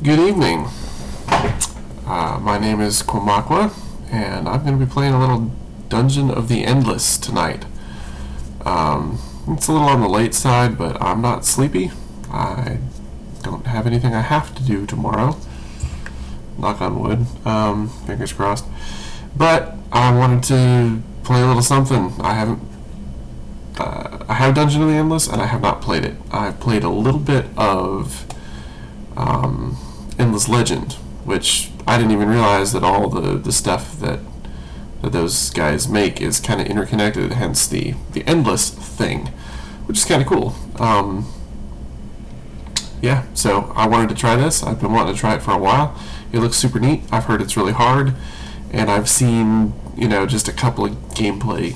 Good evening. My name is Quemaqua, and I'm going to be playing a little Dungeon of the Endless tonight. It's a little on the late side, but I'm not sleepy. I don't have anything I have to do tomorrow. Knock on wood. Fingers crossed. But I wanted to play a little something. I have Dungeon of the Endless, and I have not played it. I've played a little bit of Endless Legend, which I didn't even realize that all the stuff that those guys make is kind of interconnected, hence the Endless thing, which is kind of cool. Yeah, so I wanted to try this. I've been wanting to try it for a while. It looks super neat. I've heard it's really hard, and I've seen, just a couple of gameplay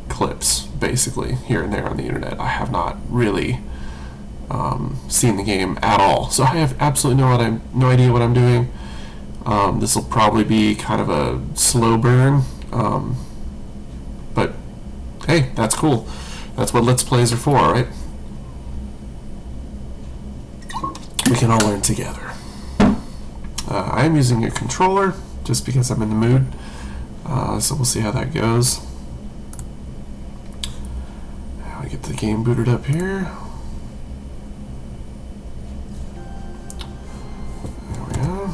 clips, basically, here and there on the internet. I have not really seen the game at all, so I have absolutely no idea what I'm doing. This will probably be kind of a slow burn, but hey, that's cool. That's what Let's Plays are for, right? We can all learn together. I am using a controller just because I'm in the mood, so we'll see how that goes. Now we get the game booted up here. There we go.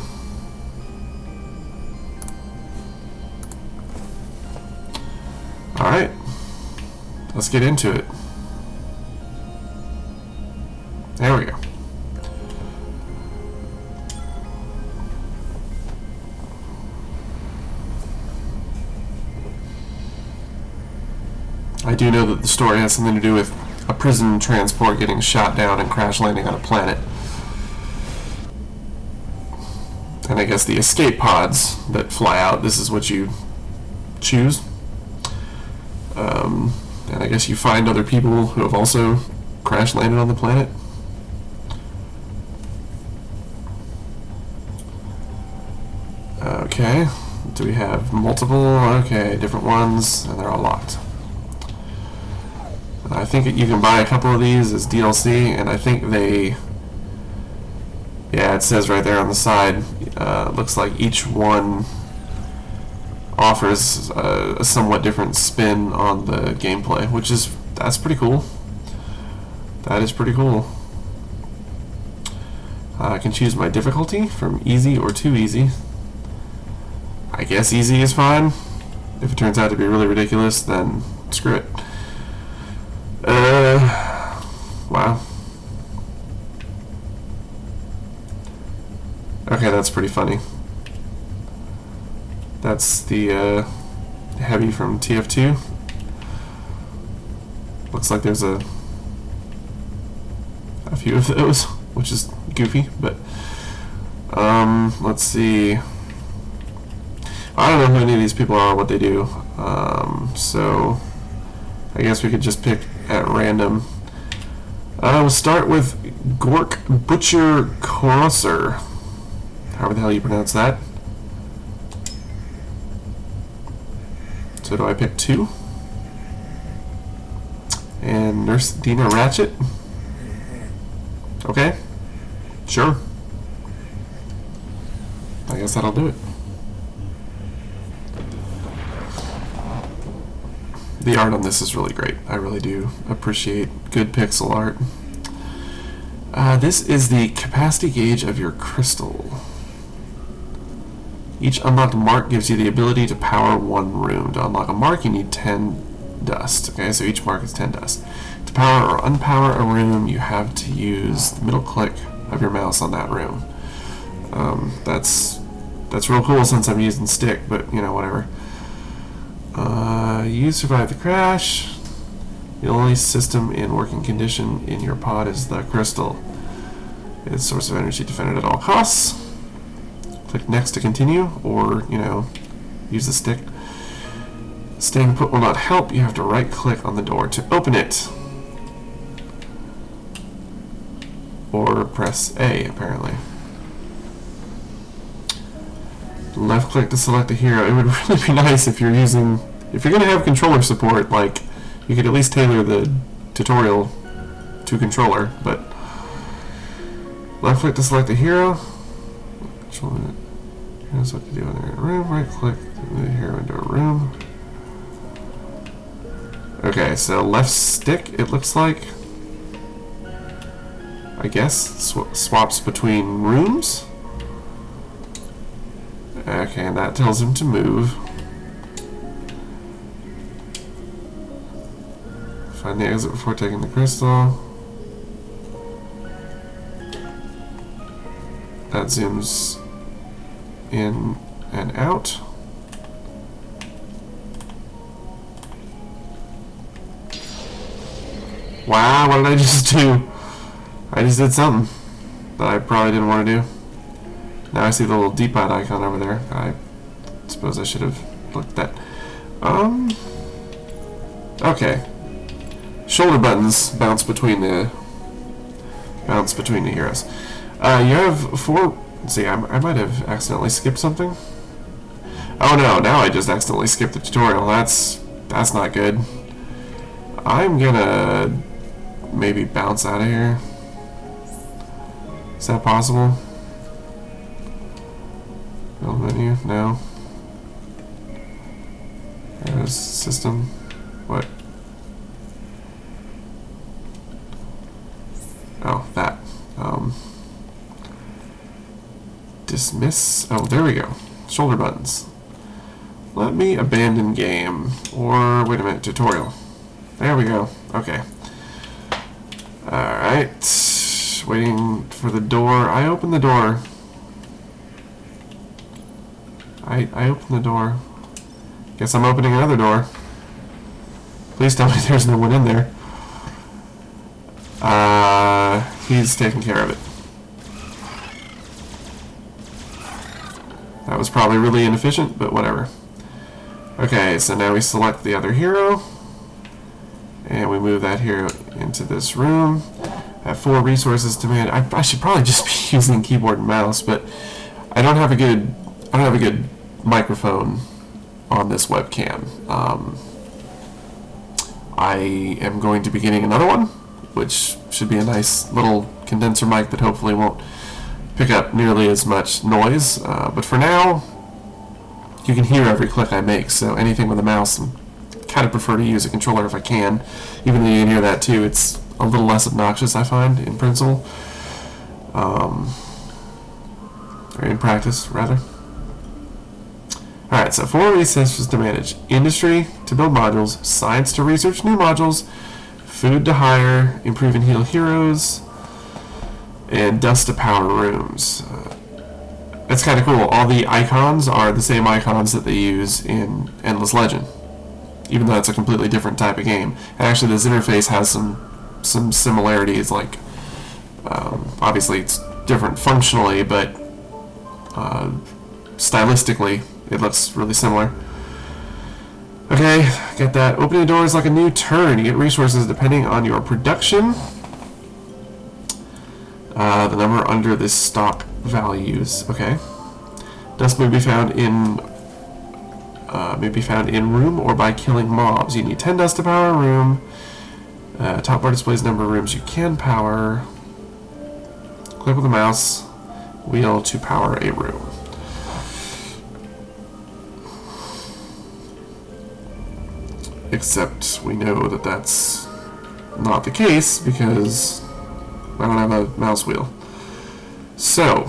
Alright, let's get into it. There we go. I do know that the story has something to do with a prison transport getting shot down and crash landing on a planet. And I guess the escape pods that fly out, this is what you choose. And I guess you find other people who have also crash landed on the planet. Okay, do we have multiple? Okay, different ones, and they're all locked. I think you can buy a couple of these as DLC, and I think yeah, it says right there on the side, looks like each one offers a somewhat different spin on the gameplay, that's pretty cool. That is pretty cool. I can choose my difficulty from easy or too easy. I guess easy is fine. If it turns out to be really ridiculous, then screw it. Wow. Okay, that's pretty funny. That's the heavy from TF2. Looks like there's a few of those, which is goofy, but let's see. I don't know who any of these people are or what they do, so I guess we could just pick at random. We'll start with Gork Butcher Crosser. However the hell you pronounce that. So do I pick 2? And Nurse Dina Ratchet? Okay. Sure. I guess that'll do it. The art on this is really great. I really do appreciate good pixel art. This is the capacity gauge of your crystal. Each unlocked mark gives you the ability to power 1 room. To unlock a mark, you need 10 dust. Okay, so each mark is 10 dust. To power or unpower a room, you have to use the middle click of your mouse on that room. That's real cool since I'm using stick, but whatever. You survived the crash. The only system in working condition in your pod is the crystal. Its source of energy defended at all costs. Click next to continue, or, use the stick. Staying put will not help. You have to right click on the door to open it. Or press A, apparently. Left click to select a hero. It would really be nice if you're going to have controller support, like, you could at least tailor the tutorial to controller, but left click to select a hero. Here's what to do in a room. Right click to move here into a room. Okay, so left stick, it looks like, I guess, swaps between rooms. Okay, and that tells him to move. Find the exit before taking the crystal. That zooms in and out. Wow, what did I just do? I just did something that I probably didn't want to do. Now I see the little D-pad icon over there. I suppose I should have looked at that. Okay. Shoulder buttons bounce between the heroes. You have 4. Let's see, I might have accidentally skipped something. Oh no! Now I just accidentally skipped the tutorial. That's not good. I'm gonna maybe bounce out of here. Is that possible? Build menu? No. There's system. What? Oh, that. Dismiss. Oh, there we go. Shoulder buttons. Let me abandon game. Or, wait a minute, tutorial. There we go. Okay. Alright. Waiting for the door. I opened the door. I opened the door. Guess I'm opening another door. Please tell me there's no one in there. He's taking care of it. That was probably really inefficient, but whatever. Okay, so now we select the other hero. And we move that hero into this room. I have 4 resources to manage. I should probably just be using keyboard and mouse, but I don't have a good microphone on this webcam. I am going to be getting another one, which should be a nice little condenser mic that hopefully won't pick up nearly as much noise. But for now, you can hear every click I make, so anything with a mouse, I kind of prefer to use a controller if I can. Even though you can hear that too, it's a little less obnoxious, I find, in principle. Or in practice, rather. Alright, so 4 resources to manage. Industry to build modules, science to research new modules, food to hire, improve and heal heroes, and dust to power rooms. That's kind of cool. All the icons are the same icons that they use in Endless Legend, even though it's a completely different type of game. And actually, this interface has some similarities, like, obviously it's different functionally, but stylistically, it looks really similar. Okay, get that. Opening doors like a new turn. You get resources depending on your production. The number under the stock values. Okay. Dust may be found in room or by killing mobs. You need 10 dust to power a room. Top bar displays number of rooms you can power. Click with the mouse wheel to power a room. Except we know that that's not the case because I don't have a mouse wheel. So,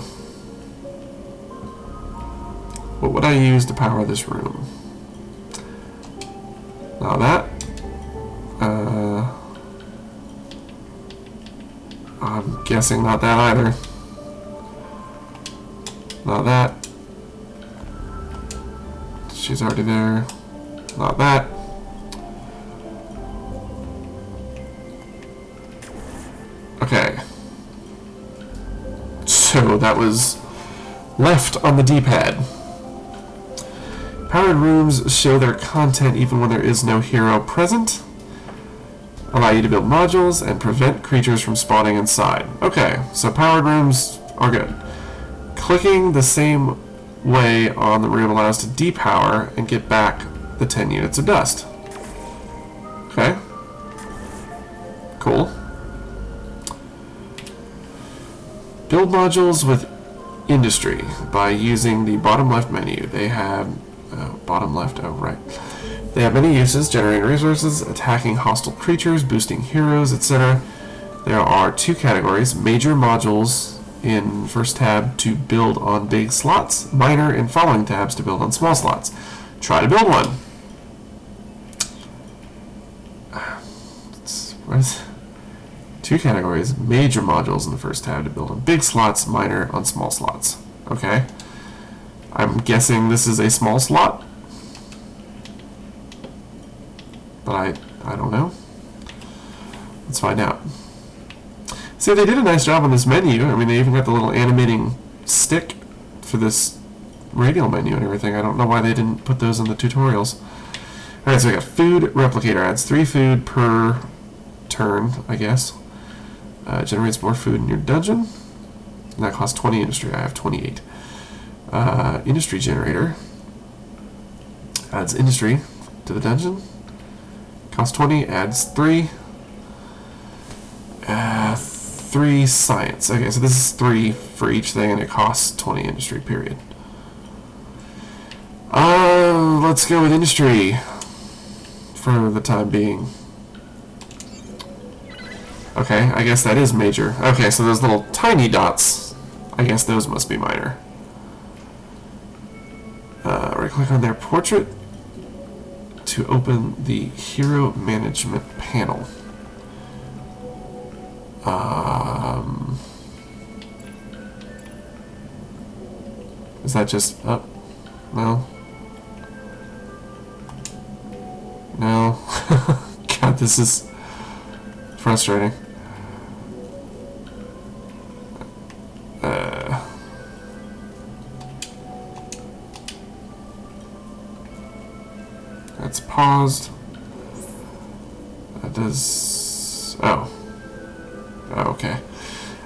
what would I use to power this room? Now that, I'm guessing not that either. Not that. She's already there. Not that. Okay. So that was left on the D-pad. Powered rooms show their content even when there is no hero present. Allow you to build modules and prevent creatures from spawning inside. Okay, so powered rooms are good. Clicking the same way on the room allows us to depower and get back the 10 units of dust. Okay. Cool. Build modules with industry by using the bottom left menu. They have bottom left, oh right. They have many uses: generating resources, attacking hostile creatures, boosting heroes, etc. There are 2 categories: major modules in first tab to build on big slots, minor in following tabs to build on small slots. Try to build one. What is 2 categories: major modules in the first tab to build on big slots, minor on small slots. Okay. I'm guessing this is a small slot, but I don't know. Let's find out. See, they did a nice job on this menu. I mean, they even got the little animating stick for this radial menu and everything. I don't know why they didn't put those in the tutorials. Alright, so we got food replicator. Adds 3 food per turn, I guess. Generates more food in your dungeon. And that costs 20 industry. I have 28. Industry generator. Adds industry to the dungeon. Costs 20. Adds 3. 3 science. Okay, so this is 3 for each thing, and it costs 20 industry, period. Let's go with industry for the time being. Okay, I guess that is major. Okay, so those little tiny dots, I guess those must be minor. Right-click on their portrait to open the hero management panel. Is that just up? No. No. God, this is frustrating. That's paused. That does... Oh. Oh, okay.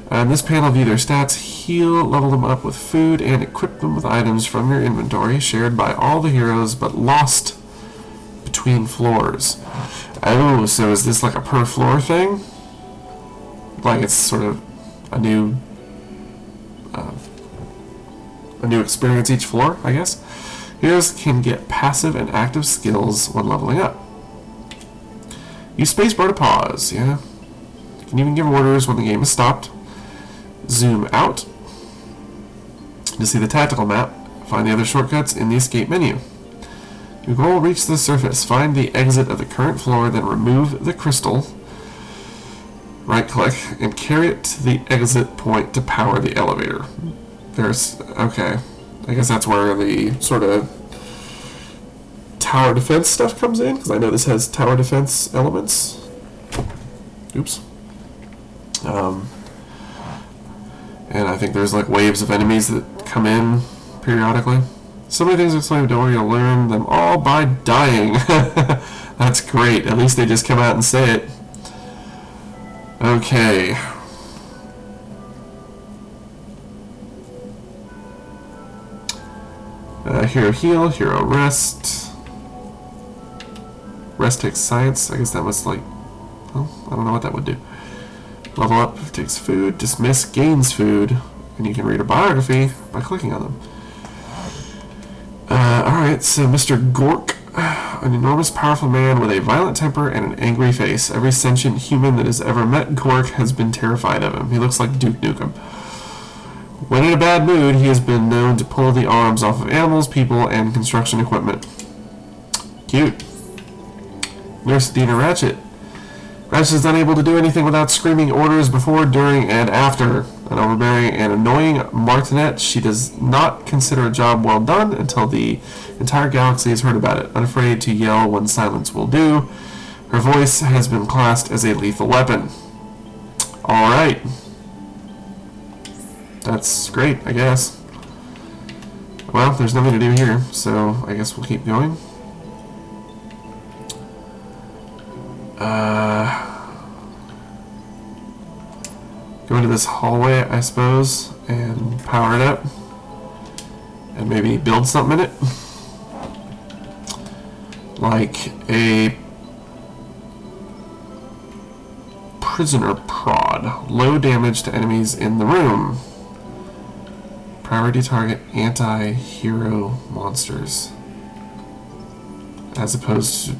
In this panel, view their stats, heal, level them up with food, and equip them with items from your inventory, shared by all the heroes, but lost between floors. Oh, so is this like a per floor thing? Like it's sort of a new experience each floor, I guess. Heroes can get passive and active skills when leveling up. Use spacebar to pause, yeah. You can even give orders when the game is stopped. Zoom out to see the tactical map. Find the other shortcuts in the escape menu. Your goal: reach the surface. Find the exit of the current floor, then remove the crystal. Right-click and carry it to the exit point to power the elevator. There's... okay. I guess that's where the sort of tower defense stuff comes in, because I know this has tower defense elements. Oops. And I think there's like waves of enemies that come in periodically. So many things explained, don't worry, you'll learn them all by dying. That's great. At least they just come out and say it. Okay. Hero heal, hero rest. Rest takes science. I guess that must like... well, I don't know what that would do. Level up takes food. Dismiss gains food. And you can read a biography by clicking on them. Alright, so Mr. Gork, an enormous powerful man with a violent temper and an angry face. Every sentient human that has ever met Gork has been terrified of him. He looks like Duke Nukem. When in a bad mood, he has been known to pull the arms off of animals, people, and construction equipment. Cute. Nurse Dina Ratchet. Ratchet is unable to do anything without screaming orders before, during, and after. An overbearing and annoying martinet, she does not consider a job well done until the entire galaxy has heard about it. Unafraid to yell when silence will do. Her voice has been classed as a lethal weapon. Alright. That's great, I guess. Well, there's nothing to do here, so I guess we'll keep going. Go into this hallway, I suppose, and power it up. And maybe build something in it. Like a prisoner prod. Low damage to enemies in the room. Priority target anti-hero monsters. As opposed to,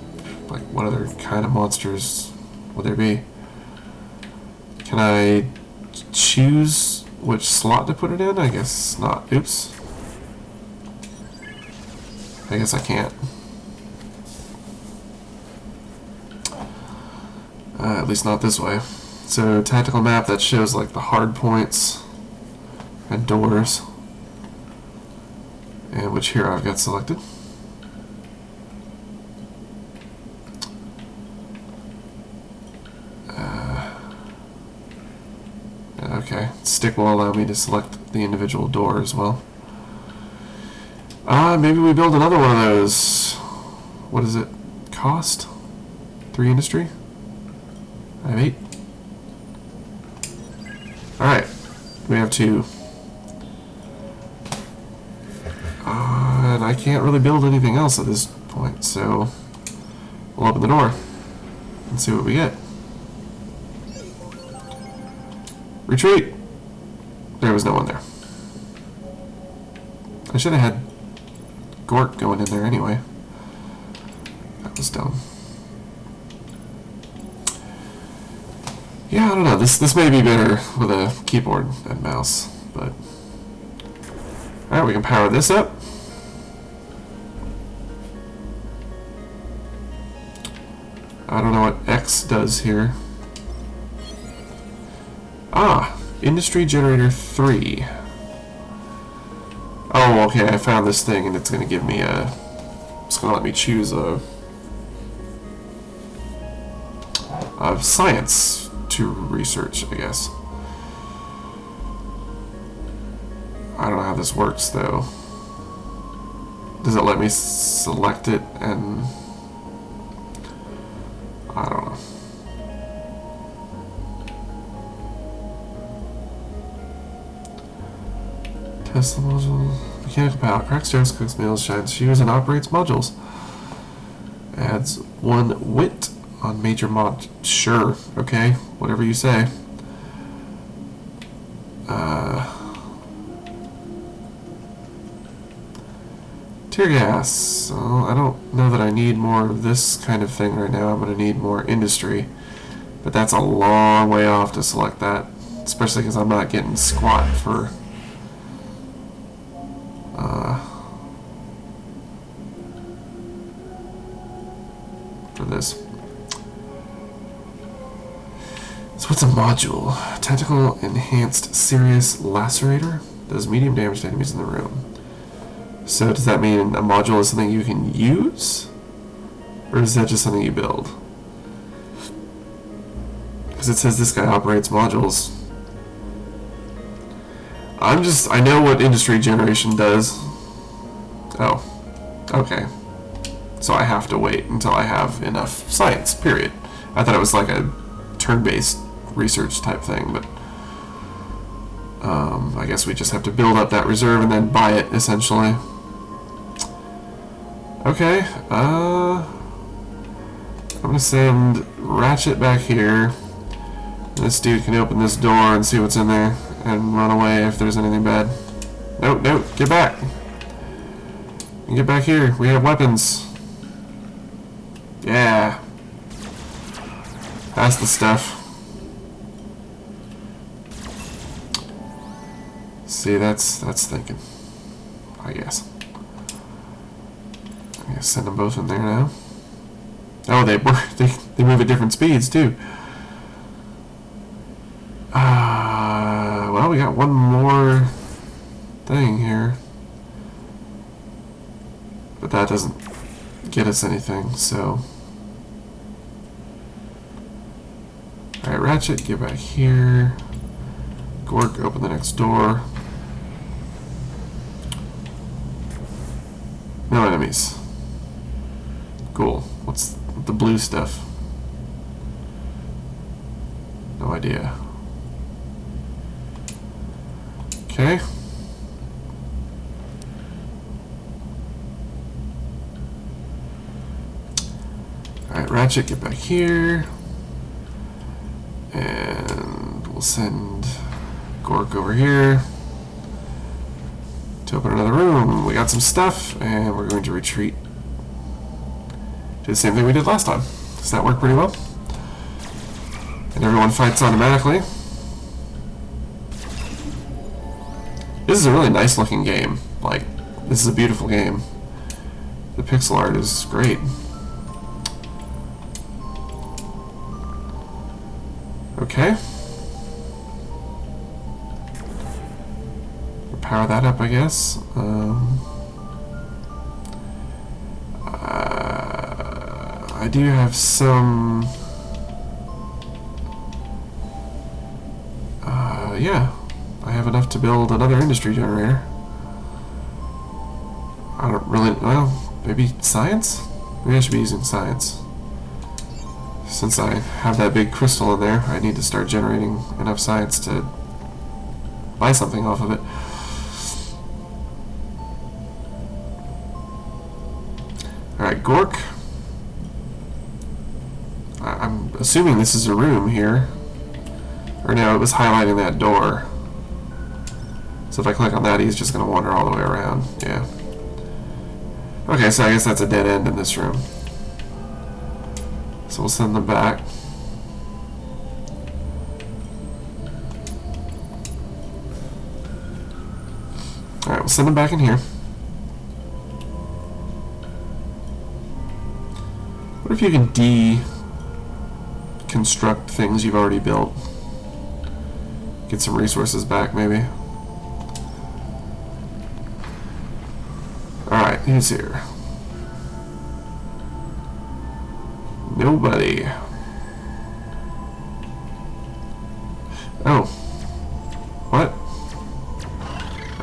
like, what other kind of monsters would there be? Can I choose which slot to put it in? I guess not. Oops. I guess I can't. At least not this way. So, tactical map that shows like the hard points and doors. And which hero I've got selected. Okay, stick will allow me to select the individual door as well. Maybe we build another one of those. What is it? Cost? 3 industry? I have 8. Alright, we have 2. And I can't really build anything else at this point, so we'll open the door and see what we get. Retreat! There was no one there. I should have had Gork going in there anyway. That was dumb. Yeah, I don't know. This may be better with a keyboard and mouse, but... Alright, we can power this up. I don't know what X does here. Ah, Industry Generator 3. Oh, okay, I found this thing and it's going to give me a... It's going to let me choose a science to research, I guess. I don't know how this works, though. Does it let me select it and... I don't know. Test the module. Mechanical power. Cracks jars, cooks meals, shines shoes, and operates modules. Adds 1 wit on major mod. Sure. Okay. Whatever you say. Tear gas. So I don't know that I need more of this kind of thing right now. I'm going to need more industry. But that's a long way off to select that. Especially because I'm not getting squat for... this. So what's a module? Tactical enhanced serious lacerator? Does medium damage to enemies in the room. So does that mean a module is something you can use? Or is that just something you build? Because it says this guy operates modules. I know what industry generation does. Oh. Okay. So I have to wait until I have enough science, period. I thought it was like a turn-based research type thing, but I guess we just have to build up that reserve and then buy it, essentially. Okay, I'm gonna send Ratchet back here. This dude can open this door and see what's in there and run away if there's anything bad. Nope, nope, get back. Get back here, we have weapons. Yeah. That's the stuff. See, that's thinking. I guess. I'm gonna send them both in there now. Oh, they move at different speeds too. Well, we got one more thing here, but that doesn't get us anything. So, all right, Ratchet, get back here. Gork, open the next door. No enemies. Cool. What's the blue stuff? No idea. Okay. Alright, Ratchet, get back here. And we'll send Gork over here. to open another room. We got some stuff, and we're going to retreat. Do the same thing we did last time. Does that work pretty well? And everyone fights automatically. This is a really nice looking game. Like, this is a beautiful game. The pixel art is great. Okay. Power that up, I guess. I do have some... yeah. I have enough to build another industry generator. I don't really... well, maybe science? Maybe I should be using science. Since I have that big crystal in there, I need to start generating enough science to buy something off of it. Alright, Gork. I'm assuming this is a room here. Or no, it was highlighting that door. So if I click on that, he's just going to wander all the way around. Yeah. Okay, so I guess that's a dead end in this room. So we'll send them back. Alright, we'll send them back in here. What if you can deconstruct things you've already built? Get some resources back, maybe. Alright, who's here? Nobody. Oh. What?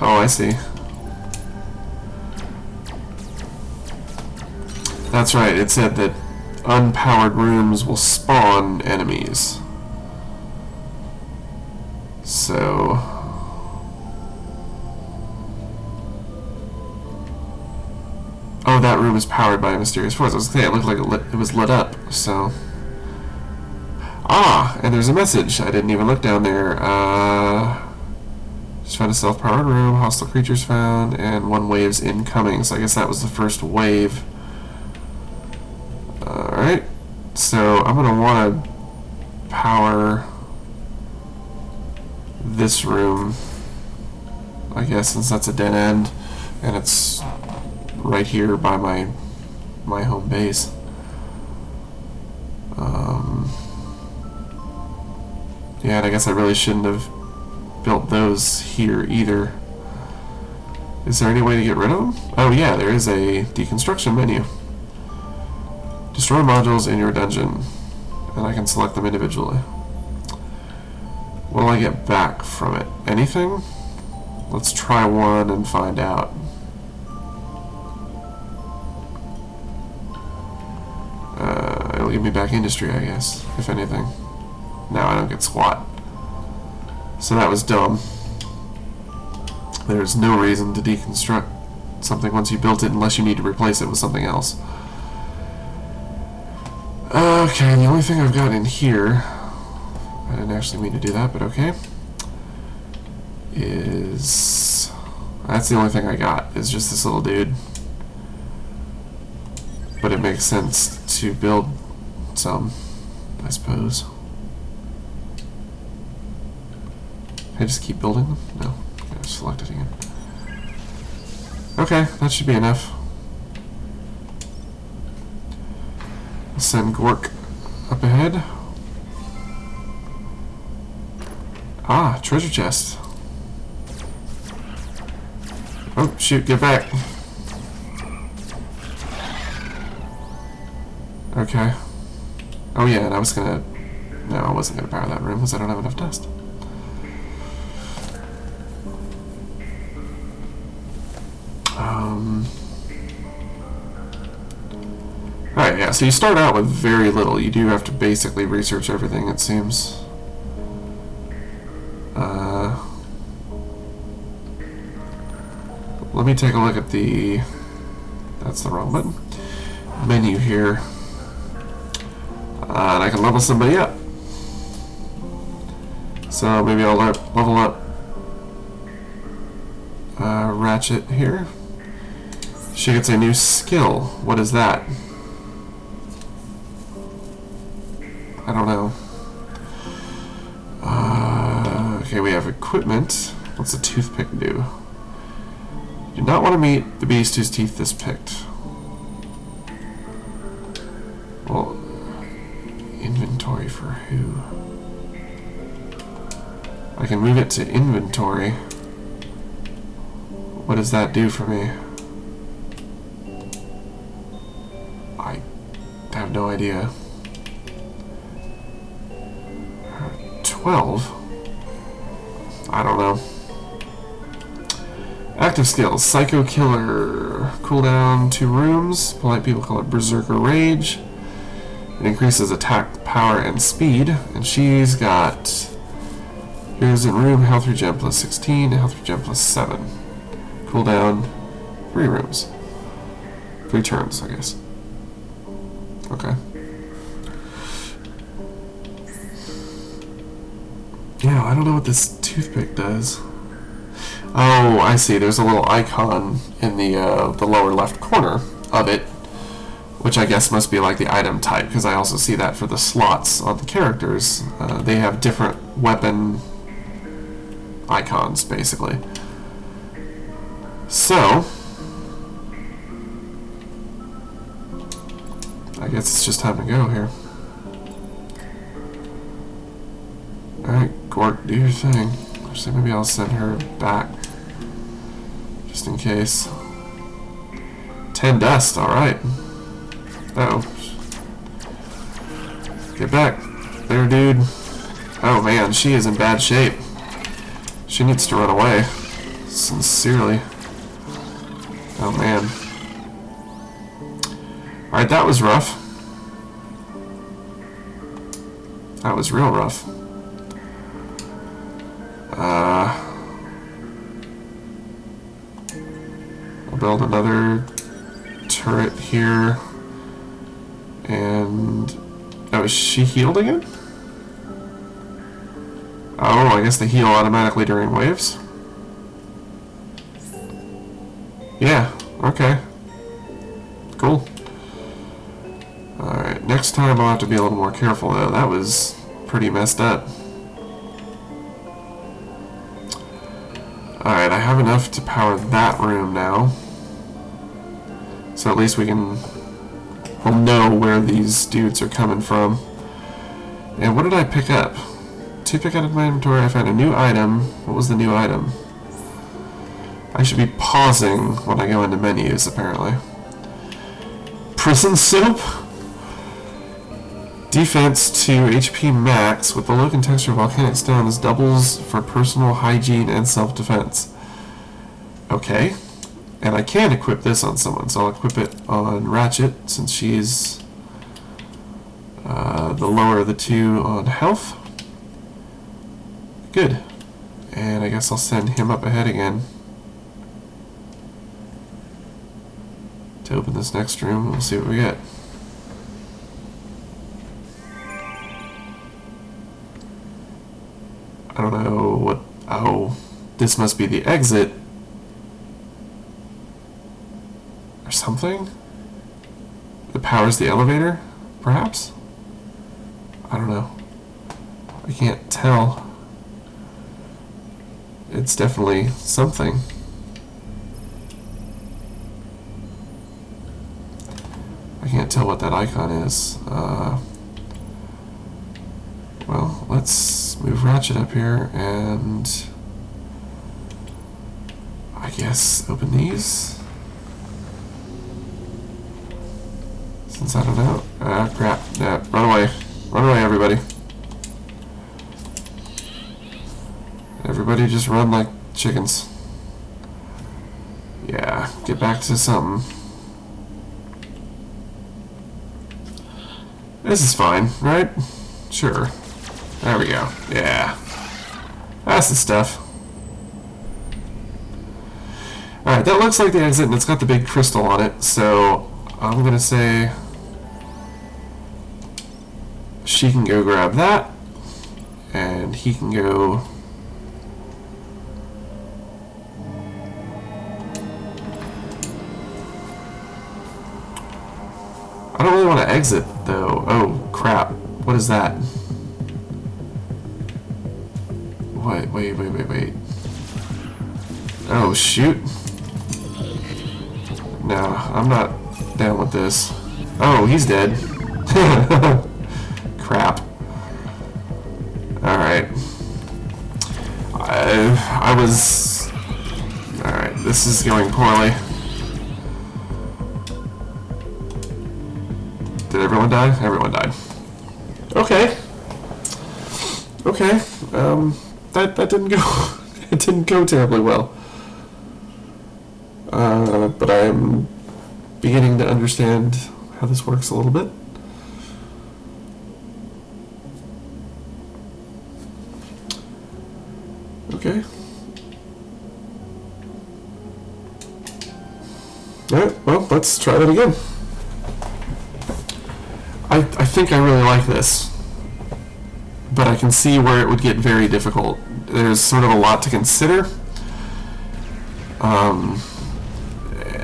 Oh, I see. That's right, it said that unpowered rooms will spawn enemies. So... oh, that room is powered by a mysterious force. I was gonna say, it looked like it was lit up, so... ah, and there's a message. I didn't even look down there. Just found a self-powered room, hostile creatures found, and 1 wave's incoming. So I guess that was the first wave. Alright, so I'm going to want to power this room, I guess, since that's a dead end, and it's right here by my home base. Yeah, and I guess I really shouldn't have built those here either. Is there any way to get rid of them? Oh yeah, there is a deconstruction menu. Destroy modules in your dungeon, and I can select them individually. What do I get back from it? Anything? Let's try one and find out. It'll give me back industry, I guess, if anything. No, I don't get squat. So that was dumb. There's no reason to deconstruct something once you built it unless you need to replace it with something else. Okay, the only thing I've got in here, I didn't actually mean to do that, but okay, is... that's the only thing I got, is just this little dude. But it makes sense to build some, I suppose. Can I just keep building them? No. I select it again. Okay, that should be enough. Send Gork up ahead. Ah, treasure chest. Oh, shoot, get back. Okay. Oh yeah, and I was gonna... no, I wasn't gonna power that room because I don't have enough dust. Alright, yeah, so you start out with very little. You do have to basically research everything, it seems. Let me take a look at the... that's the wrong button. Menu here. And I can level somebody up. So maybe I'll level up Ratchet here. She gets a new skill. What is that? I don't know. Okay, we have equipment. What's a toothpick do? You do not want to meet the beast whose teeth is picked. Well, inventory for who? I can move it to inventory. What does that do for me? I have no idea. 12? I don't know. Active skills. Psycho Killer. Cooldown 2 rooms. Polite people call it Berserker Rage. It increases attack power and speed. And she's got... Here's in room. Health regen plus 16. Health regen plus 7. Cooldown 3 rooms. 3 turns, I guess. Okay. Yeah, I don't know what this toothpick does. Oh, I see. There's a little icon in the lower left corner of it, which I guess must be like the item type, because I also see that for the slots on the characters. They have different weapon icons, basically. So, I guess it's just time to go here. Alright, Gork, do your thing. Actually, maybe I'll send her back. Just in case. 10 dust, alright. Uh-oh. Get back. There, dude. Oh man, she is in bad shape. She needs to run away. Sincerely. Oh man. Alright, that was rough. That was real rough. I'll build another turret here. And... oh, is she healed again? Oh, I guess they heal automatically during waves? Yeah, okay. Cool. Alright, next time I'll have to be a little more careful though. That was pretty messed up. Alright, I have enough to power that room now. So at least we'll know where these dudes are coming from. And what did I pick up? To pick out of my inventory, I found a new item. What was the new item? I should be pausing when I go into menus, apparently. Prison soap? Defense to HP max with the look and texture of volcanic stones doubles for personal hygiene and self-defense. Okay. And I can equip this on someone, so I'll equip it on Ratchet since she's the lower of the two on health. Good. And I guess I'll send him up ahead again to open this next room. We'll see what we get. I don't know what... oh, this must be the exit. Or something? That powers the elevator, perhaps? I don't know. I can't tell. It's definitely something. I can't tell what that icon is. Well, let's move Ratchet up here and I guess open these. Since I don't know. Ah, crap. Nah, run away. Run away, everybody. Everybody just run like chickens. Yeah, get back to something. This is fine, right? Sure. There we go. Yeah. That's the stuff. Alright, that looks like the exit, and it's got the big crystal on it, so I'm gonna say she can go grab that, and he can go exit, though. Oh, crap. What is that? Wait. Oh, shoot. No, I'm not down with this. Oh, he's dead. Crap. Alright. I was... Alright, this is going poorly. Did everyone die? Everyone died. Okay. Okay. That didn't go... it didn't go terribly well. But I'm beginning to understand how this works a little bit. Okay. Alright, well, let's try that again. I think I really like this, but I can see where it would get very difficult. There's sort of a lot to consider.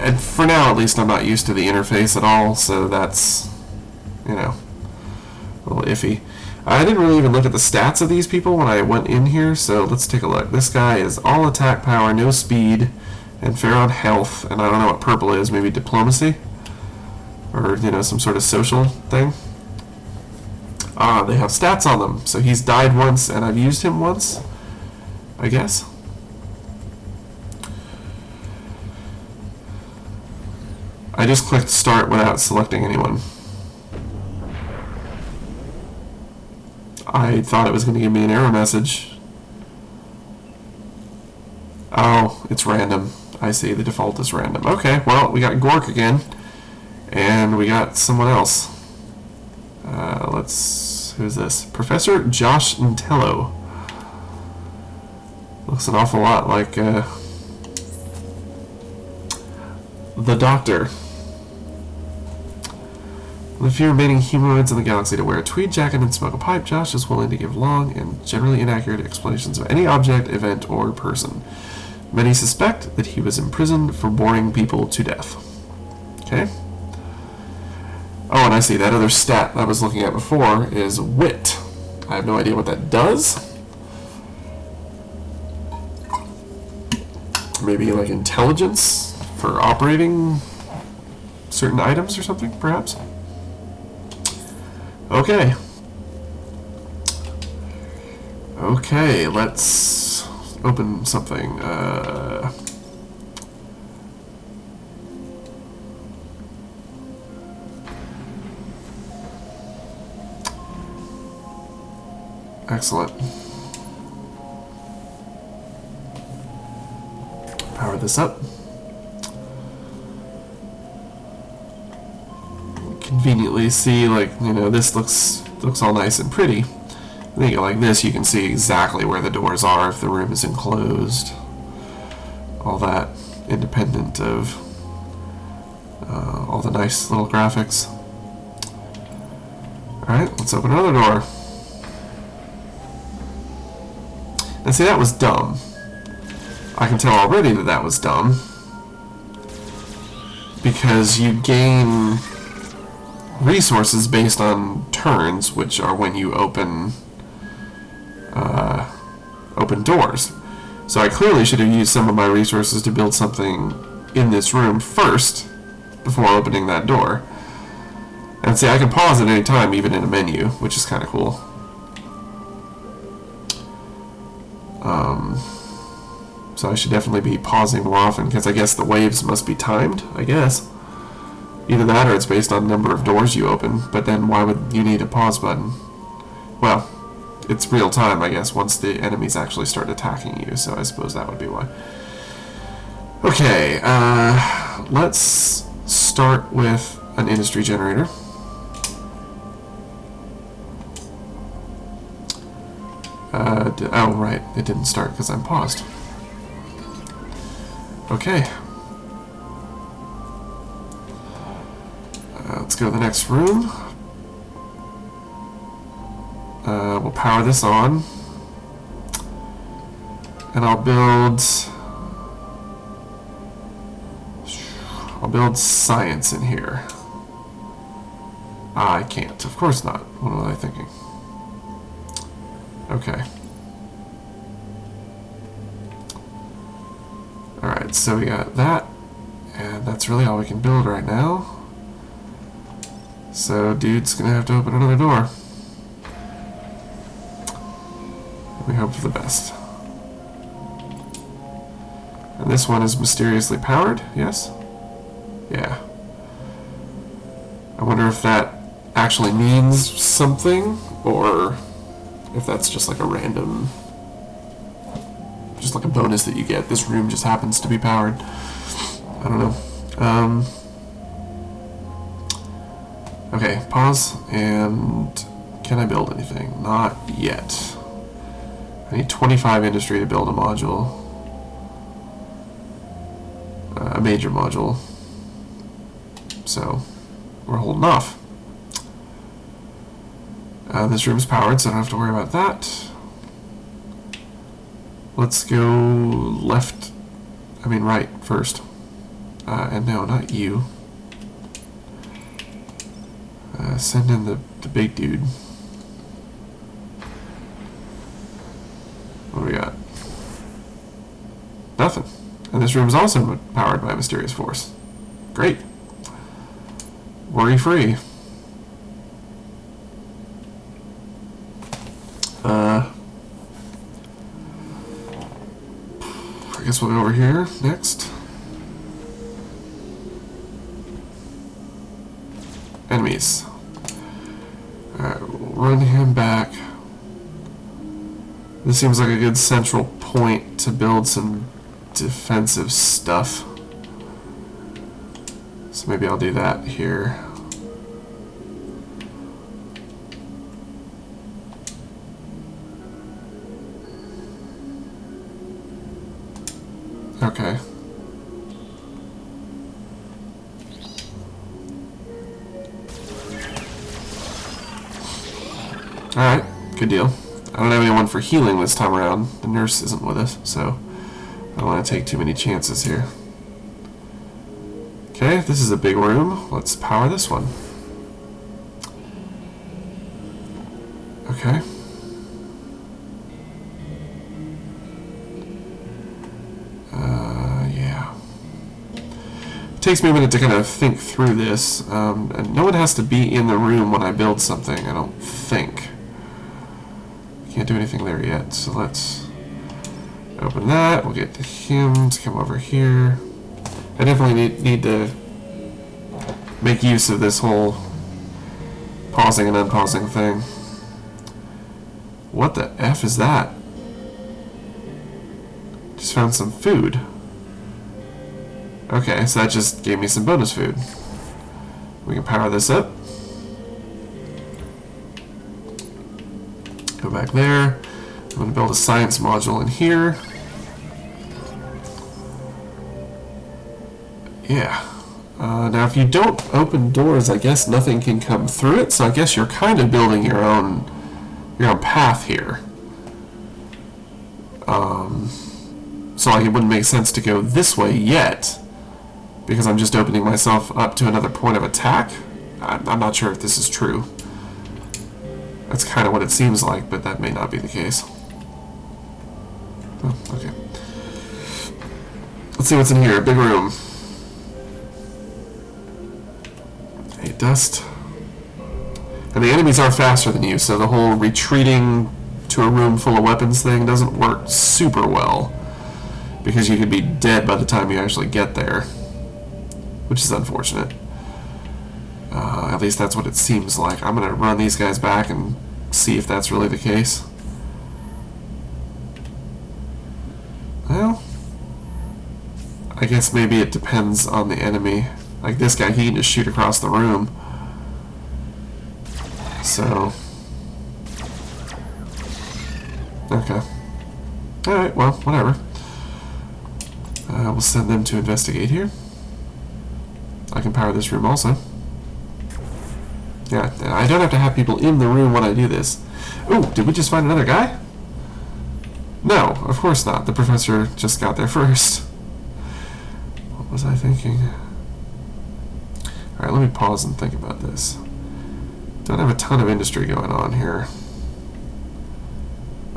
And for now, at least, I'm not used to the interface at all, so that's, you know, a little iffy. I didn't really even look at the stats of these people when I went in here, so let's take a look. This guy is all attack power, no speed, and fair on health, and I don't know what purple is, maybe diplomacy? Or, you know, some sort of social thing. Ah, they have stats on them, so he's died once, and I've used him once, I guess. I just clicked start without selecting anyone. I thought it was going to give me an error message. Oh, it's random. I see, the default is random. Okay, well, we got Gork again. And we got someone else. Who's this? Professor Josh Intello. Looks an awful lot like the Doctor. The few remaining humanoids in the galaxy to wear a tweed jacket and smoke a pipe, Josh is willing to give long and generally inaccurate explanations of any object, event, or person. Many suspect that he was imprisoned for boring people to death. Okay. Oh, and I see that other stat I was looking at before is wit. I have no idea what that does. Maybe like intelligence for operating certain items or something, perhaps? Okay. Okay, let's open something. Excellent. Power this up. Conveniently see, like, you know, this looks all nice and pretty. I think like this, you can see exactly where the doors are if the room is enclosed. All that, independent of all the nice little graphics. Alright, let's open another door. And see, that was dumb. I can tell already that that was dumb. Because you gain resources based on turns, which are when you open doors. So I clearly should have used some of my resources to build something in this room first before opening that door. And see, I can pause at any time, even in a menu, which is kind of cool. So I should definitely be pausing more often, because I guess the waves must be timed, I guess. Either that or it's based on the number of doors you open, but then why would you need a pause button? Well, it's real time, I guess, once the enemies actually start attacking you, so I suppose that would be why. Okay, let's start with an industry generator. Oh, right, it didn't start because I'm paused. Okay. Let's go to the next room. We'll power this on. And I'll build science in here. I can't. Of course not. What was I thinking? Okay. Alright, so we got that. And that's really all we can build right now. So, dude's gonna have to open another door. We hope for the best. And this one is mysteriously powered, yes? Yeah. I wonder if that actually means something, or if that's just like a random, just like a bonus that you get. This room just happens to be powered. I don't know. Okay, pause, and can I build anything? Not yet. I need 25 industry to build a module. A major module. So, we're holding off. This room's powered, so I don't have to worry about that. Let's go right first. And no, not you. Send in the big dude. What do we got? Nothing. And this room is also powered by a mysterious force. Great. Worry-free. I guess we'll go over here next. Enemies. Alright, we'll run him back. This seems like a good central point to build some defensive stuff. So maybe I'll do that here. Okay. Alright, good deal. I don't have anyone for healing this time around. The nurse isn't with us, so I don't want to take too many chances here. Okay, this is a big room. Let's power this one. Okay. Yeah. It takes me a minute to kind of think through this. And no one has to be in the room when I build something, I don't think. Can't do anything there yet, so let's open that. We'll get him to come over here. I definitely need to make use of this whole pausing and unpausing thing. What the F is that? Just found some food. Okay, so that just gave me some bonus food. We can power this up. Go back there. I'm going to build a science module in here. Yeah. Now, if you don't open doors, I guess nothing can come through it. So I guess you're kind of building your own path here. So like, it wouldn't make sense to go this way yet, because I'm just opening myself up to another point of attack. I'm not sure if this is true. That's kind of what it seems like, but that may not be the case. Oh, okay. Let's see what's in here. Big room. Hey, dust. And the enemies are faster than you, so the whole retreating to a room full of weapons thing doesn't work super well, because you could be dead by the time you actually get there, which is unfortunate. At least that's what it seems like. I'm going to run these guys back and see if that's really the case. Well, I guess maybe it depends on the enemy. Like this guy, he can just shoot across the room. So, okay. Alright, well, whatever. We'll send them to investigate here. I can power this room also. Yeah, I don't have to have people in the room when I do this. Ooh, did we just find another guy? No, of course not. The professor just got there first. What was I thinking? Alright, let me pause and think about this. Don't have a ton of industry going on here.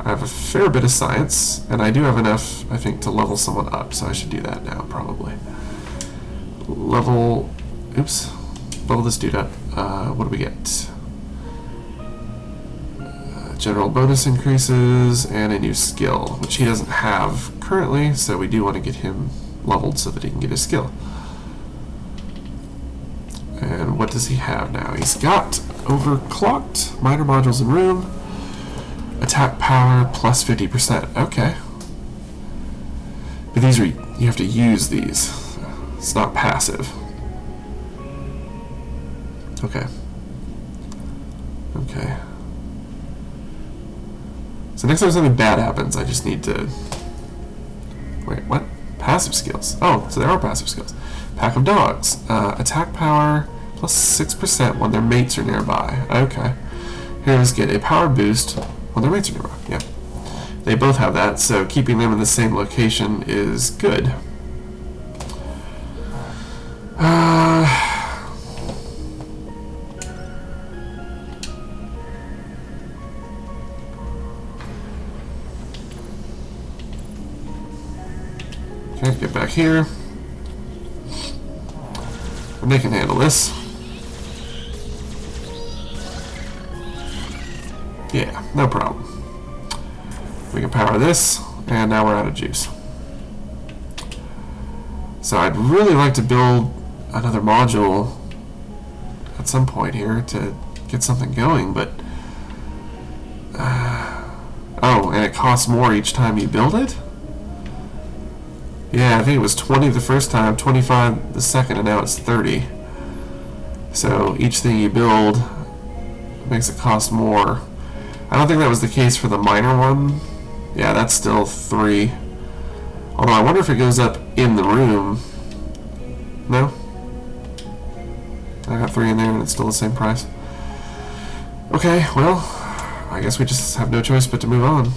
I have a fair bit of science, and I do have enough, I think, to level someone up, so I should do that now, probably. Level this dude up. What do we get? General bonus increases and a new skill, which he doesn't have currently, so we do want to get him leveled so that he can get his skill. And what does he have now? He's got overclocked, minor modules in room, attack power plus 50%. Okay. But these are, you have to use these. It's not passive. Okay. Okay. So next time something bad happens, I just need to... Wait, what? Passive skills. Oh, so there are passive skills. Pack of dogs. Attack power plus 6% when their mates are nearby. Okay. Heroes get a power boost when their mates are nearby. Yeah. They both have that, so keeping them in the same location is good. Okay, get back here. And they can handle this. Yeah, no problem. We can power this, and now we're out of juice. So I'd really like to build another module at some point here to get something going, but... oh, and it costs more each time you build it? Yeah, I think it was 20 the first time, 25 the second, and now it's 30. So each thing you build makes it cost more. I don't think that was the case for the minor one. Yeah, that's still 3. Although I wonder if it goes up in the room. No? I got 3 in there and it's still the same price. Okay, well, I guess we just have no choice but to move on.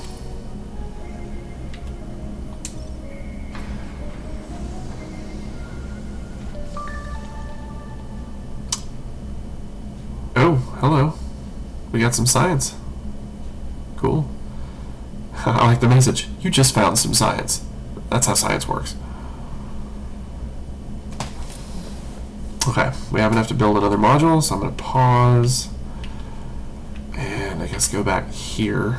Oh, hello. We got some science. Cool. I like the message. You just found some science. That's how science works. Okay, we have enough to build another module, so I'm going to pause. And I guess go back here.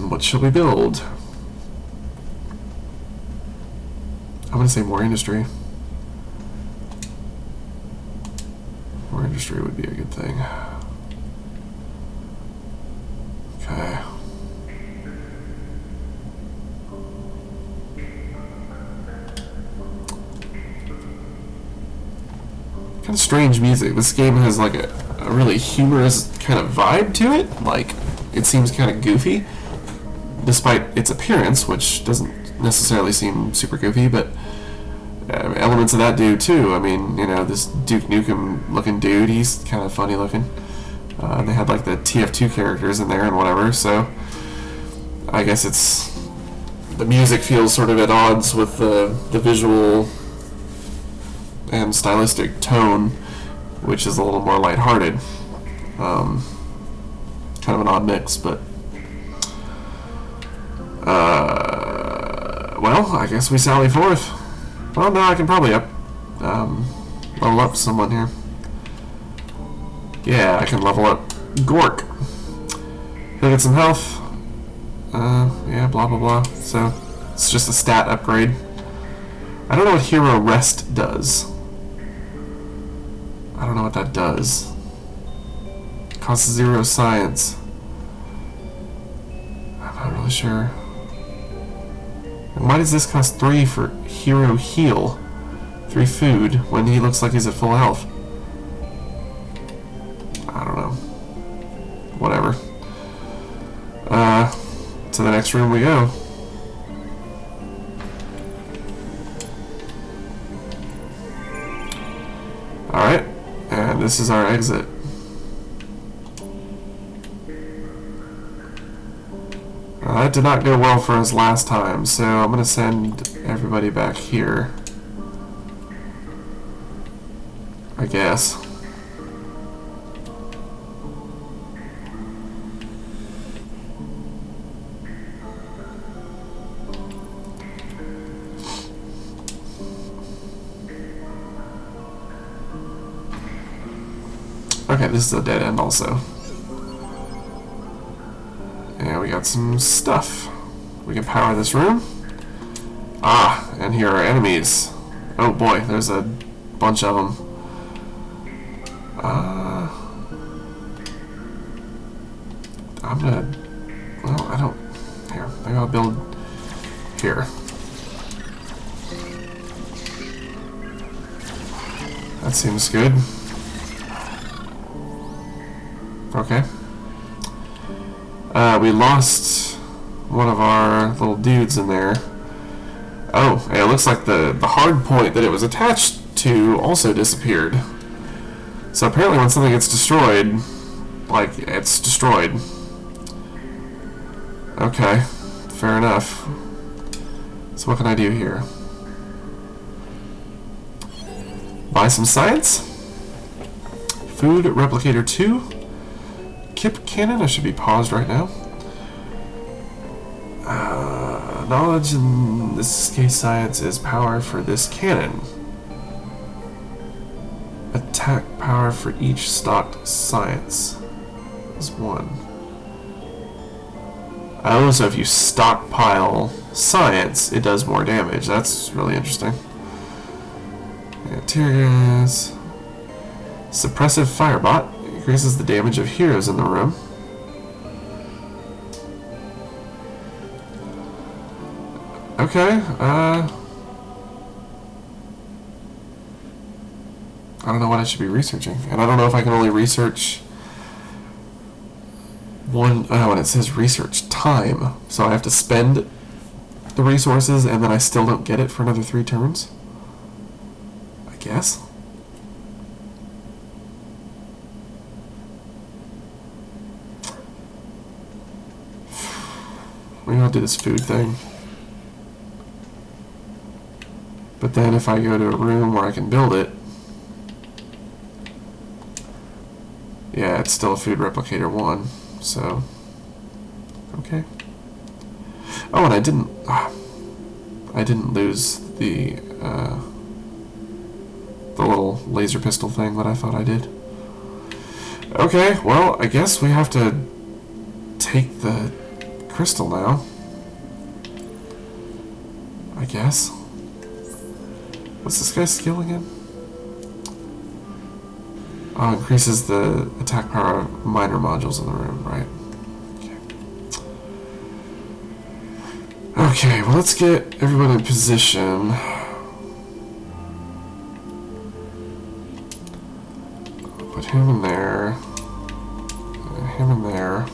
What shall we build? I'm going to say more industry. More industry would be a good thing. Okay. Kind of strange music. This game has like a really humorous kind of vibe to it. Like, it seems kind of goofy, despite its appearance, which doesn't necessarily seem super goofy, but elements of that dude too. I mean, you know, this Duke Nukem looking dude, he's kind of funny looking. They had like the TF2 characters in there and whatever, so I guess it's, the music feels sort of at odds with the visual and stylistic tone, which is a little more lighthearted. Kind of an odd mix, but well, I guess we sally forth. Well, no, I can probably level up someone here. Yeah, I can level up Gork. He'll get some health. Yeah, blah blah blah. So it's just a stat upgrade. I don't know what Hero Rest does. I don't know what that does. Costs 0 science. I'm not really sure. And why does this cost 3 for Hero Heal? 3 food when he looks like he's at full health. I don't know. Whatever. To the next room we go. Alright, and this is our exit. That did not go well for us last time, so I'm going to send everybody back here. I guess. Okay, this is a dead end also. And we got some stuff. We can power this room. Ah, and here are enemies. Oh boy, there's a bunch of them. I'm gonna... Well, I don't... Here, maybe I'll build here. That seems good. Okay. We lost one of our little dudes in there. Oh, and it looks like the hard point that it was attached to also disappeared. So apparently when something gets destroyed, like, it's destroyed. Okay, fair enough. So what can I do here? Buy some science. Food replicator 2. Kip cannon, I should be paused right now. Knowledge in this case science is power for this cannon. Attack power for each stocked science is 1. Oh, so if you stockpile science, it does more damage. That's really interesting. Yeah, tear gas. Suppressive firebot increases the damage of heroes in the room. Okay, I don't know what I should be researching. And I don't know if I can only research one... Oh, and it says research time. So I have to spend the resources and then I still don't get it for another 3 turns? I guess? Maybe I'll do this food thing. But then if I go to a room where I can build it, yeah, it's still a food replicator 1, so, okay. Oh, and I didn't lose the little laser pistol thing that I thought I did. Okay, well, I guess we have to take the crystal now. I guess. What's this guy's skill again? Oh, increases the attack power of minor modules in the room, right? Okay. Okay, well, let's get everyone in position. Put him in there. Him in there.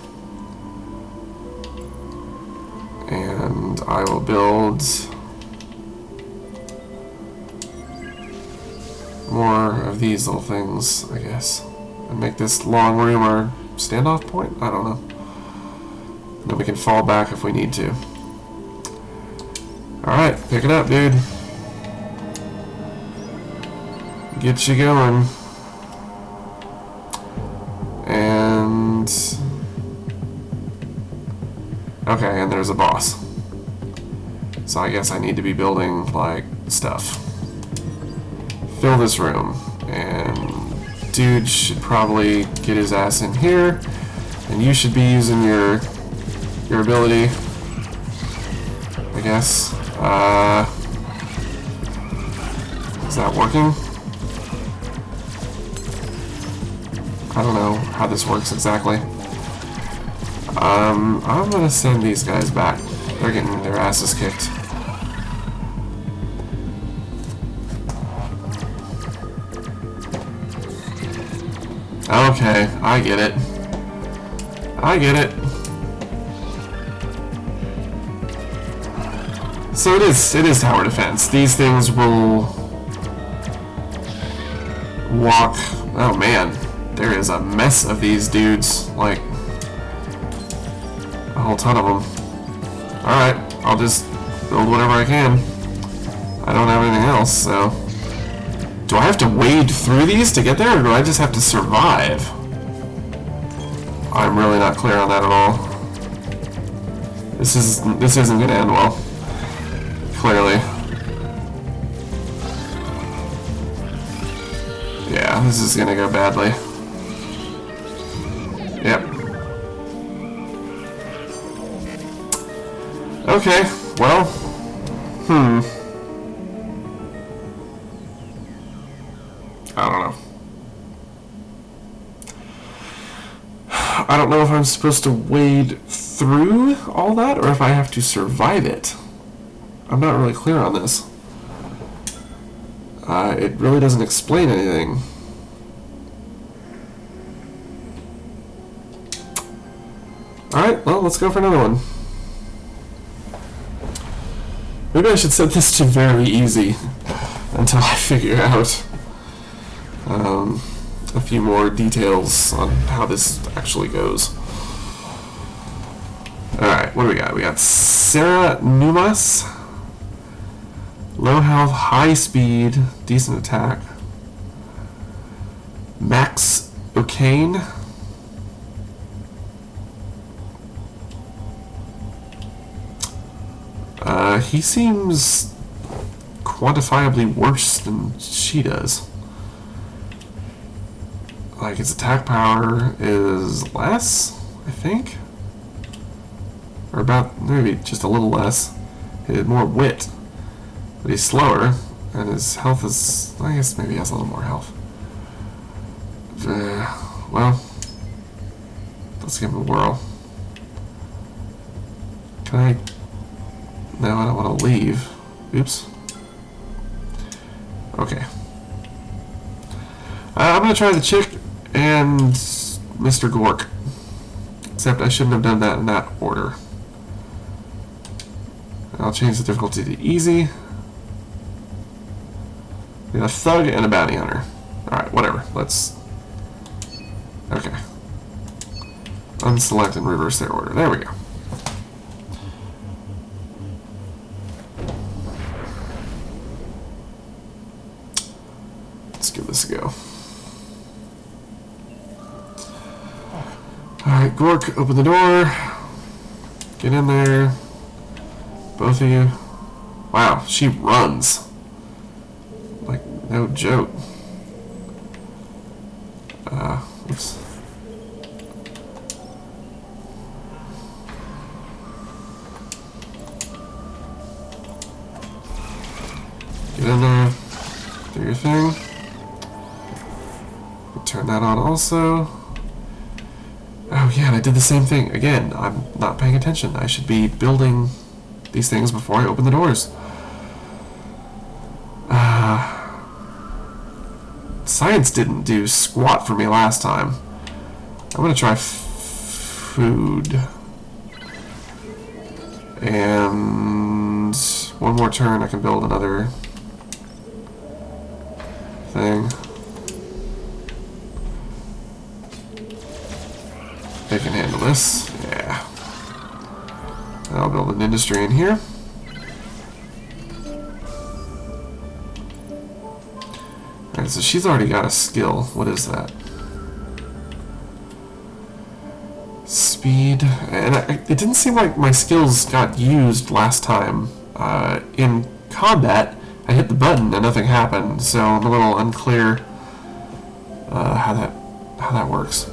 And I will build more of these little things, I guess, and make this long room our standoff point? I don't know. And then we can fall back if we need to. Alright, pick it up, dude. Get you going. And... okay, and there's a boss. So I guess I need to be building, like, stuff. Fill this room, and dude should probably get his ass in here, and you should be using your ability, I guess. Is that working? I don't know how this works exactly. I'm gonna send these guys back. They're getting their asses kicked. Okay, I get it. I get it. So it is tower defense. These things will walk. Oh man, there is a mess of these dudes. Like a whole ton of them. Alright, I'll just build whatever I can. I don't have anything else, so Do I have to wade through these to get there, or do I just have to survive? I'm really not clear on that at all. This isn't gonna end well. Clearly. Yeah, this is gonna go badly. Yep. Okay, well, I don't know. I don't know if I'm supposed to wade through all that or if I have to survive it. I'm not really clear on this. It really doesn't explain anything. Alright, well, let's go for another one. Maybe I should set this to very easy until I figure out a few more details on how this actually goes. Alright, what do we got? We got Sarah Numas. Low health, high speed, decent attack. Max O'Kane. He seems quantifiably worse than she does. Like, his attack power is less, I think? Or about, maybe just a little less. He had more wit. But he's slower, and his health is, I guess maybe he has a little more health. Well, let's give him a whirl. Can I? No, I don't want to leave. Oops. Okay. I'm going to try the chick and Mr. Gork. Except I shouldn't have done that in that order. I'll change the difficulty to easy. We got a thug and a bounty hunter. Alright, whatever. Let's... Okay. Unselect and reverse their order. There we go. Let's give this a go. Alright, Gork, open the door. Get in there. Both of you. Wow, she runs. Like, no joke. Oops. Get in there. Do your thing. Turn that on also. Oh yeah, and I did the same thing. Again, I'm not paying attention. I should be building these things before I open the doors. Science didn't do squat for me last time. I'm gonna try food. And one more turn I can build another thing. They can handle this. Yeah. I'll build an industry in here. Alright, so she's already got a skill. What is that? Speed. And it didn't seem like my skills got used last time. In combat, I hit the button and nothing happened, so I'm a little unclear how that works.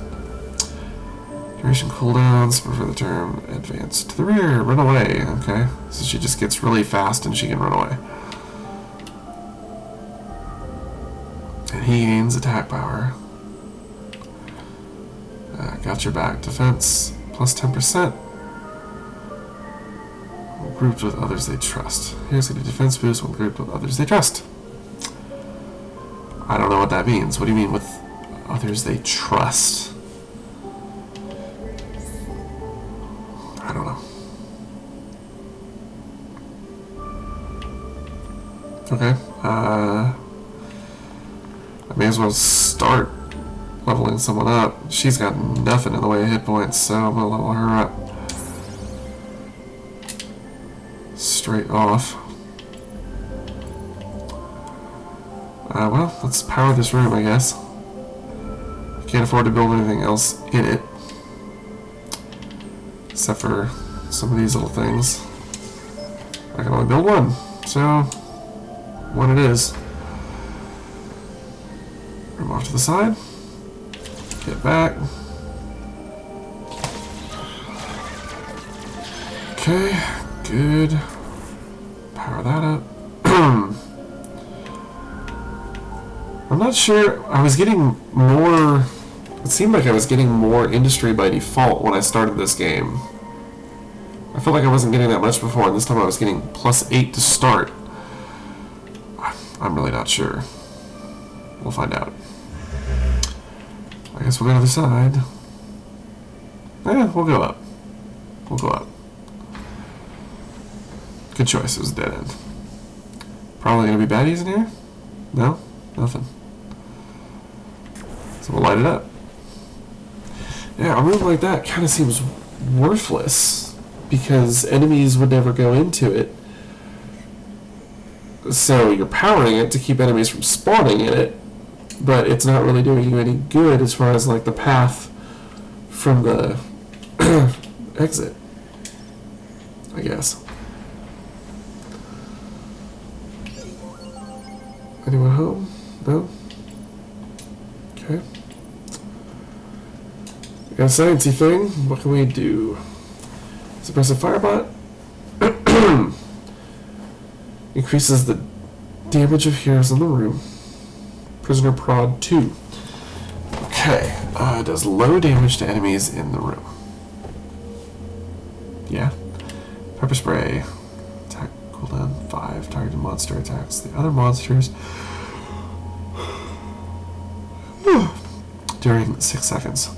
Duration cooldowns, prefer the term advance to the rear, run away. Okay, so she just gets really fast and she can run away. And he gains attack power. Got your back. Defense plus 10%. Grouped with others they trust. Here's a defense boost when grouped with others they trust. I don't know what that means. What do you mean with others they trust? I don't know. Okay. I may as well start leveling someone up. She's got nothing in the way of hit points, so I'm gonna level her up. Straight off. Well, let's power this room, I guess. Can't afford to build anything else in it. Except for some of these little things. I can only build one, so one it is. Room off to the side. Get back. Okay, good. Power that up. I'm not sure. I was getting more. It seemed like I was getting more industry by default when I started this game. I felt like I wasn't getting that much before, and this time I was getting +8 to start. I'm really not sure. We'll find out. I guess we'll go to the side. Yeah, we'll go up. We'll go up. Good choice. It was a dead end. Probably gonna be baddies in here? No? Nothing. So we'll light it up. Yeah, a room like that kind of seems worthless because enemies would never go into it. So you're powering it to keep enemies from spawning in it, but it's not really doing you any good as far as like the path from the exit, I guess. Anyone home? No? Okay. We got a sciencey thing. What can we do? Suppressive firebot. Increases the damage of heroes in the room. Prisoner prod 2. Okay. Does low damage to enemies in the room. Yeah. Pepper spray. Attack cooldown 5. Targeted monster attacks the other monsters during 6 seconds.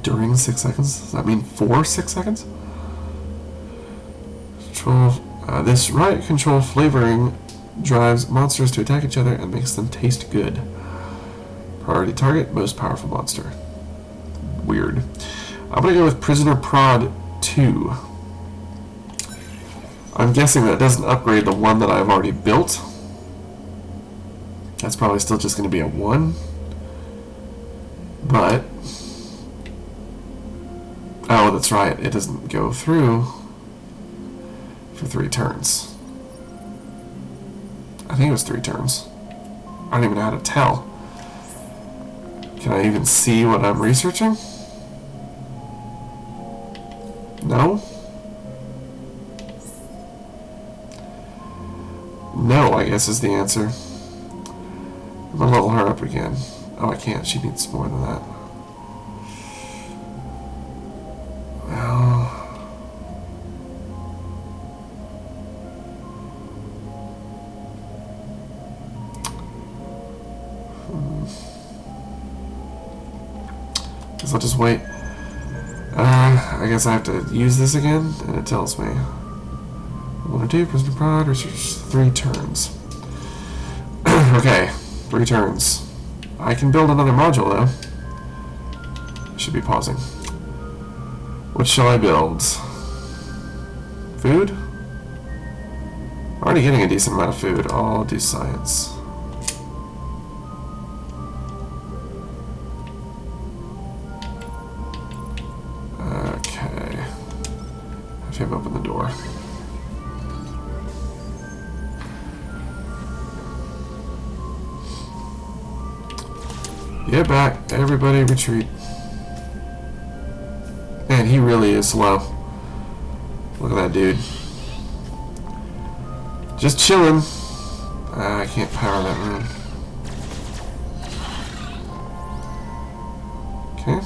During 6 seconds? Does that mean for 6 seconds? Control. This riot control flavoring drives monsters to attack each other and makes them taste good. Priority target, most powerful monster. Weird. I'm gonna go with Prisoner Prod 2. I'm guessing that doesn't upgrade the one that I've already built. That's probably still just gonna be a 1. But... oh, that's right. It doesn't go through for 3 turns. I think it was 3 turns. I don't even know how to tell. Can I even see what I'm researching? No? No, I guess is the answer. I'm gonna level her up again. Oh, I can't. She needs more than that. Well... guess I'll just wait. I guess I have to use this again, and it tells me. 1 or 2, prisoner prod, research 3 turns. Okay, 3 turns. I can build another module, though. Should be pausing. What shall I build? Food? Already getting a decent amount of food. I'll do science. Okay. Have him open the door. Get back. Everybody retreat. Man, he really is slow. Look at that dude. Just chilling. I can't power that room. Okay.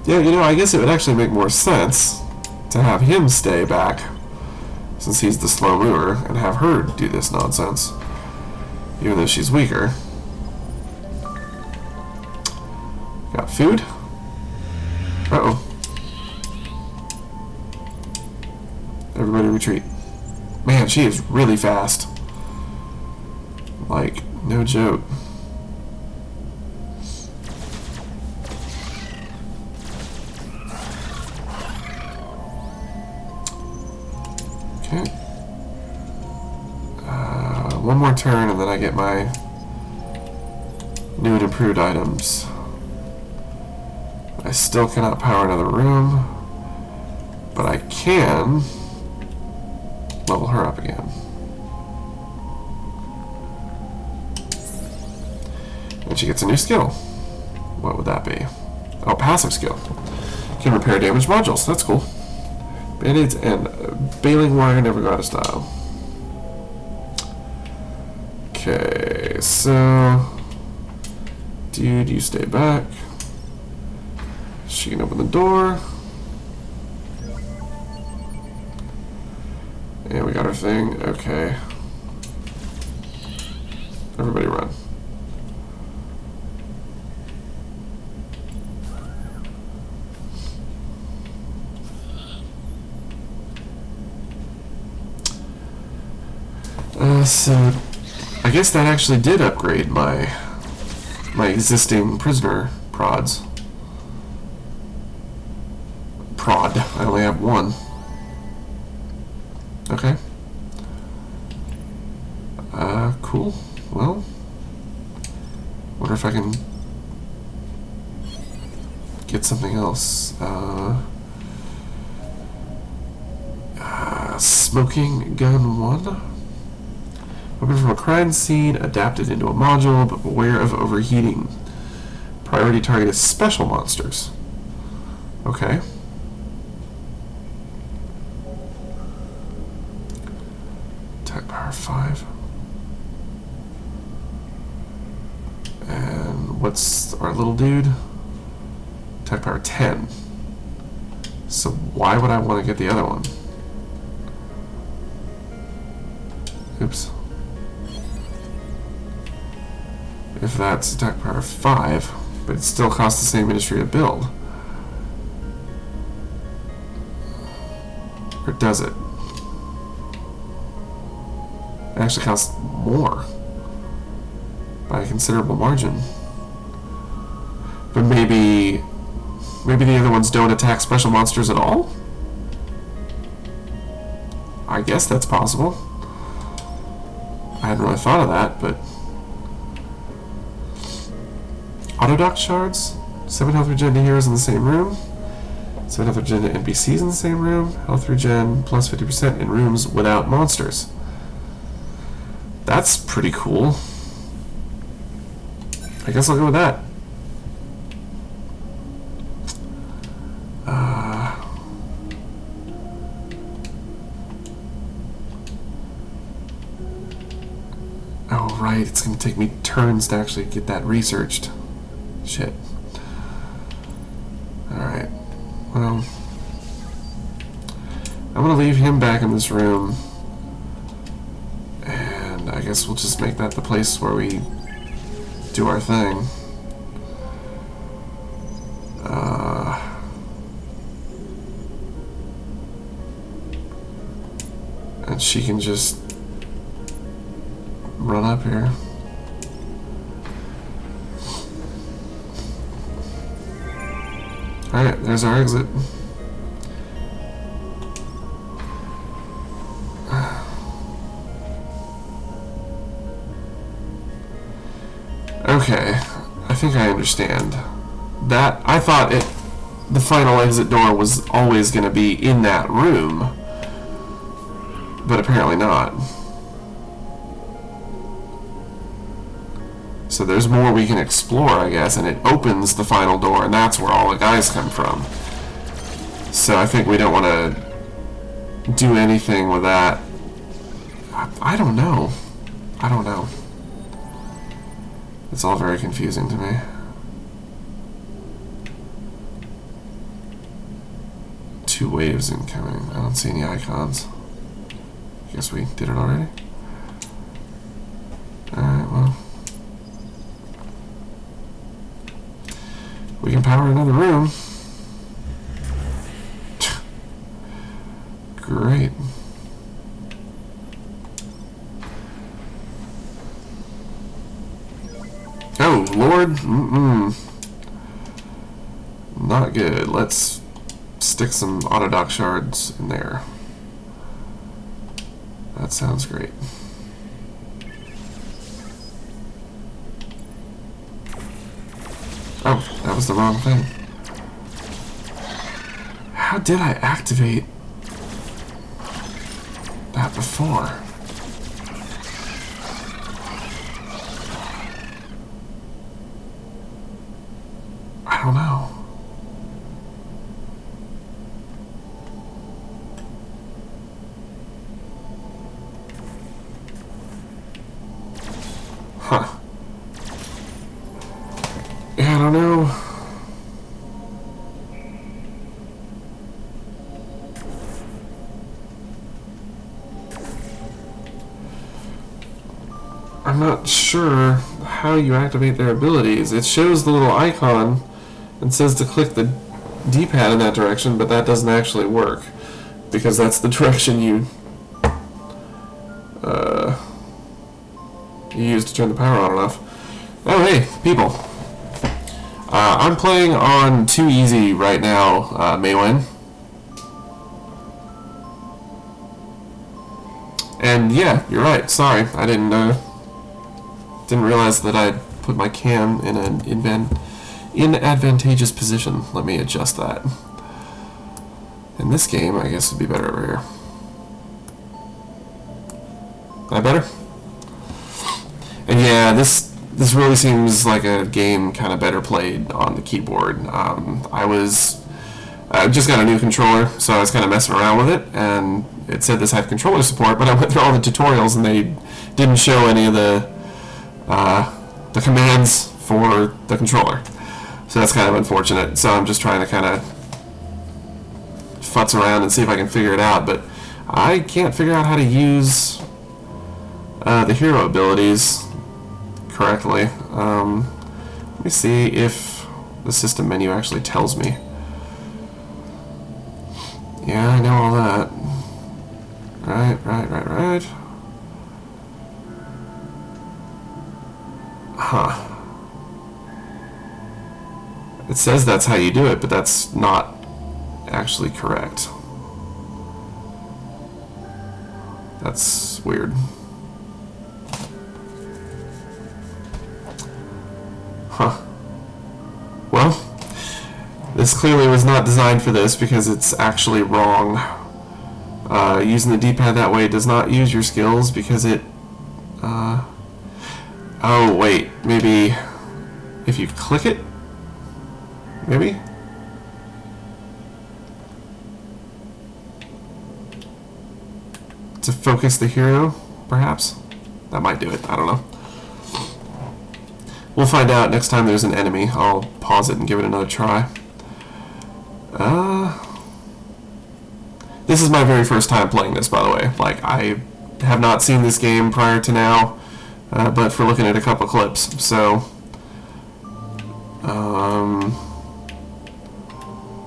Yeah, you know, I guess it would actually make more sense to have him stay back, since he's the slow mover, and have her do this nonsense, even though she's weaker. Got food? Uh-oh. Everybody retreat. Man, she is really fast. Like, no joke. one more turn and then I get my new and improved items. I still cannot power another room, but I can level her up again. And she gets a new skill. What would that be? Oh, passive skill. Can repair damaged modules. That's cool. Band-aids and baling wire never got a style. Okay, so dude, you stay back. She can open the door. And we got our thing. Okay. Everybody run. So I guess that actually did upgrade my existing prisoner prods. Prod. I only have one. Okay. Cool. Well, wonder if I can get something else. Smoking gun 1. Weapon from a crime scene, adapted into a module, but beware of overheating. Priority target is special monsters. Okay. Attack power 5. And what's our little dude? Attack power 10. So why would I want to get the other one? Oops. If that's attack power 5, but it still costs the same industry to build. Or does it? It actually costs more by a considerable margin. But maybe the other ones don't attack special monsters at all? I guess that's possible. I hadn't really thought of that, but Autodoc shards, 7 health regen to heroes in the same room, 7 health regen to NPCs in the same room, health regen plus 50% in rooms without monsters. That's pretty cool. I guess I'll go with that. Oh, right, it's going to take me turns to actually get that researched. Shit. Alright. Well, I'm going to leave him back in this room. And I guess we'll just make that the place where we do our thing. And she can just run up here. Alright, there's our exit. Okay, I think I understand. That I thought the final exit door was always going to be in that room, but apparently not. So there's more we can explore, I guess, and it opens the final door, and that's where all the guys come from. So I think we don't want to do anything with that. I don't know. I don't know. It's all very confusing to me. Two waves incoming. I don't see any icons. Guess we did it already. Alright, well. We can power another room. Great. Oh, Lord. Not good. Let's stick some Autodoc shards in there. That sounds great. That was the wrong thing. How did I activate that before? I don't know. Huh. Yeah, I don't know. I'm not sure how you activate their abilities. It shows the little icon and says to click the D-pad in that direction, but that doesn't actually work because that's the direction you use to turn the power on and off. Oh, hey, people. I'm playing on too easy right now, Maywin. And yeah, you're right. Sorry, I didn't realize that I'd put my cam in an inadvantageous position. Let me adjust that. In this game, I guess it'd be better over here. That better? And yeah, this really seems like a game kind of better played on the keyboard. I just got a new controller, so I was kind of messing around with it, and it said this had controller support, but I went through all the tutorials and they didn't show any of the commands for the controller. So that's kind of unfortunate. So I'm just trying to kind of futz around and see if I can figure it out, but I can't figure out how to use the hero abilities correctly. Let me see if the system menu actually tells me. Yeah, I know all that. Right. Huh. It says that's how you do it, but that's not actually correct. That's weird. Huh. Well, this clearly was not designed for this because it's actually wrong. Using the D-pad that way does not use your skills because it... oh, wait. Maybe if you click it? Maybe? To focus the hero, perhaps? That might do it. I don't know. We'll find out next time there's an enemy. I'll pause it and give it another try. This is my very first time playing this, by the way. Like, I have not seen this game prior to now, but for looking at a couple clips. So,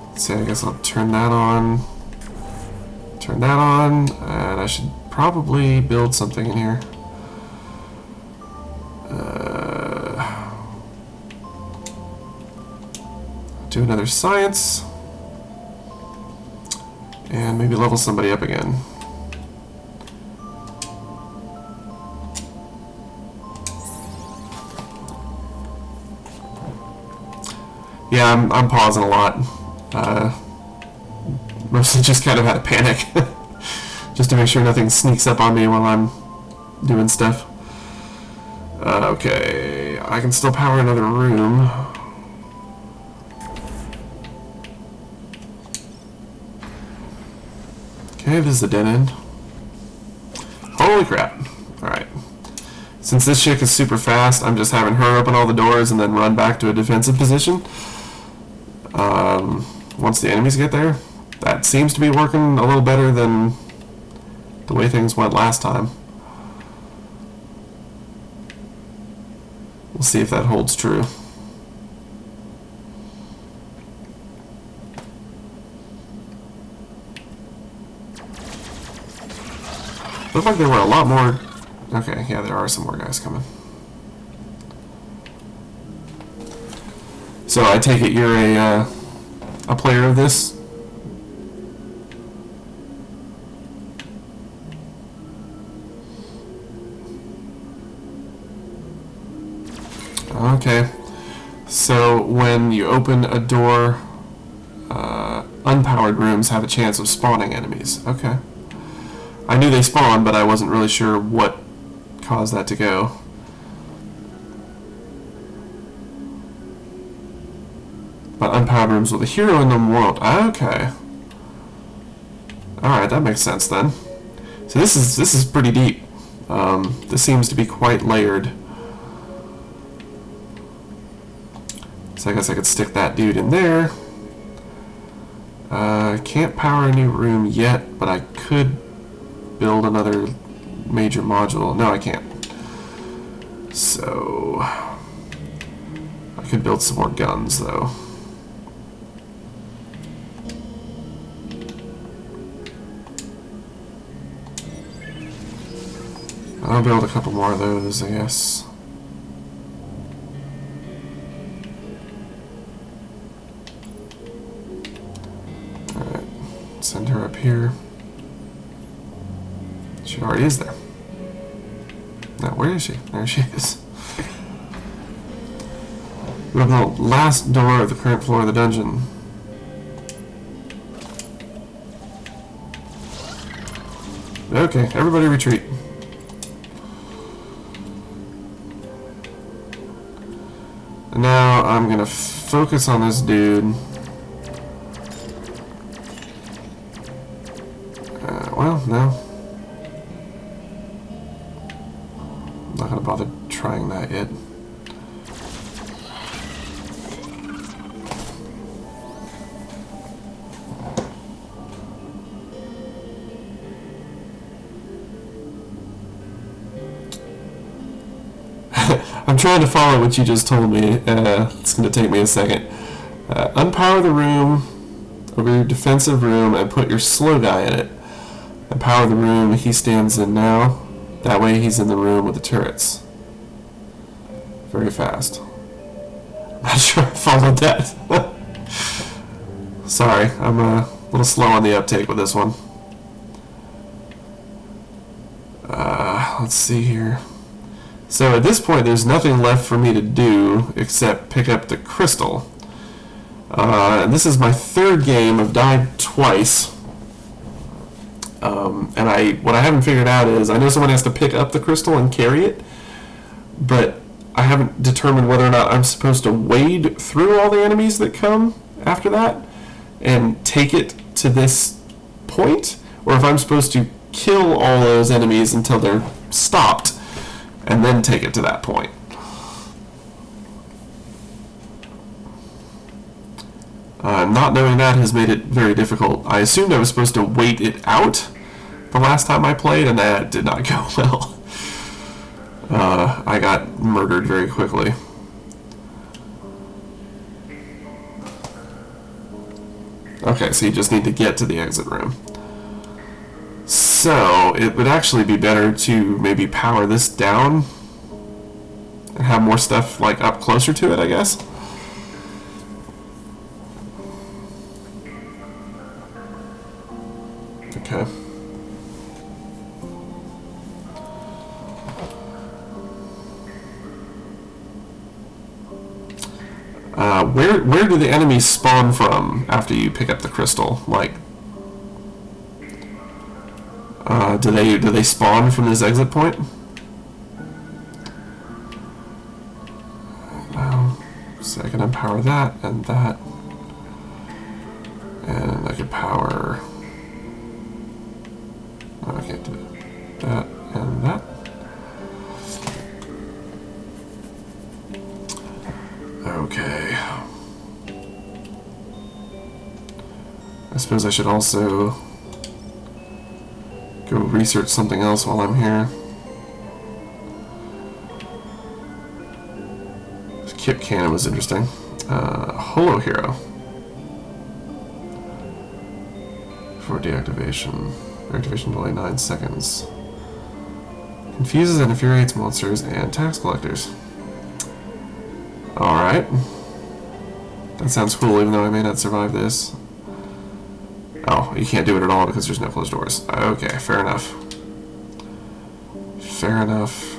let's see, I guess I'll turn that on. Turn that on, and I should probably build something in here. Do another science. And maybe level somebody up again. Yeah, I'm pausing a lot. Mostly just kind of out of panic. Just to make sure nothing sneaks up on me while I'm doing stuff. Okay, I can still power another room. Okay, this is a dead end. Holy crap. Alright. Since this chick is super fast, I'm just having her open all the doors and then run back to a defensive position. Once the enemies get there. That seems to be working a little better than the way things went last time. We'll see if that holds true. Looked like there were a lot more... Okay, yeah, there are some more guys coming. So I take it you're a player of this? Okay. So when you open a door, unpowered rooms have a chance of spawning enemies. Okay. I knew they spawned, but I wasn't really sure what caused that to go. But unpowered rooms with a hero in them won't. Okay. Alright, that makes sense then. So this is pretty deep. This seems to be quite layered. So I guess I could stick that dude in there. Can't power a new room yet, but I could build another major module. No, I can't. So I could build some more guns, though. I'll build a couple more of those, I guess. Alright, send her up here. She already is there. Now, where is she? There she is. We have the last door of the current floor of the dungeon. Okay, everybody retreat. And now I'm gonna focus on this dude. Well, no. I'm not gonna bother trying that yet. I'm trying to follow what you just told me. It's going to take me a second. Unpower the room over your defensive room and put your slow guy in it. And power the room he stands in now. That way he's in the room with the turrets. Very fast. I'm not sure I followed that. Sorry, I'm a little slow on the uptake with this one. Let's see here. So at this point, there's nothing left for me to do except pick up the crystal. And this is my third game. I've died twice. And what I haven't figured out is, I know someone has to pick up the crystal and carry it, but I haven't determined whether or not I'm supposed to wade through all the enemies that come after that and take it to this point, or if I'm supposed to kill all those enemies until they're stopped and then take it to that point. Not knowing that has made it very difficult. I assumed I was supposed to wait it out the last time I played, and that did not go well. I got murdered very quickly. Okay, so you just need to get to the exit room. So, it would actually be better to maybe power this down and have more stuff like up closer to it, I guess. Okay. Where do the enemies spawn from after you pick up the crystal? Like, do they spawn from this exit point? So I can empower that and that, and I could power. No, I can't do that and that. Okay. I suppose I should also go research something else while I'm here. This Kip Cannon was interesting. Holo Hero. For deactivation. Activation delay 9 seconds. Confuses and infuriates monsters and tax collectors. Alright. That sounds cool, even though I may not survive this. Oh, you can't do it at all because there's no closed doors. Okay, fair enough. Fair enough.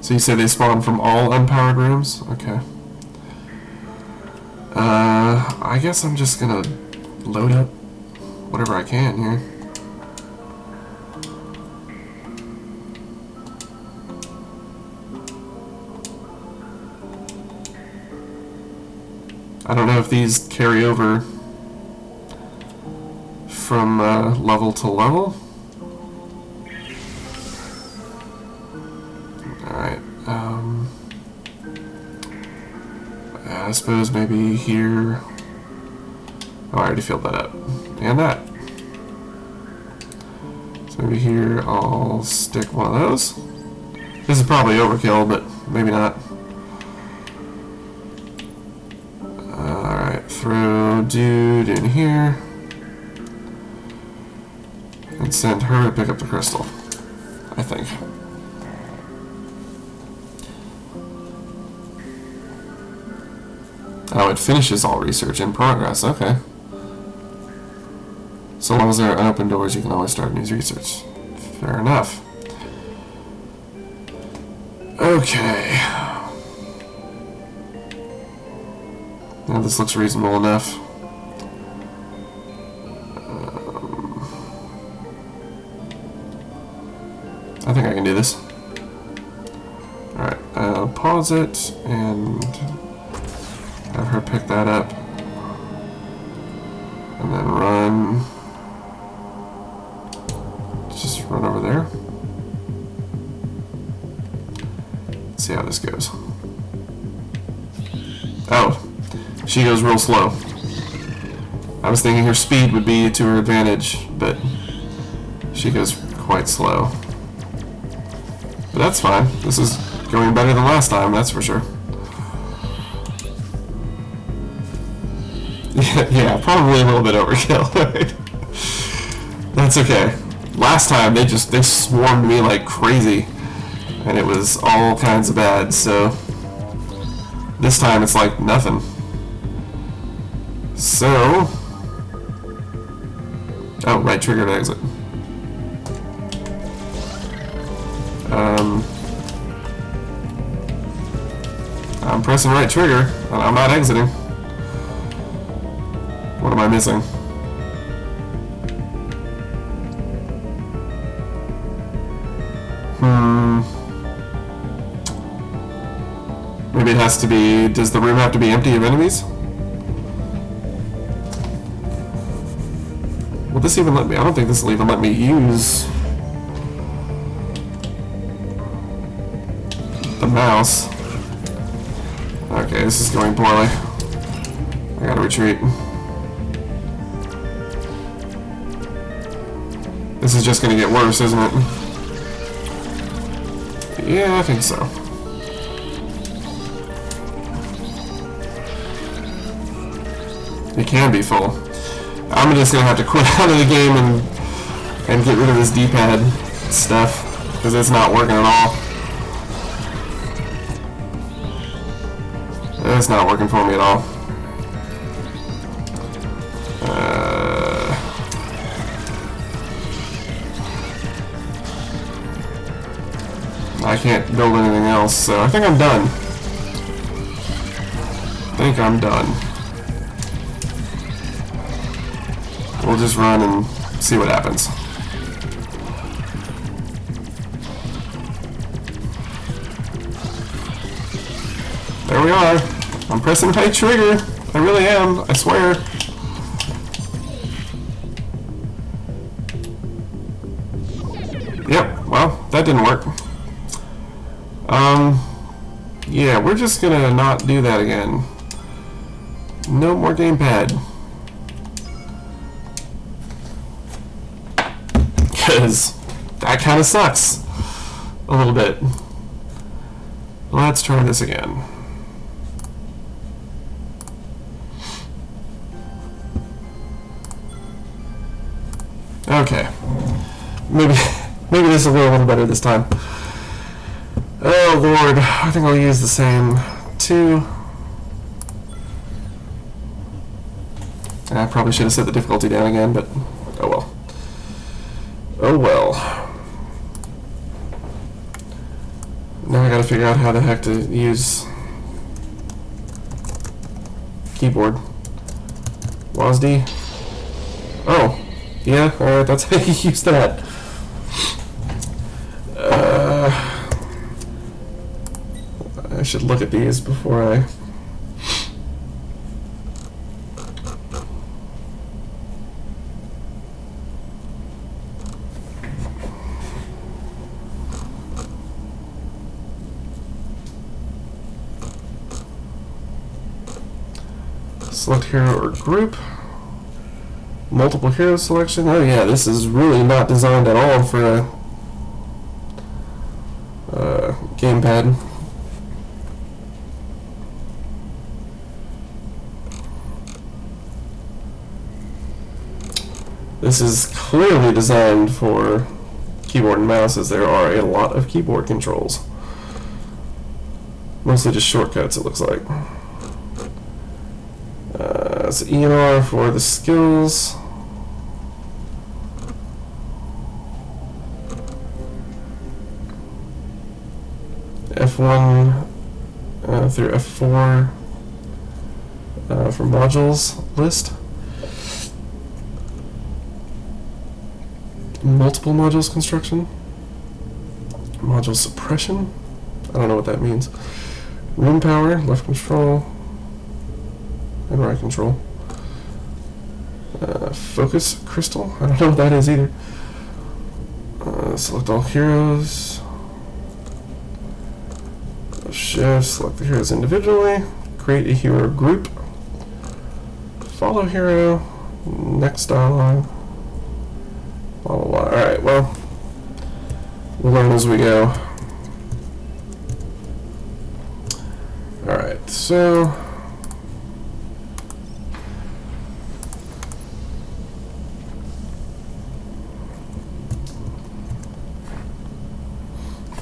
So you say they spawn from all unpowered rooms? Okay. I guess I'm just gonna load up whatever I can here. I don't know if these carry over from level to level. Alright, I suppose maybe here. Oh, I already filled that up. And that. So maybe here I'll stick one of those. This is probably overkill, but maybe not. Alright, throw dude in here. And send her to pick up the crystal, I think. Oh, it finishes all research in progress, okay. So long as there are unopened doors, you can always start new research. Fair enough. Okay. Now this looks reasonable enough. I think I can do this. Alright, I'll pause it and have her pick that up. And then run. Just run over there. Let's see how this goes. Oh, she goes real slow. I was thinking her speed would be to her advantage, but she goes quite slow. But that's fine. This is going better than last time, that's for sure. Yeah, probably a little bit overkill. That's okay. Last time they swarmed me like crazy, and it was all kinds of bad. So this time it's like nothing. So, oh, right trigger to exit. I'm pressing right trigger, and I'm not exiting. What am I missing? Maybe it has to be... Does the room have to be empty of enemies? Will this even let me... I don't think this will even let me use the mouse. Okay, this is going poorly. I gotta retreat. This is just gonna get worse, isn't it? Yeah, I think so. It can be full. I'm just gonna have to quit out of the game and get rid of this D-pad stuff, because it's not working at all. It's not working for me at all. I can't build anything else, so I think I'm done. We'll just run and see what happens. There we are. I'm pressing right trigger. I really am. I swear. Yep. Well, that didn't work. Yeah, we're just gonna not do that again. No more gamepad. Because that kind of sucks. A little bit. Let's try this again. Okay. Maybe this will go a little better this time. Oh Lord, I think I'll use the same two. I probably should have set the difficulty down again, but oh well. Oh well. Now I gotta figure out how the heck to use keyboard. WASD. Oh, yeah, alright, that's how you use that. I should look at these before I... Select hero or group. Multiple hero selection. Oh yeah, this is really not designed at all for a gamepad. This is clearly designed for keyboard and mouse, as there are a lot of keyboard controls. Mostly just shortcuts, it looks like. It's E and R for the skills. F1 through F4 for modules list. Multiple modules construction. Module suppression. I don't know what that means. Room power, left control, and right control. Focus crystal. I don't know what that is either. Select all heroes. Shift, select the heroes individually. Create a hero group. Follow hero. Next dialogue. Blah, blah, blah. Alright, well, we'll learn as we go. Alright, so...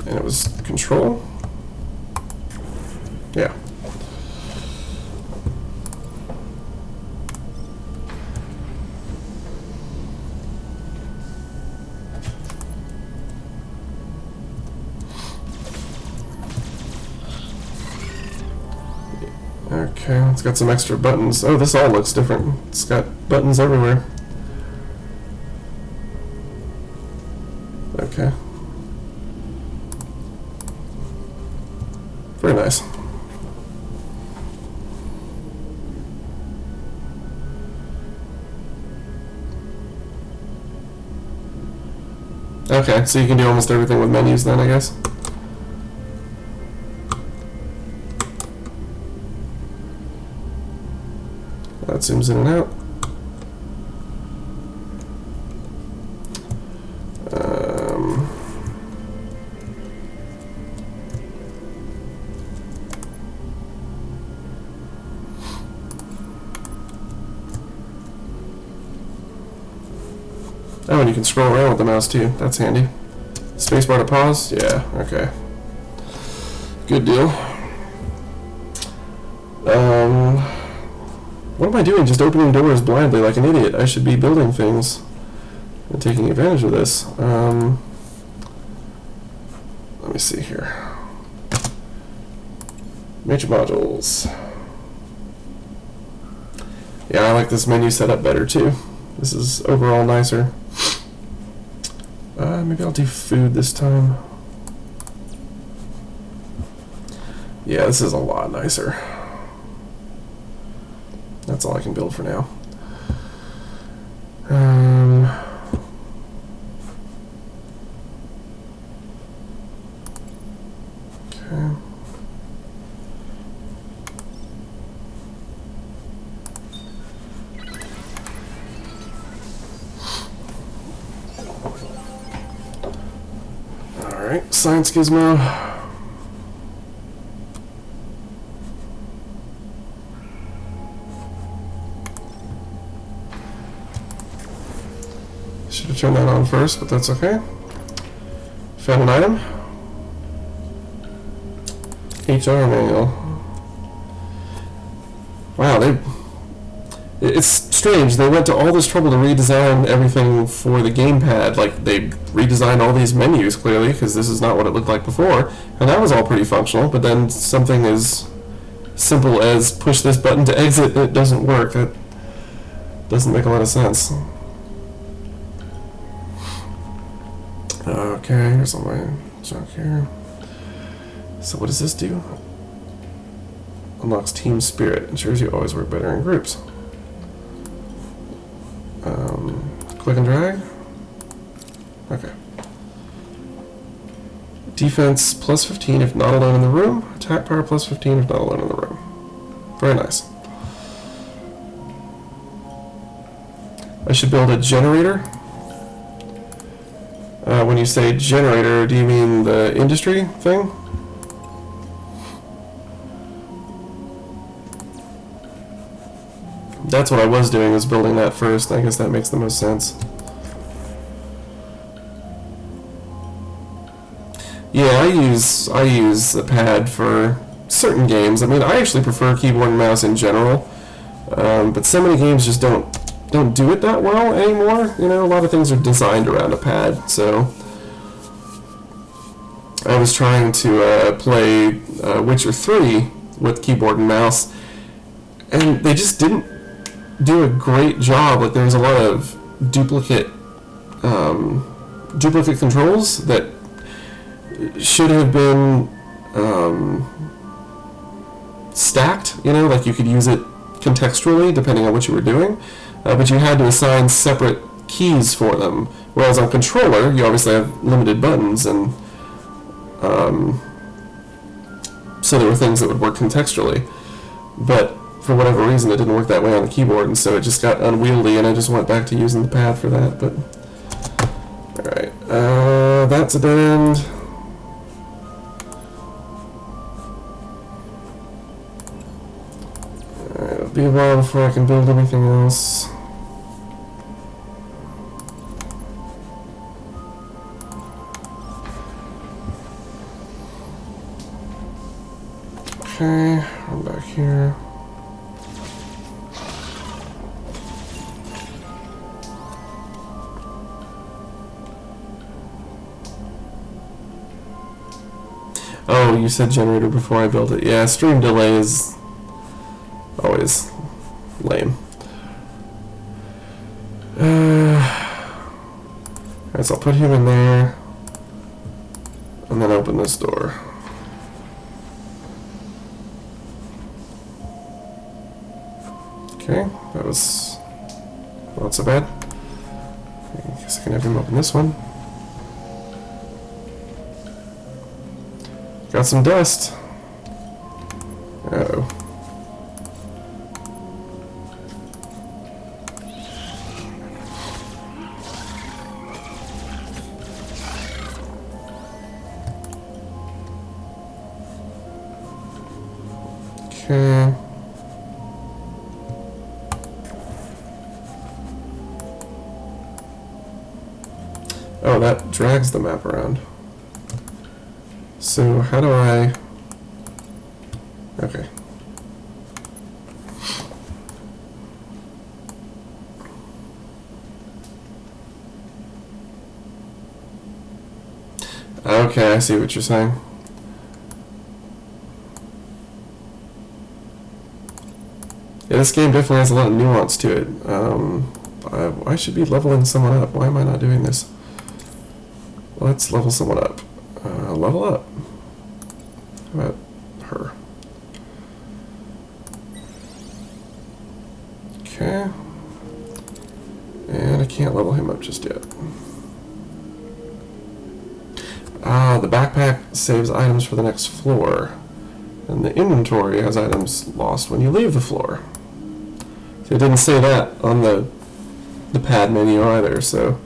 and it was control? Yeah. Okay, it's got some extra buttons. Oh, this all looks different. It's got buttons everywhere. Okay. Very nice. Okay, so you can do almost everything with menus then, I guess? That zooms in and out. Oh, and you can scroll around with the mouse too. That's handy. Spacebar to pause? Yeah, okay. Good deal. What am I doing? Just opening doors blindly like an idiot. I should be building things and taking advantage of this. Let me see here. Major modules. Yeah, I like this menu setup better too. This is overall nicer. Maybe I'll do food this time. Yeah, this is a lot nicer. That's all I can build for now. Okay. Alright, Science Gizmo. Should have turned that on first, but that's okay. Found an item. HR manual. Wow, it's strange. They went to all this trouble to redesign everything for the gamepad. Like, they redesigned all these menus, clearly, because this is not what it looked like before. And that was all pretty functional, but then something as simple as push this button to exit, it doesn't work. That doesn't make a lot of sense. Okay, here's all my junk here. So what does this do? Unlocks team spirit. Ensures you always work better in groups. Click and drag. Okay. Defense plus 15 if not alone in the room. Attack power plus 15 if not alone in the room. Very nice. I should build a generator. When you say generator, do you mean the industry thing? That's what I was doing, was building that first. I guess that makes the most sense. Yeah, I use a pad for certain games. I mean, I actually prefer keyboard and mouse in general, but so many games just don't do it that well anymore. You know, a lot of things are designed around a pad. So I was trying to play Witcher 3 with keyboard and mouse, and they just didn't do a great job. Like, there was a lot of duplicate controls that should have been stacked. You know, like you could use it contextually depending on what you were doing, but you had to assign separate keys for them. Whereas on controller, you obviously have limited buttons, and so there were things that would work contextually, but for whatever reason it didn't work that way on the keyboard, and so it just got unwieldy, and I just went back to using the pad for that. But alright, that's a dead end. Alright, it'll be a while before I can build anything else. Okay, I'm back here. Oh, you said generator before I built it. Yeah, stream delay is always lame. Alright, so I'll put him in there, and then open this door. Okay, that was not so bad. I guess I can have him open this one. Got some dust. Uh-oh. Okay. Oh, that drags the map around. So how do I... Okay. Okay, I see what you're saying. Yeah, this game definitely has a lot of nuance to it. I should be leveling someone up. Why am I not doing this? Let's level someone up. Level up. How about her? Okay. And I can't level him up just yet. Ah, the backpack saves items for the next floor. And the inventory has items lost when you leave the floor. So it didn't say that on the pad menu either, so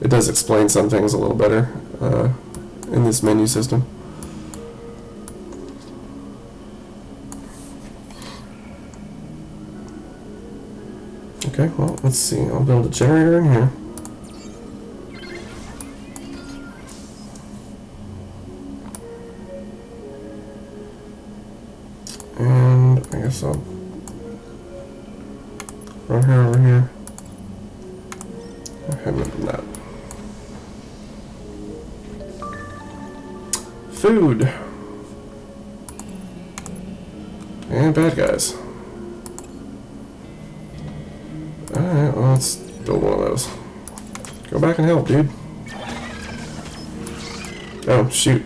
it does explain some things a little better in this menu system. Okay, well, let's see. I'll build a generator in here. And I guess I'll run her over here? I remember that. Food. And bad guys. Alright, well, let's build one of those. Go back and help, dude. Oh, shoot.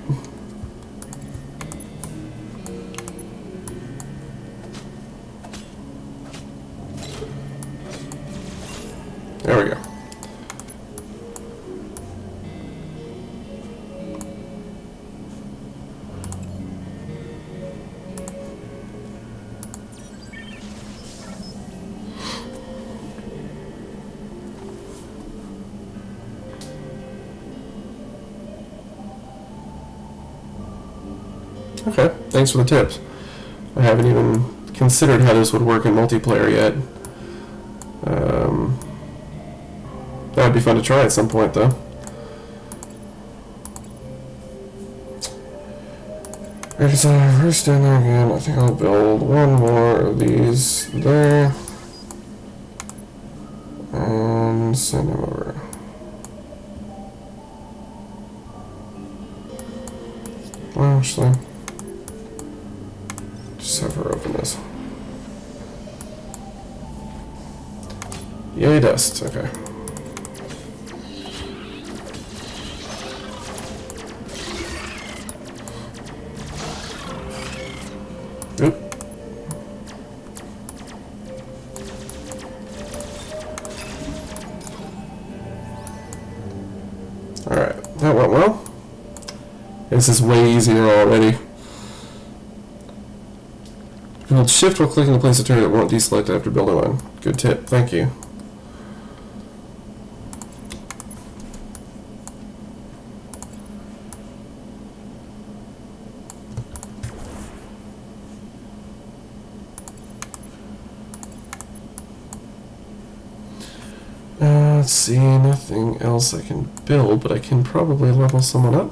There we go. Okay, thanks for the tips. I haven't even considered how this would work in multiplayer yet. That'd be fun to try at some point, though. Okay, so first down there again. I think I'll build one more of these there. And send him over. Well, actually, just have her open this. Yay, dust. Okay. Oop. Alright, that went well. This is way easier already. Hold shift while clicking to place a turret, it won't deselect after building one. Good tip, thank you. Let's see, nothing else I can build, but I can probably level someone up.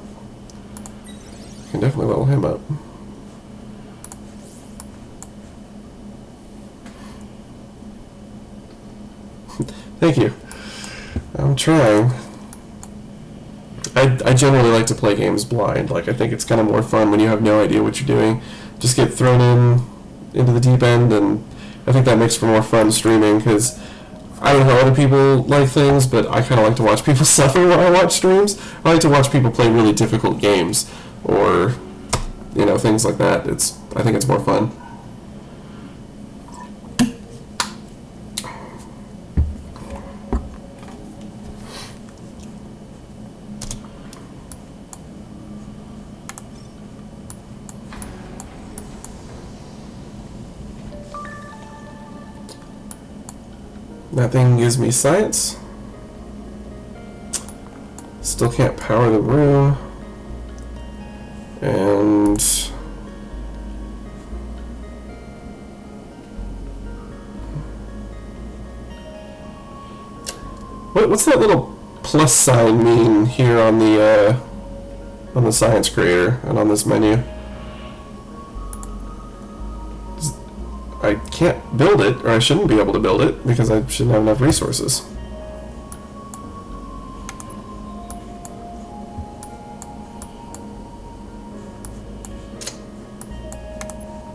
I can definitely level him up. Thank you. I'm trying. I generally like to play games blind. Like, I think it's kind of more fun when you have no idea what you're doing. Just get thrown into the deep end, and I think that makes for more fun streaming, because I don't know how other people like things, but I kind of like to watch people suffer when I watch streams. I like to watch people play really difficult games, or, you know, things like that. I think it's more fun. That thing gives me science. Still can't power the room. And what's that little plus sign mean here on the science creator and on this menu? I can't build it, or I shouldn't be able to build it, because I shouldn't have enough resources.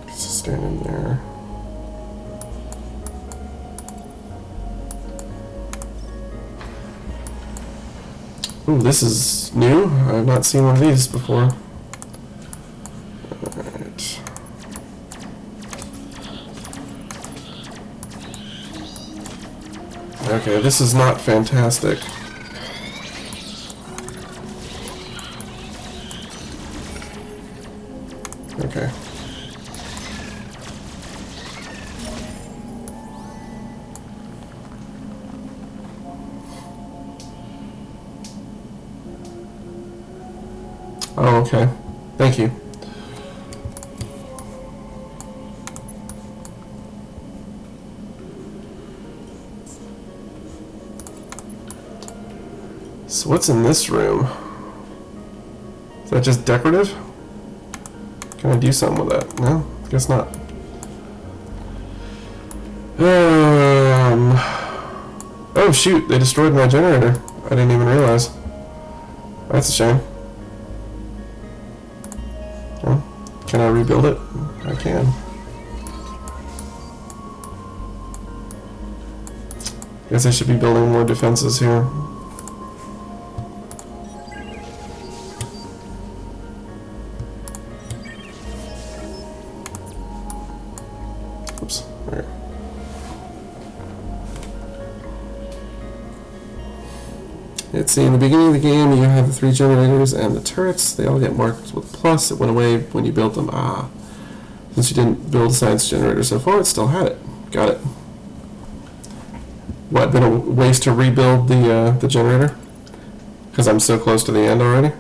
Just stand in there. Ooh, this is new. I've not seen one of these before. Alright. Okay, this is not fantastic. Okay. Oh, okay. Thank you. So what's in this room? Is that just decorative? Can I do something with that? No? Guess not. Oh shoot, they destroyed my generator. I didn't even realize. That's a shame. Well, can I rebuild it? I can. Guess I should be building more defenses here. Oops. There. Let's see, in the beginning of the game you have the 3 generators and the turrets. They all get marked with plus. It went away when you built them. Ah. Since you didn't build a science generator so far, it still had it. Got it. What, been a waste to rebuild the generator? Because I'm so close to the end already?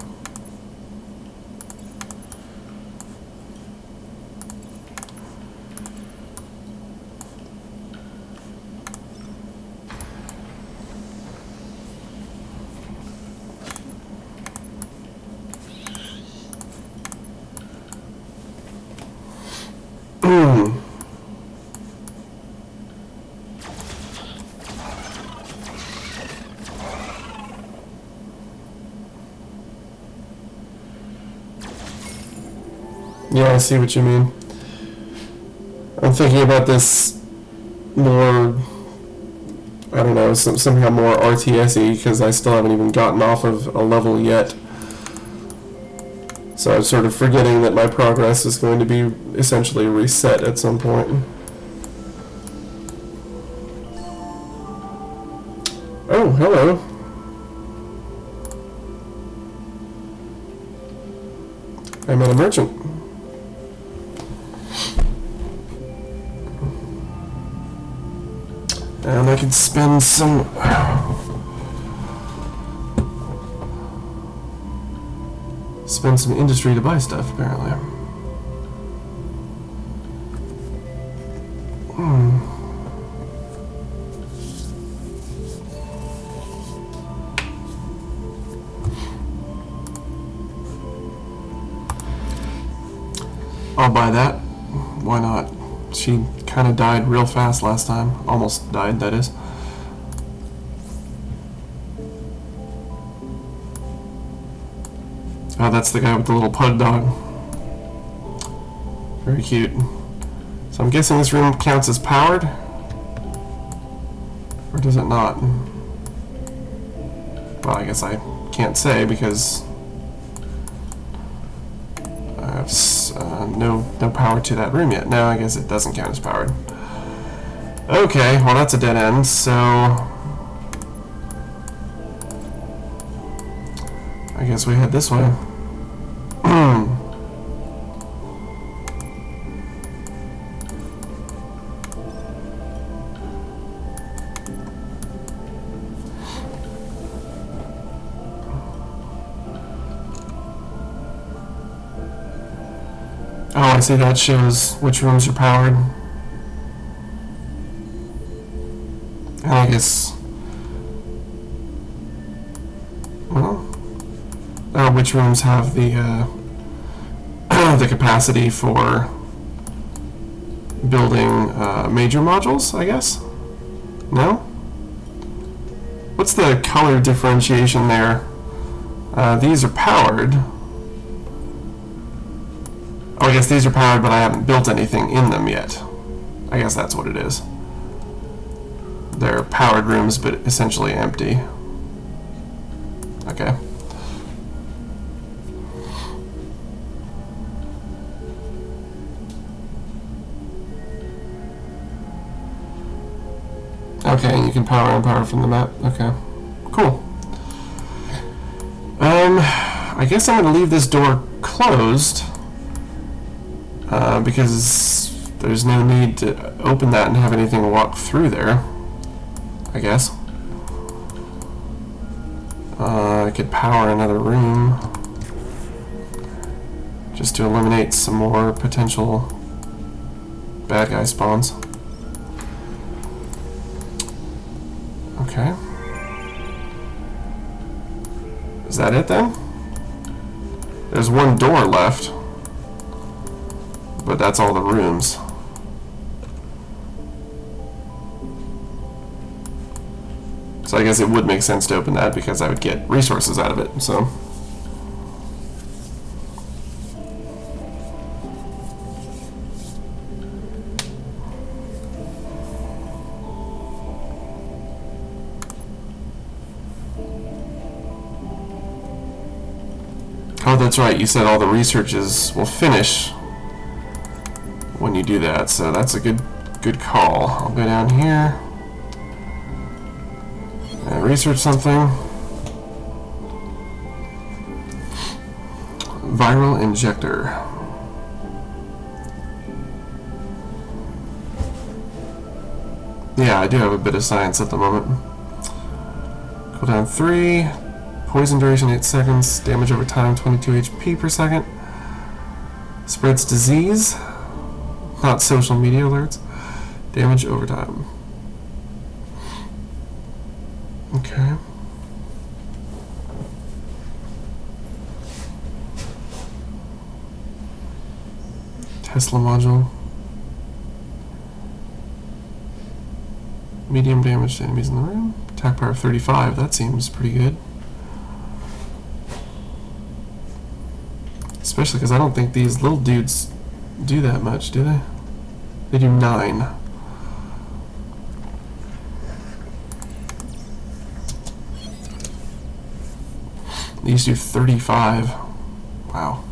Yeah, I see what you mean. I'm thinking about this more, I don't know, somehow more RTS-y, because I still haven't even gotten off of a level yet. So I'm sort of forgetting that my progress is going to be essentially reset at some point. Oh, hello. I met a merchant. And I can spend some... spend some industry to buy stuff, apparently. I'll buy that. Why not? She kind of died real fast last time. Almost died, that is. Oh, that's the guy with the little pug dog. Very cute. So I'm guessing this room counts as powered? Or does it not? Well, I guess I can't say because I have no power to that room yet. No, I guess it doesn't count as powered. Okay, well that's a dead end, so I guess we head this way. Oh, I see, that shows which rooms are powered. And I guess, well, which rooms have the the capacity for building major modules, I guess? No? What's the color differentiation there? These are powered. Oh, I guess these are powered, but I haven't built anything in them yet. I guess that's what it is. They're powered rooms, but essentially empty. Okay. Okay, you can power and power from the map. Okay. Cool. I guess I'm going to leave this door closed. Because there's no need to open that and have anything walk through there, I guess. I could power another room just to eliminate some more potential bad guy spawns. Okay. Is that it then? There's one door left. But that's all the rooms. So I guess it would make sense to open that because I would get resources out of it. So. Oh, that's right. You said all the researches will finish when you do that, so that's a good call. I'll go down here and research something. Viral injector. Yeah, I do have a bit of science at the moment. Cooldown 3. Poison duration 8 seconds. Damage over time 22 HP per second. Spreads disease. Not social media alerts. Damage over time. Okay. Tesla module. Medium damage to enemies in the room. Attack power of 35. That seems pretty good. Especially because I don't think these little dudes do that much, do they? They do 9. These do 35. Wow.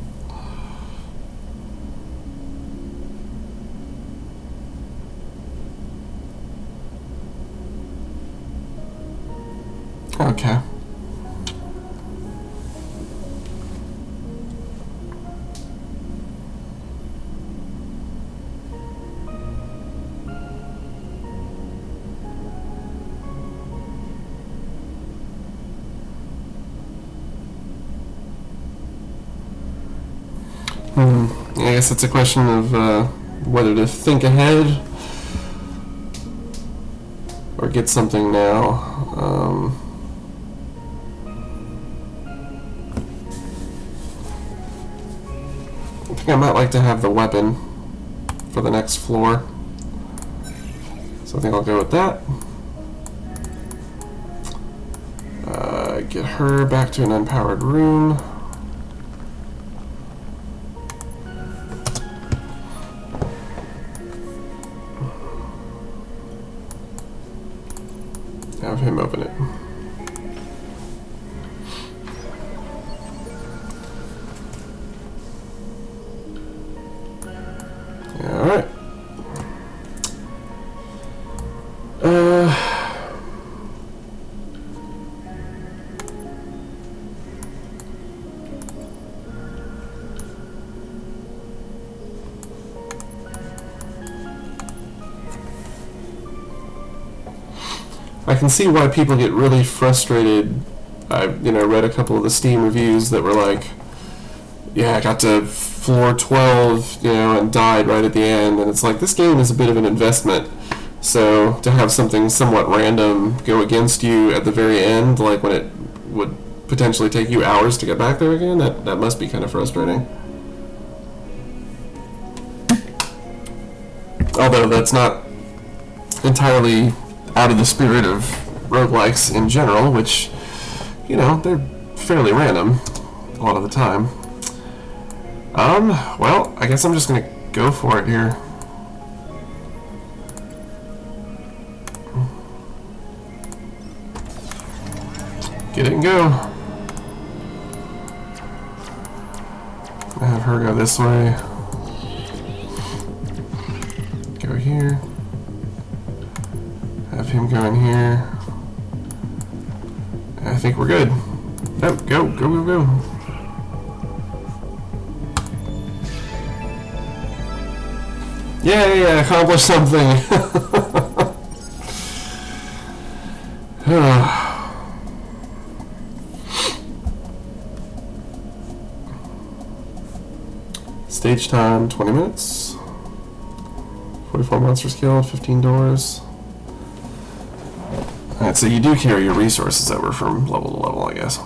Okay. I guess it's a question of whether to think ahead or get something now. I think I might like to have the weapon for the next floor, so I think I'll go with that. Get her back to an unpowered room. Have him open it. Alright. I can see why people get really frustrated. I read a couple of the Steam reviews that were like, yeah, I got to floor 12, and died right at the end, and it's like, this game is a bit of an investment, so to have something somewhat random go against you at the very end, like when it would potentially take you hours to get back there again, that must be kind of frustrating. Although that's not entirely out of the spirit of roguelikes in general, which, they're fairly random a lot of the time. Well, I guess I'm just gonna go for it here. Get it and go. I have her go this way. Go here. Have him go in here. I think we're good. Oh, go, go, go, go. Yay, I accomplished something. Stage time, 20 minutes. 44 monsters killed, 15 doors. Alright, so you do carry your resources over from level to level, I guess.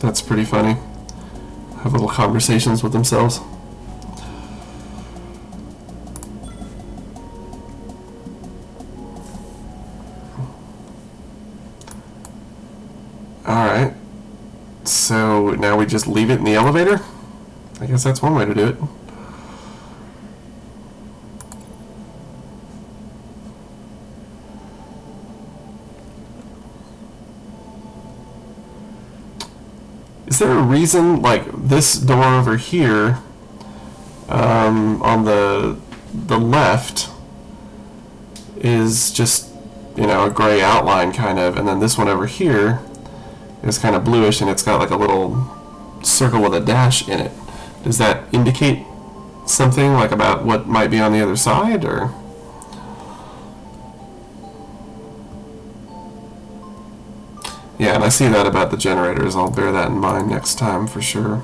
That's pretty funny. Have little conversations with themselves. Alright. So now we just leave it in the elevator? I guess that's one way to do it. Is there a reason, like this door over here, on the left, is just, you know, a gray outline kind of, and then this one over here is kind of bluish, and it's got like a little circle with a dash in it. Does that indicate something, like about what might be on the other side, or? Yeah, and I see that about the generators. I'll bear that in mind next time for sure.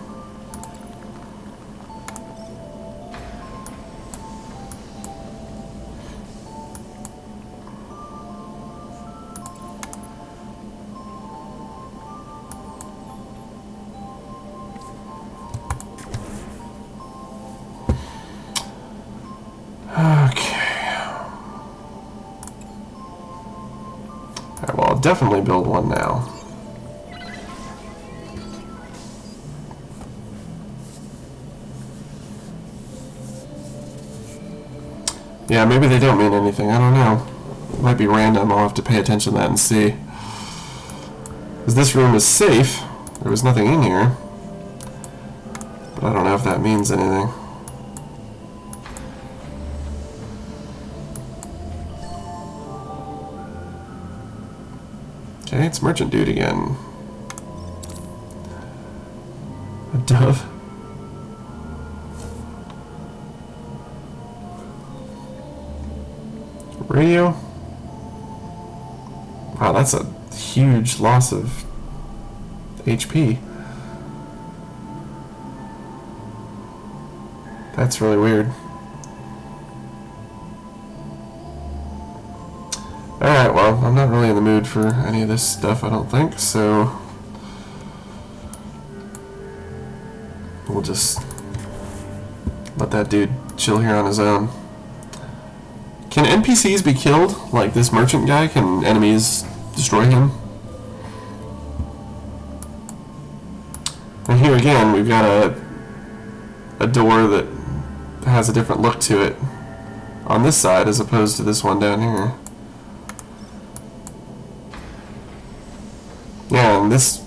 Well, I'll definitely build one now. Yeah, maybe they don't mean anything. I don't know. It might be random. I'll have to pay attention to that and see. Because this room is safe. There was nothing in here. But I don't know if that means anything. Okay, it's Merchant Dude again. A dove. Radio. Wow, that's a huge loss of HP. That's really weird. Alright, well, I'm not really in the mood for any of this stuff, I don't think, so we'll just let that dude chill here on his own. Can NPCs be killed? Like this merchant guy? Can enemies destroy him? And here again, we've got a door that has a different look to it on this side as opposed to this one down here. Yeah, and this,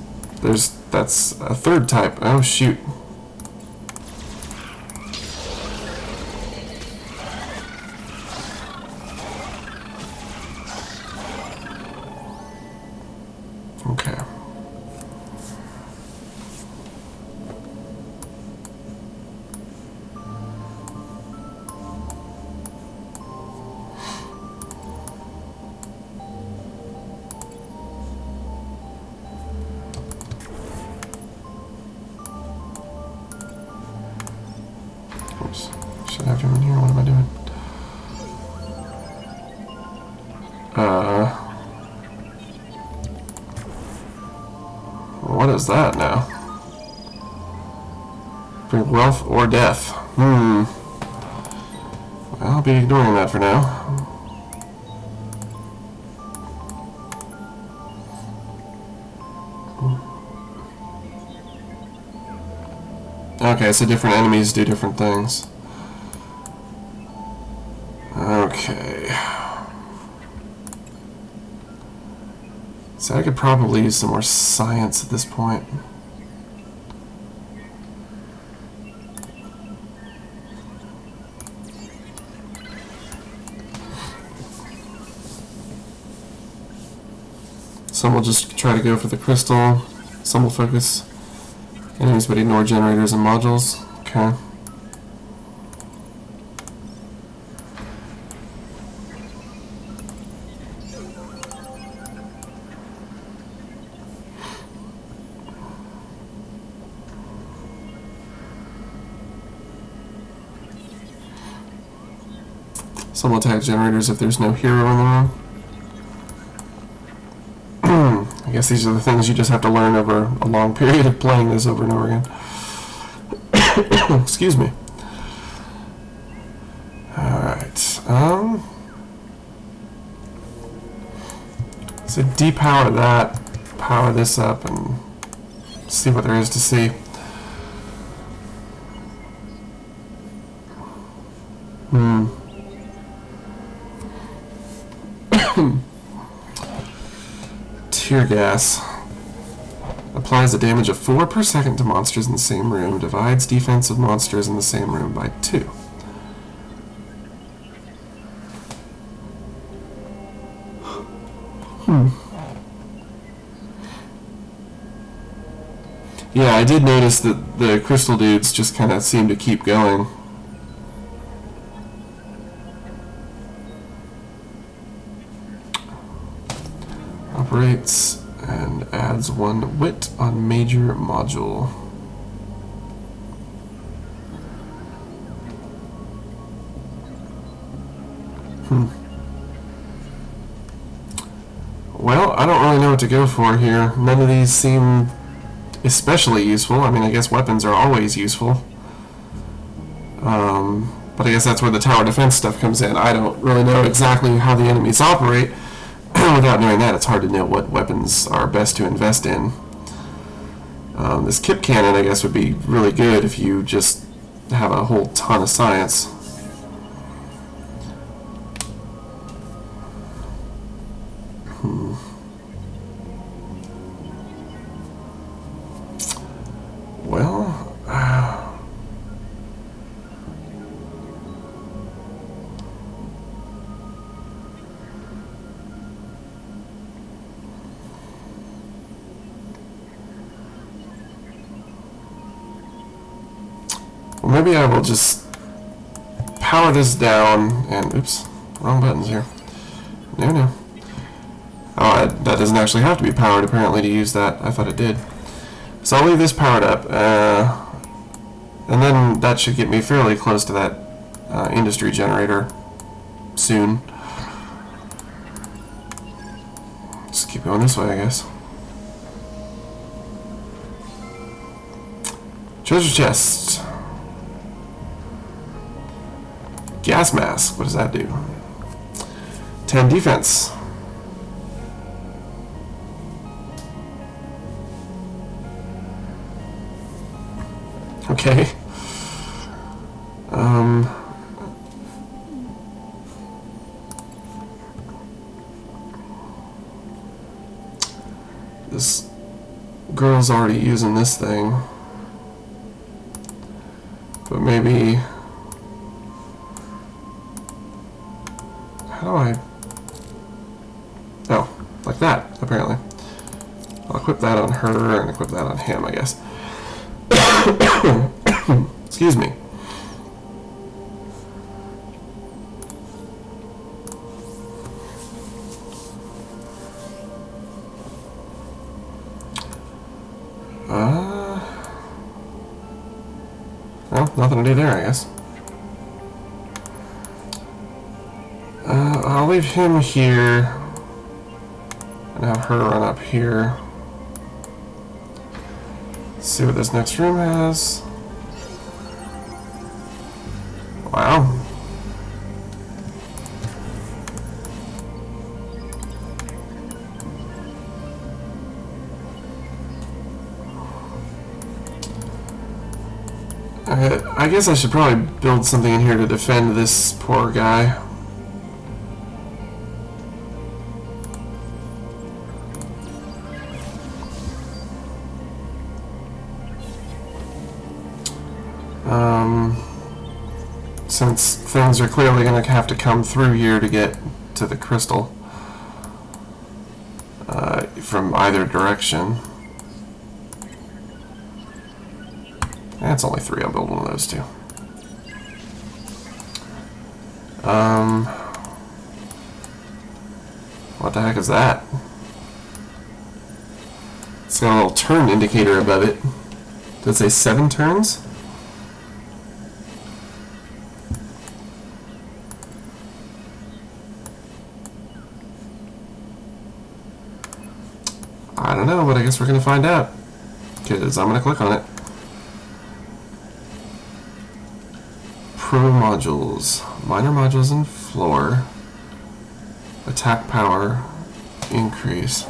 that's a third type. Oh shoot. Okay. Oops. Should I have him in here? What am I doing? What is that now? Bring wealth or death. Well, I'll be ignoring that for now. Okay, so different enemies do different things. Okay. So I could probably use some more science at this point. Some will just try to go for the crystal. Some will focus enemies but ignore generators and modules. Okay. Some will attack generators if there's no hero in the room. I guess these are the things you just have to learn over a long period of playing this over and over again. Excuse me. Alright. So depower that, power this up, and see what there is to see. Tear gas. Applies a damage of 4 per second to monsters in the same room. Divides defense of monsters in the same room by 2. Yeah, I did notice that the crystal dudes just kind of seem to keep going. Operates and adds 1 wit on major module. Well, I don't really know what to go for here. None of these seem especially useful. I mean, I guess weapons are always useful. But I guess that's where the tower defense stuff comes in. I don't really know exactly how the enemies operate. Without knowing that, it's hard to know what weapons are best to invest in. This kip cannon, I guess, would be really good if you just have a whole ton of science. Well, maybe I will just power this down and, oops, wrong buttons here. No. Oh, that doesn't actually have to be powered apparently to use that. I thought it did. So I'll leave this powered up, and then that should get me fairly close to that industry generator soon. Just keep going this way, I guess. Treasure chest. Gas mask. What does that do? 10 defense. Okay. This girl's already using this thing. But maybe... How do I... Oh, like that, apparently. I'll equip that on her and equip that on him, I guess. Excuse me. Well, nothing to do there, I guess. I'll leave him here and have her run up here. See what this next room has. Wow. I guess I should probably build something in here to defend this poor guy. Since things are clearly going to have to come through here to get to the crystal from either direction. That's only 3. I'll build one of those two. What the heck is that? It's got a little turn indicator above it. Does it say 7 turns? I don't know, but I guess we're going to find out. Because I'm going to click on it. Pro modules. Minor modules and floor. Attack power. Increase.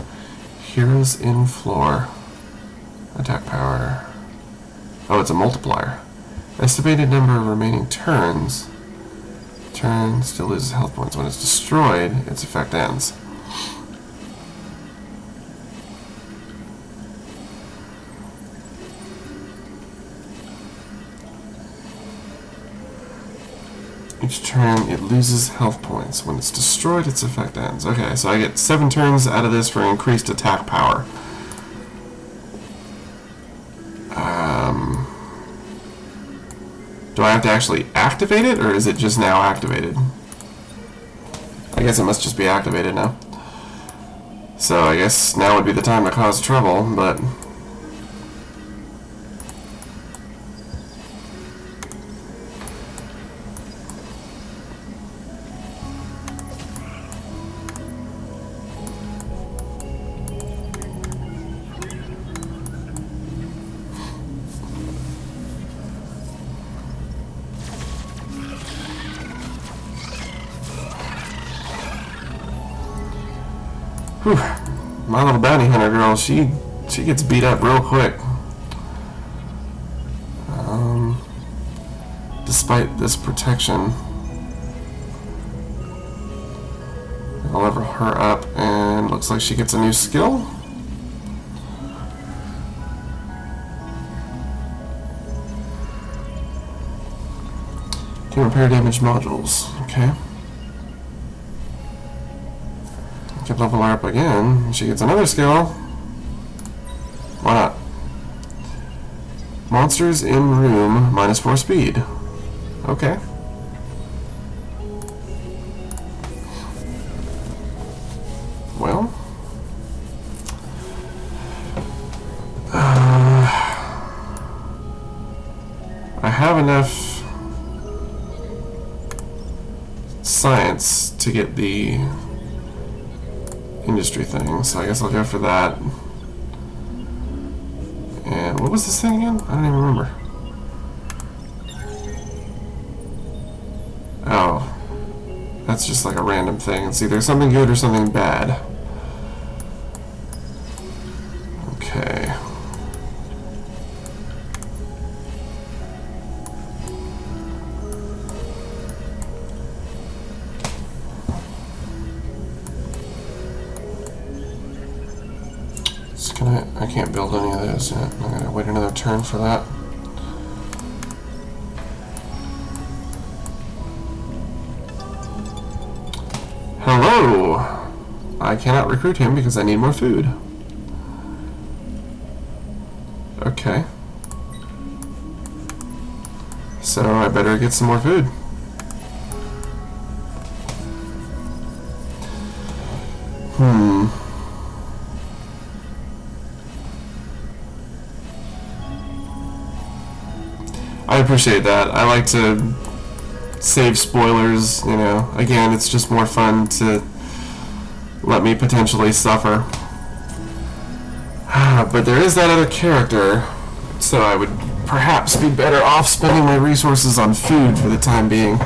Heroes in floor. Attack power. Oh, it's a multiplier. Estimated number of remaining turns. Turn still loses health points. When it's destroyed, its effect ends. Each turn, it loses health points. When it's destroyed, its effect ends. Okay, so I get 7 turns out of this for increased attack power. Do I have to actually activate it, or is it just now activated? I guess it must just be activated now. So I guess now would be the time to cause trouble, but... Whew. My little bounty hunter girl, she gets beat up real quick. Despite this protection, I'll level her up, and looks like she gets a new skill. Can repair damaged modules. Okay. Could level her up again. She gets another skill. Why not? Monsters in room, -4 speed. Okay. Well. I have enough science to get the industry thing, so I guess I'll go for that. And what was this thing again? I don't even remember. Oh, that's just like a random thing. It's either something good or something bad. Okay. I can't build any of those yet. I'm gonna wait another turn for that. Hello! I cannot recruit him because I need more food. Okay. So I better get some more food. I appreciate that. I like to save spoilers, you know. Again, it's just more fun to let me potentially suffer. But there is that other character, so I would perhaps be better off spending my resources on food for the time being,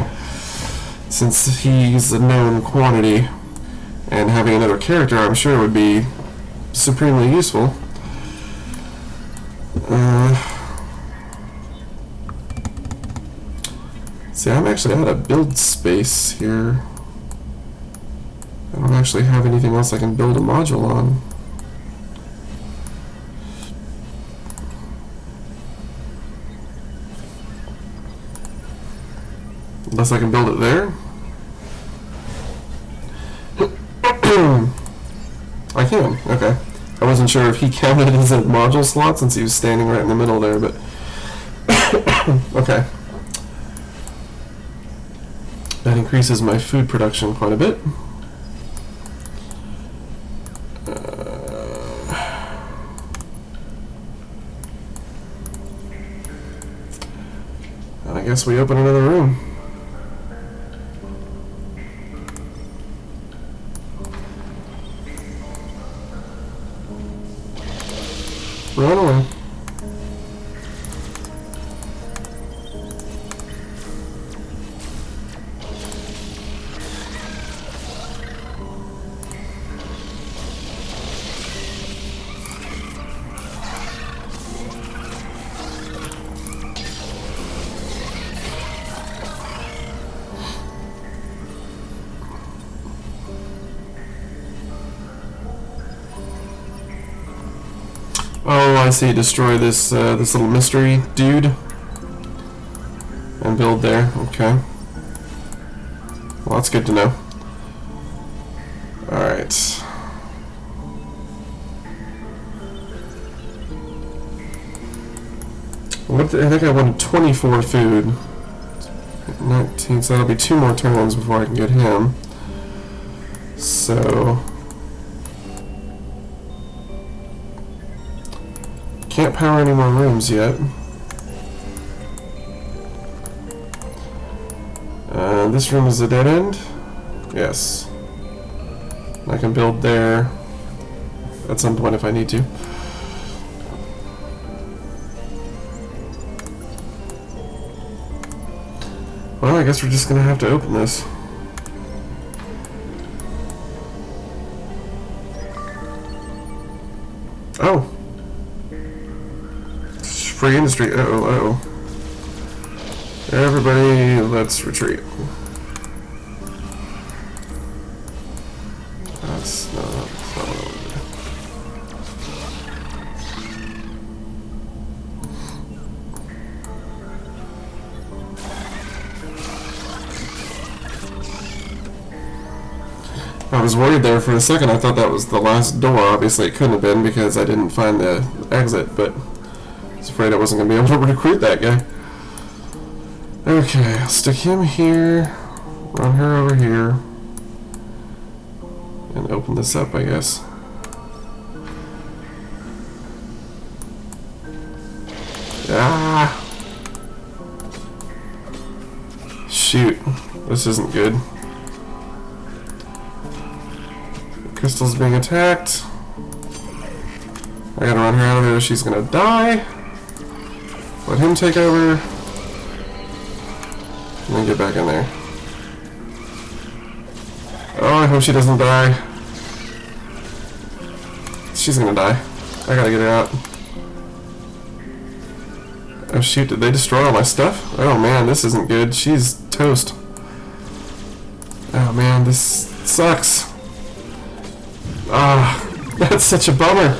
since he's a known quantity, and having another character I'm sure would be supremely useful. See, I'm actually out of build space here. I don't actually have anything else I can build a module on. Unless I can build it there. I can, okay. I wasn't sure if he counted as a module slot since he was standing right in the middle there, but... okay. That increases my food production quite a bit. And I guess we open another room. Run away. Oh, I see. Destroy this this little mystery dude and build there. Okay. Well, that's good to know. All right. I think I wanted 24 food. 19, so that'll be 2 more turns before I can get him. So can't power any more rooms yet. This room is a dead end? Yes. I can build there at some point if I need to. Well, I guess we're just gonna have to open this. Oh! Free industry. Uh-oh, uh-oh. Everybody, let's retreat. That's not what I want to do. I was worried there for a second. I thought that was the last door. Obviously it couldn't have been because I didn't find the exit, but I was afraid I wasn't going to be able to recruit that guy. Okay, I'll stick him here, run her over here, and open this up, I guess. Ah! Shoot, this isn't good. Crystal's being attacked. I gotta run her out of there or she's gonna die. Let him take over. And then get back in there. Oh, I hope she doesn't die. She's gonna die. I gotta get her out. Oh shoot, did they destroy all my stuff? Oh man, this isn't good. She's toast. Oh man, this sucks. Ah, that's such a bummer.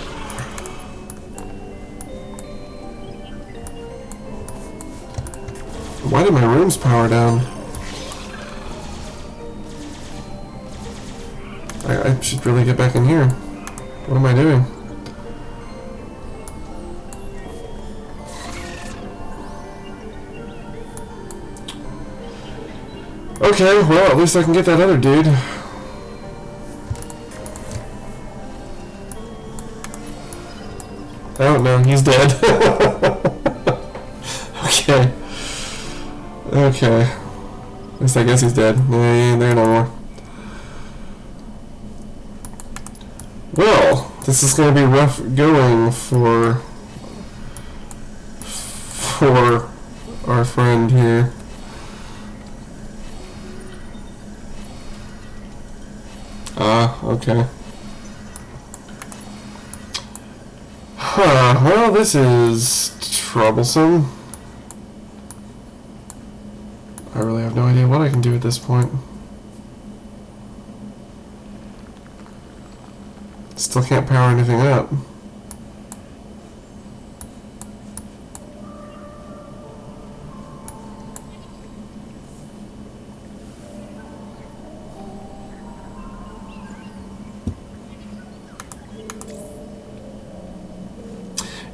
Why did my rooms power down? I should really get back in here. What am I doing? Okay, well, at least I can get that other dude. Oh no, he's dead. Okay. Okay. At least I guess he's dead. He ain't there no more. Well, this is going to be rough going for our friend here. Okay. Huh, well, this is troublesome. I really have no idea what I can do at this point. Still can't power anything up.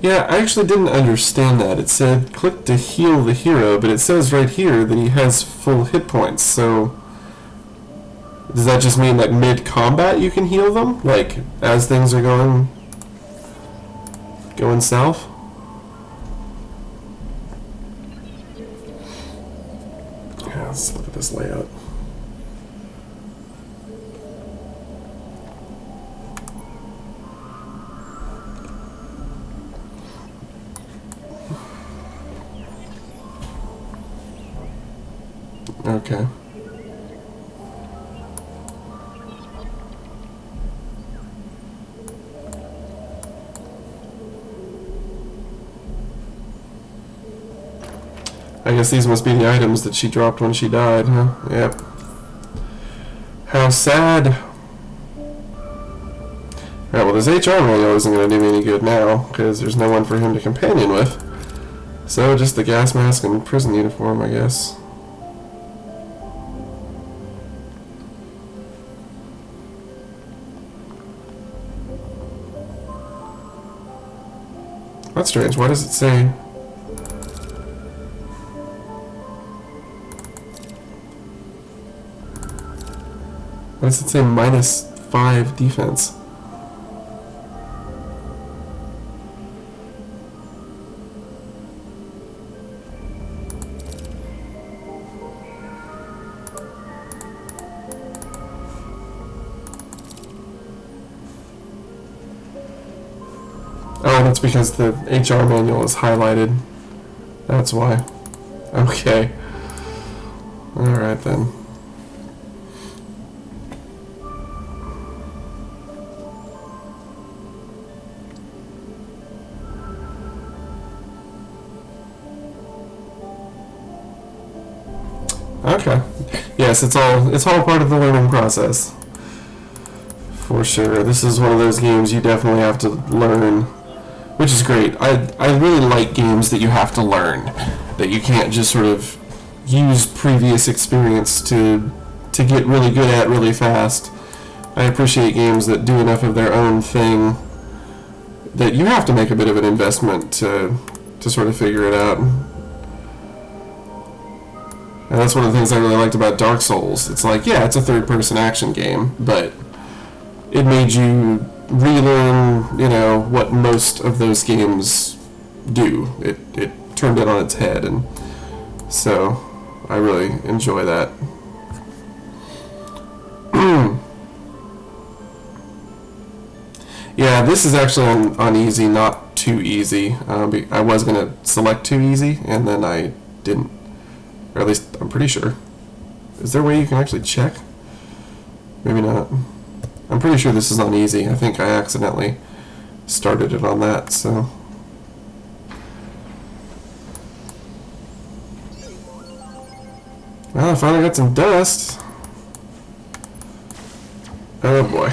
Yeah, I actually didn't understand that. It said click to heal the hero, but it says right here that he has full hit points, so does that just mean like mid-combat you can heal them? Like as things are going south? Yeah, let's look at this layout. Okay. I guess these must be the items that she dropped when she died, huh? Yep. How sad. Alright, well this HR manual isn't going to do me any good now, because there's no one for him to companion with. So, just the gas mask and prison uniform, I guess. That's strange. What does it say? Why does it say -5 defense? Oh, that's because the HR manual is highlighted. That's why. Okay. Alright then. Okay. Yes, it's all part of the learning process. For sure. This is one of those games you definitely have to learn, which is great. I really like games that you have to learn, that you can't just sort of use previous experience to get really good at really fast. I appreciate games that do enough of their own thing that you have to make a bit of an investment to sort of figure it out. And that's one of the things I really liked about Dark Souls. It's like, yeah, it's a third-person action game, but it made you relearn, you know, what most of those games do. It turned it on its head, and so I really enjoy that. Yeah, this is actually on easy, not too easy. I was going to select too easy, and then I didn't. Or at least, I'm pretty sure. Is there a way you can actually check? Maybe not. I'm pretty sure this is on easy. I think I accidentally started it on that, so. Well, I finally got some dust. Oh boy.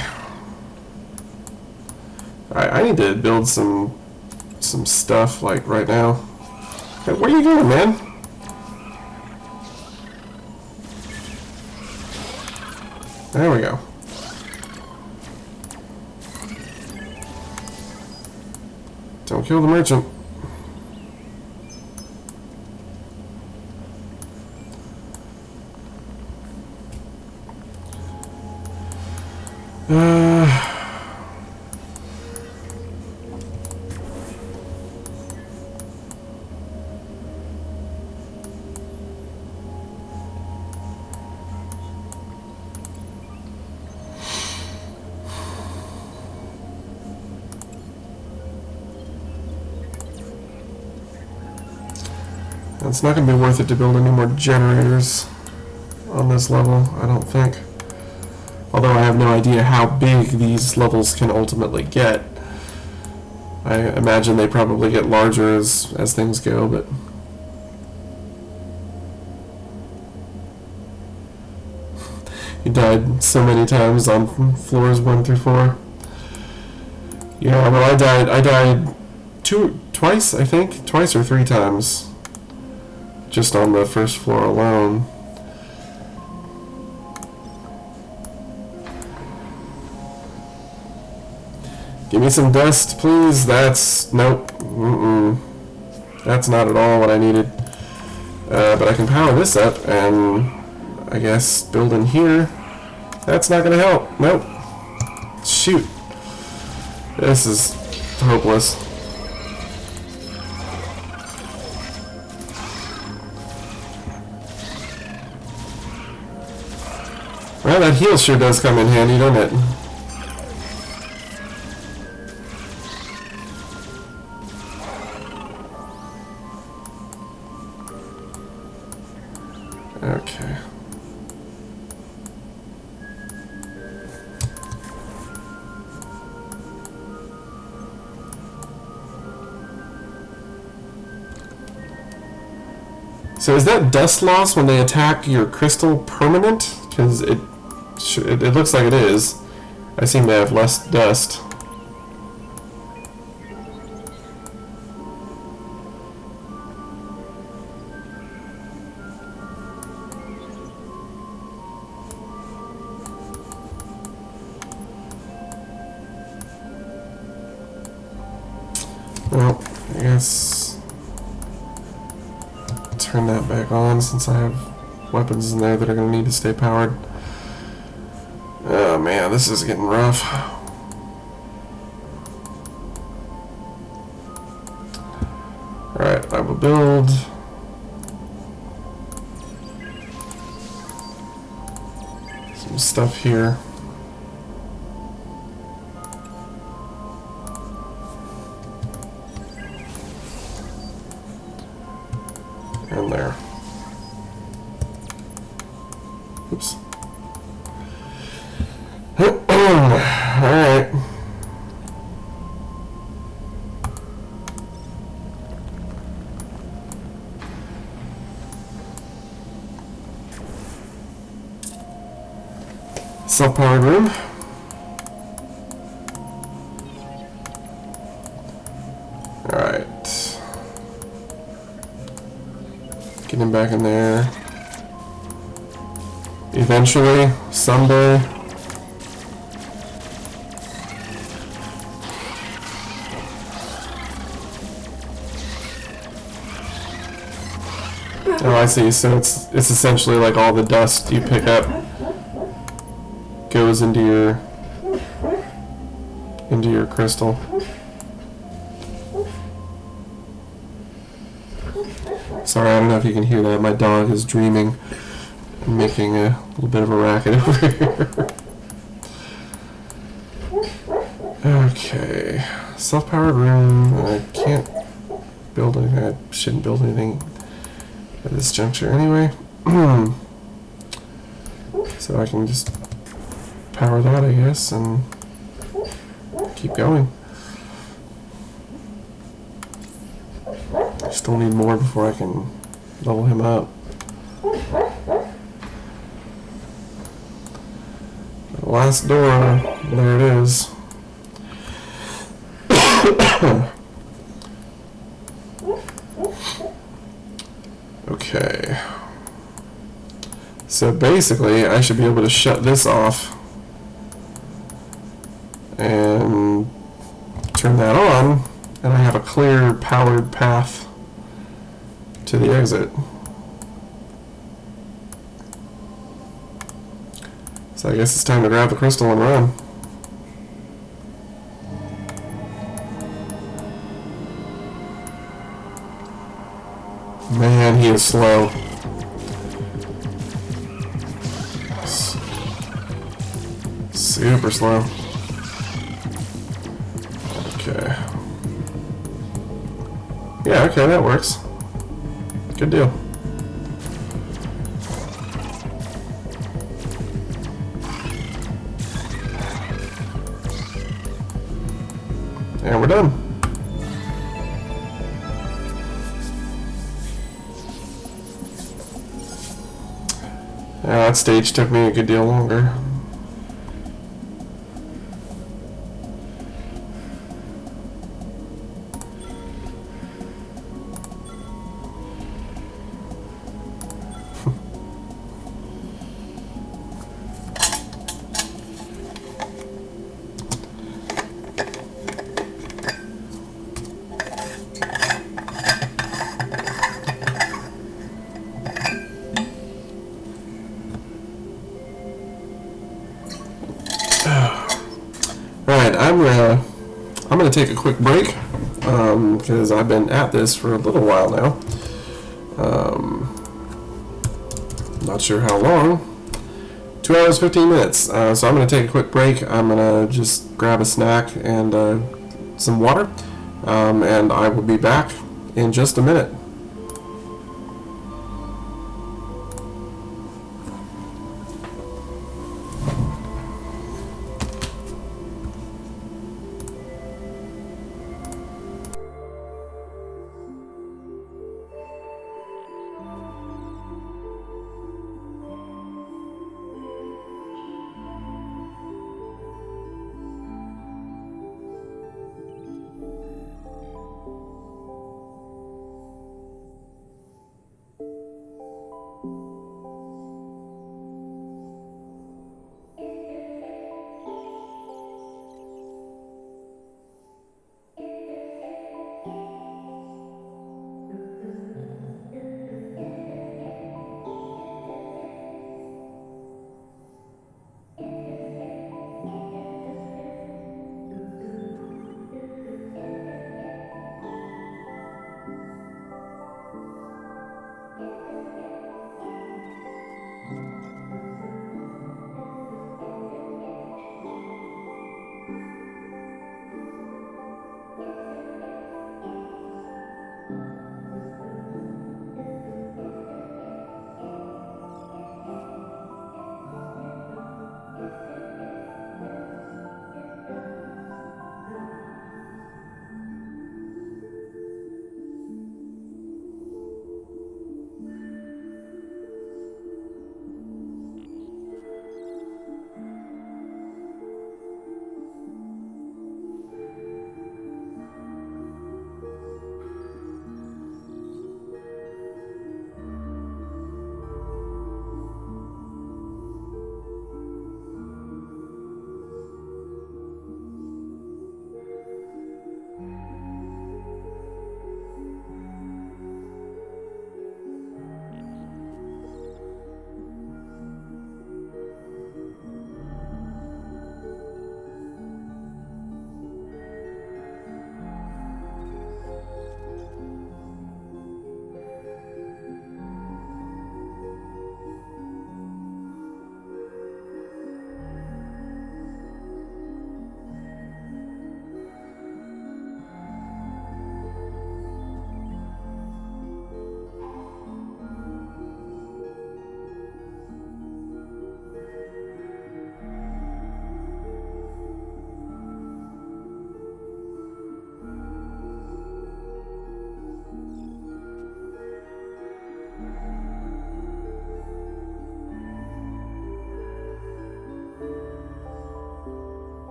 I need to build some stuff, like, right now. Hey, where are you going, man? There we go. Don't kill the merchant. It's not going to be worth it to build any more generators on this level, I don't think. Although I have no idea how big these levels can ultimately get. I imagine they probably get larger as things go, but... He died so many times on floors 1 through 4. Yeah, well, I died twice, I think? Twice or 3 times. Just on the first floor alone. Give me some dust, please. That's... Nope. That's not at all what I needed. But I can power this up, and I guess build in here. That's not going to help. Nope. Shoot. This is hopeless. Well, that heal sure does come in handy, doesn't it? Okay. So is that dust loss when they attack your crystal permanent? Because it looks like it is. I seem to have less dust. Well, I guess turn that back on since I have weapons in there that are going to need to stay powered. Oh man, this is getting rough. Alright, I will build some stuff here. And there. Oops. Alright. Self-powered room. Alright. Get him back in there. Eventually, someday. Oh, I see. So it's essentially like all the dust you pick up goes into your crystal. Sorry, I don't know if you can hear that. My dog is dreaming and making a little bit of a racket over here. Okay, self-powered room. I can't build anything. I shouldn't build anything at this juncture anyway. So I can just power that, I guess, and keep going. I still need more before I can level him up. The last door, there it is. Okay. So basically, I should be able to shut this off and turn that on, and I have a clear powered path to the exit. So I guess it's time to grab the crystal and run. Man, he is slow. Super slow. Okay. Yeah, okay, that works. Good deal. And we're done. That stage took me a good deal longer. Alright, I'm gonna take a quick break because I've been at this for a little while now. Not sure how long. 2 hours 15 minutes. So I'm gonna take a quick break. I'm gonna just grab a snack and some water, and I will be back in just a minute.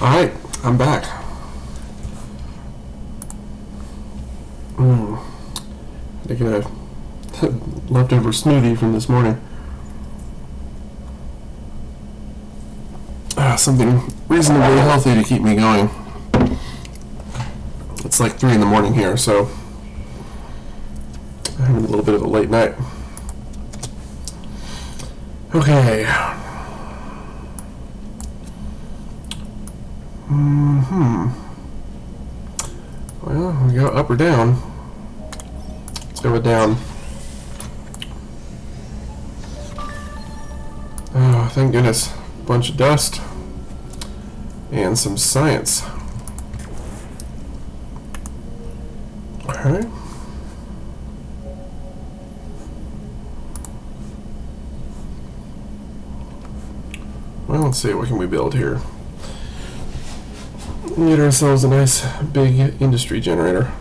Alright, I'm back. I get a leftover smoothie from this morning. Something reasonably healthy to keep me going. It's like 3 in the morning here, so I'm having a little bit of a late night. Okay. Well, we go up or down. Let's go with down. Oh, thank goodness. Bunch of dust and some science. Alright. Well, let's see, what can we build here? Get ourselves a nice big industry generator.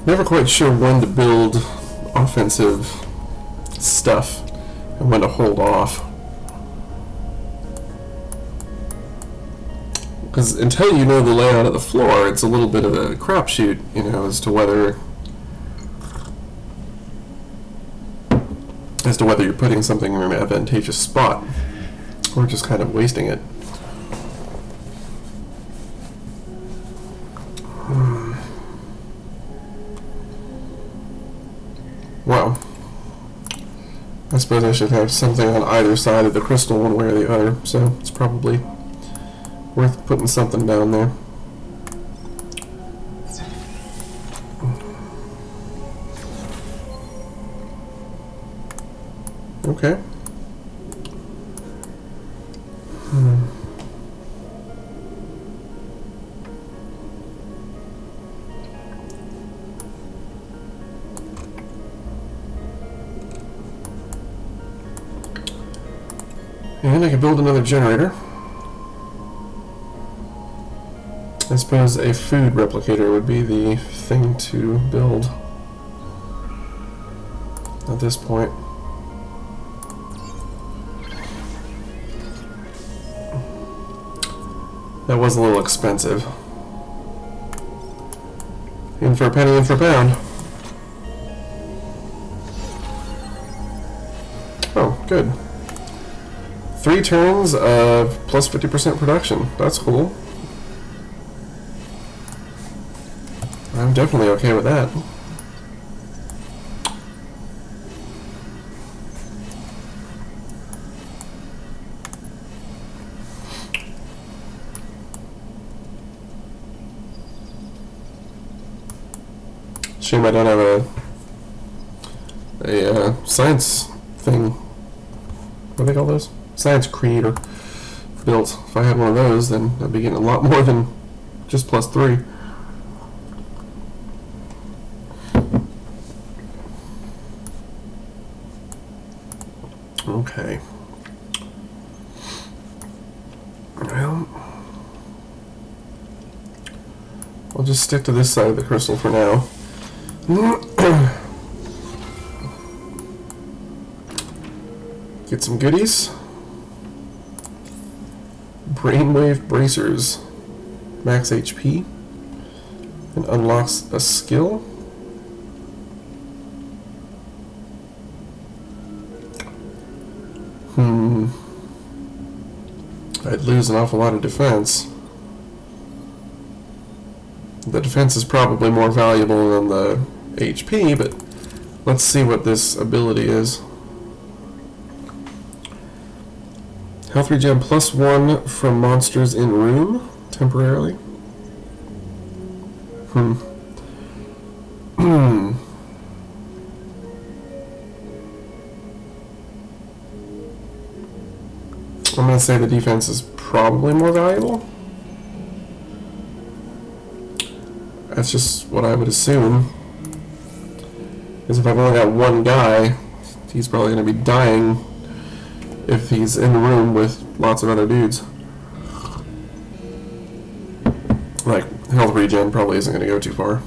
Never quite sure when to build offensive stuff and when to hold off. Because until you know the layout of the floor, it's a little bit of a crapshoot, you know, as to whether you're putting something in an advantageous spot or just kind of wasting it. Well, I suppose I should have something on either side of the crystal one way or the other, so it's probably worth putting something down there. Okay. And I can build another generator. I suppose a food replicator would be the thing to build at this point. That was a little expensive. In for a penny, in for a pound. Oh, good. 3 turns of plus 50% production. That's cool. I'm definitely okay with that. Shame I don't have a science thing. What do they call those? Science creator built. If I had one of those, then I'd be getting a lot more than just plus 3. Okay. Well, I'll just stick to this side of the crystal for now. Get some goodies. Brainwave bracers. Max HP. And unlocks a skill. I'd lose an awful lot of defense. The defense is probably more valuable than the HP, but let's see what this ability is. Health regen +1 from monsters in room, temporarily. So I'm going to say the defense is probably more valuable. That's just what I would assume. Because if I've only got one guy, he's probably going to be dying if he's in the room with lots of other dudes. Like, health regen probably isn't going to go too far.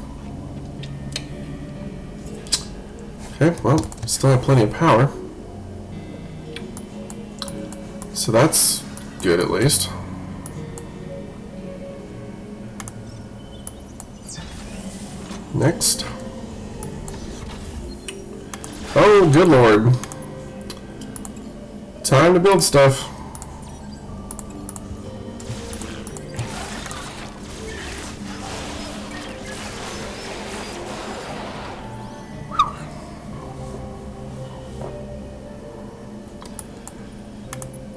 Okay, well, still have plenty of power. So that's good at least. Next. Oh, good lord. Time to build stuff.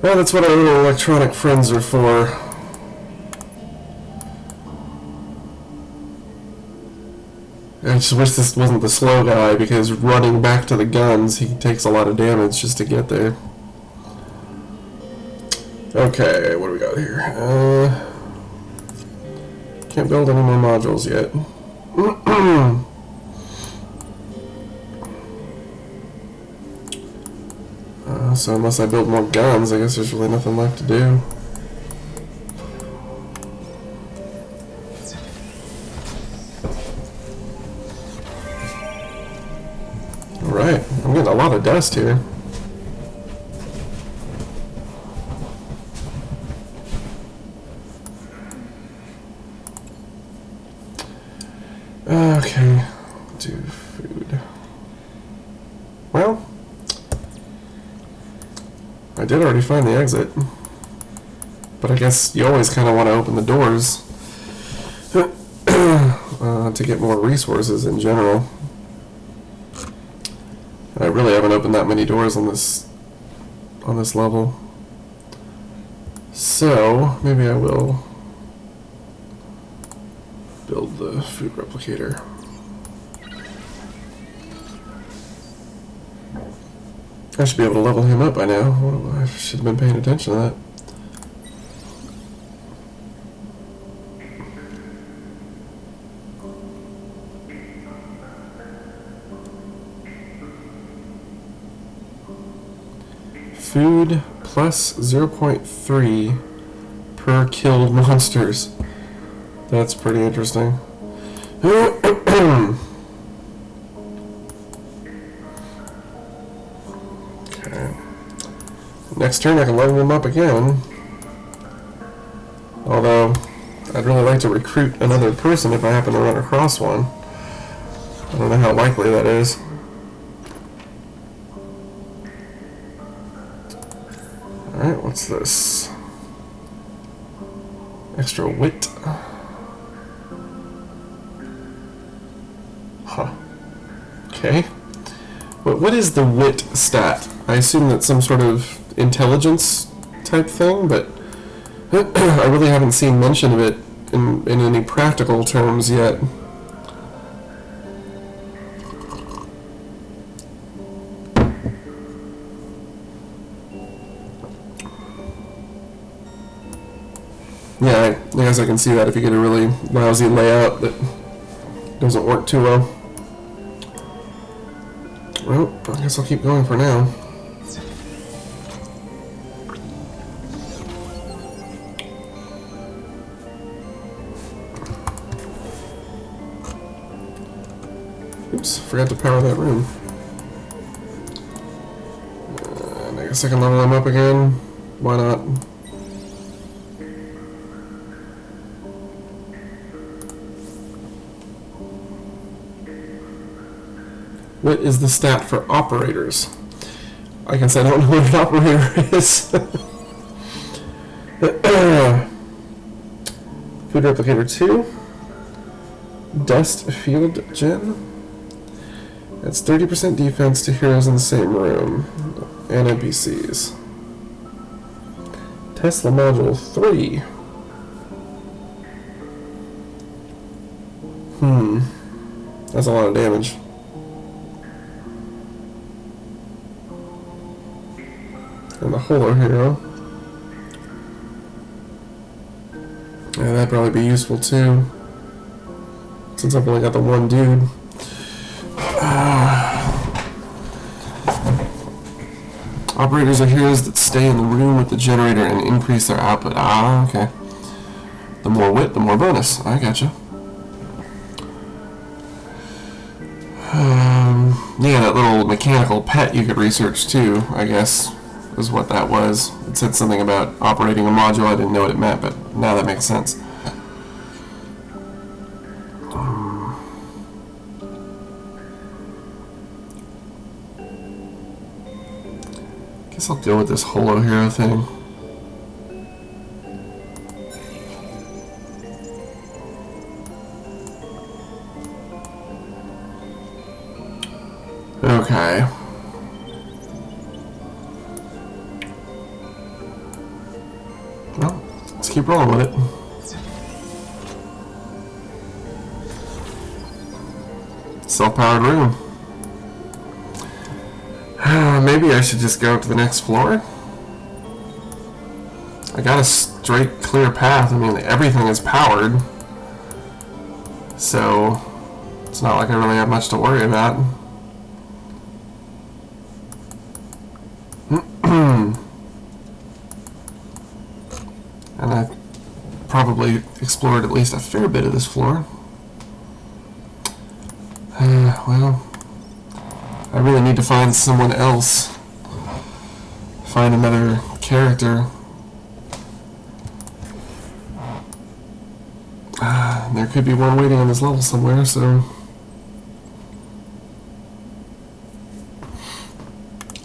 Well, that's what our little electronic friends are for. I just wish this wasn't the slow guy, because running back to the guns, he takes a lot of damage just to get there. Okay, what do we got here? Can't build any more modules yet. So unless I build more guns, I guess there's really nothing left to do. Alright, I'm getting a lot of dust here. Okay, do food. Well, I did already find the exit, but I guess you always kind of want to open the doors to get more resources in general. And I really haven't opened that many doors on this level, so maybe I will build the food replicator. I should be able to level him up by now. I should have been paying attention to that. Food plus 0.3 per killed monsters. That's pretty interesting. Next turn I can level them up again. Although, I'd really like to recruit another person if I happen to run across one. I don't know how likely that is. Alright, what's this? Extra wit. Huh. Okay. What is the wit stat? I assume that's some sort of intelligence type thing, but I really haven't seen mention of it in any practical terms yet. Yeah, I guess I can see that if you get a really lousy layout that doesn't work too well. Well, I guess I'll keep going for now. Oops, forgot to power that room. And I guess I can level them up again. Why not? What is the stat for operators? I guess I don't know what an operator is. Food replicator 2. Dust field gen. That's 30% defense to heroes in the same room and NPCs. Tesla module 3. That's a lot of damage. And the Holer hero. Yeah, that'd probably be useful too, since I've only got the one dude. Operators are heroes that stay in the room with the generator and increase their output. Ah, okay. The more wit, the more bonus. I gotcha. Yeah, that little mechanical pet you could research too, I guess, is what that was. It said something about operating a module. I didn't know what it meant, but now that makes sense. Guess I'll go with this holo hero thing. Okay. Well, let's keep rolling with it. Self-powered room. Maybe I should just go up to the next floor? I got a straight, clear path. I mean, everything is powered. So, it's not like I really have much to worry about. And I probably explored at least a fair bit of this floor. Well, I really need to find someone else. Find another character. There could be one waiting on this level somewhere, so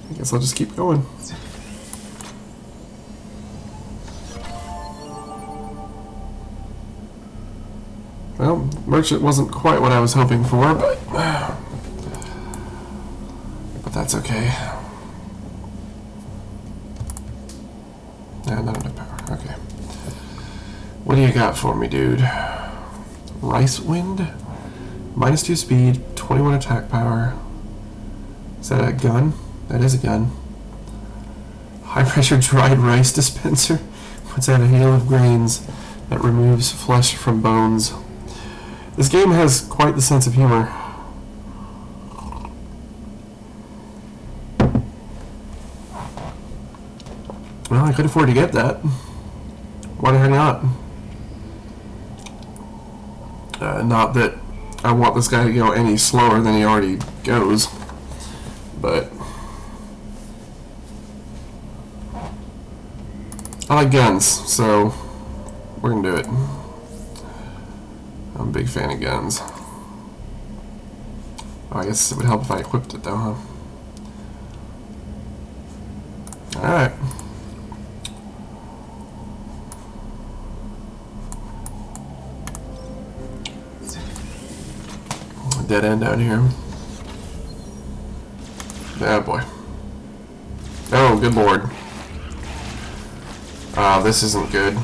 I guess I'll just keep going. Well, Merchant wasn't quite what I was hoping for, but that's okay. Not enough power. Okay. What do you got for me, dude? Rice Wind? -2 speed, 21 attack power. Is that a gun? That is a gun. High pressure dried rice dispenser. Puts out a hail of grains that removes flesh from bones. This game has quite the sense of humor. Well, I could afford to get that. Why the heck not? Not that I want this guy to go any slower than he already goes, but I like guns, so we're gonna do it. I'm a big fan of guns. Oh, I guess it would help if I equipped it though, huh? Alright. Dead end down here. Oh boy. Oh, good lord. This isn't good.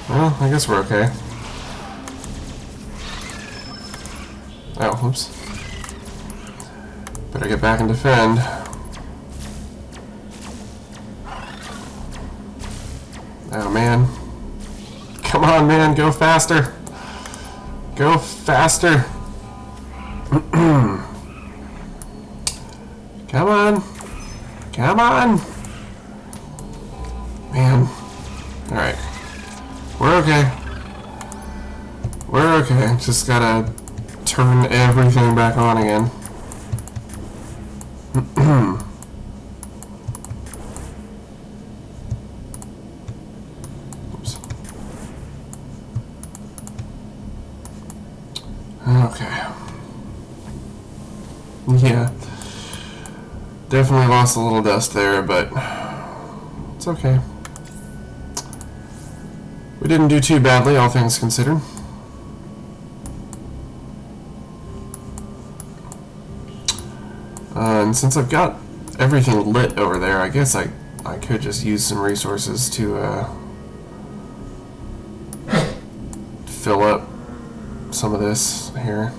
Well, I guess we're okay. Oh, whoops. Better get back and defend. Oh man. Come on, man, go faster. Go faster. Come on. Come on. Man. Alright. We're okay. We're okay. Just gotta turn everything back on again. Oops. Okay. Yeah. Definitely lost a little dust there, but it's okay. We didn't do too badly, all things considered. And since I've got everything lit over there, I guess I could just use some resources to fill up some of this here.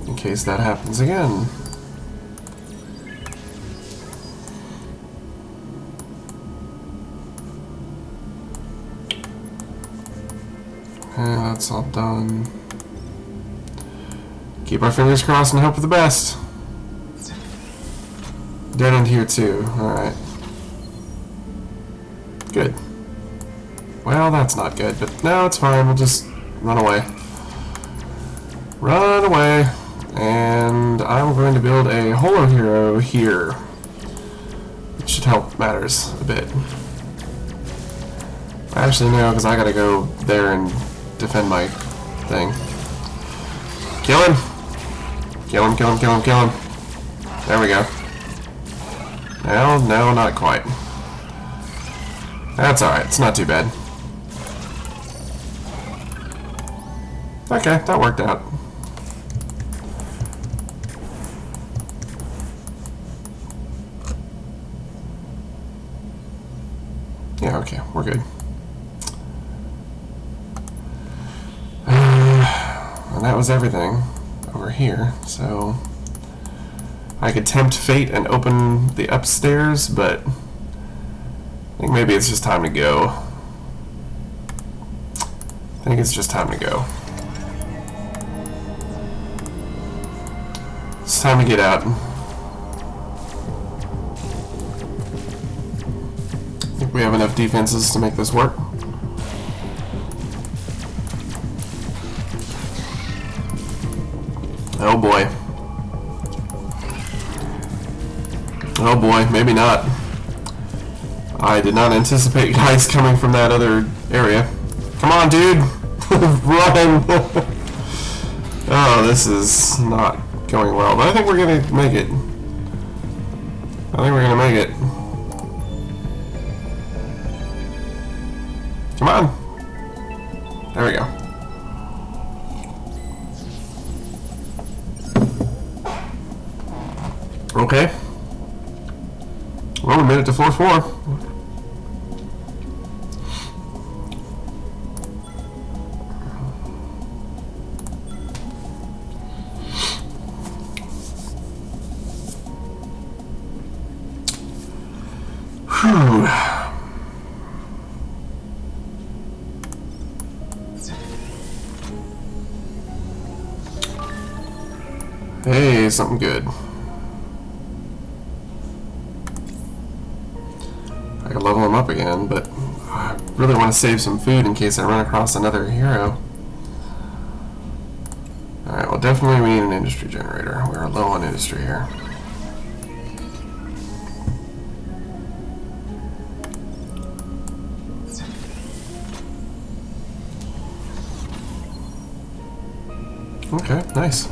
In case that happens again. And that's all done. Keep our fingers crossed and hope for the best. Dead end here too. Alright. Good. Well, that's not good, but no, it's fine. We'll just run away. Run away. And I'm going to build a holo hero here. Which should help matters a bit. Actually, no, because I gotta go there and defend my thing. Kill him! Kill him, kill him, kill him, kill him. There we go. No, not quite. That's alright, it's not too bad. Okay, that worked out. Yeah, okay, we're good. And that was everything over here, so I could tempt fate and open the upstairs, but I think maybe it's just time to go. I think it's just time to go. It's time to get out. I think we have enough defenses to make this work. Oh boy. Oh boy, maybe not. I did not anticipate guys coming from that other area. Come on, dude! Run! Oh, this is not going well, but I think we're gonna make it. I think we're gonna make it. Come on! There we go. Okay. Well, we made it to floor 4. Whew. Hey, something good. I could level him up again, but I really want to save some food in case I run across another hero. Alright, well definitely we need an industry generator. We're low on industry here. Okay, nice.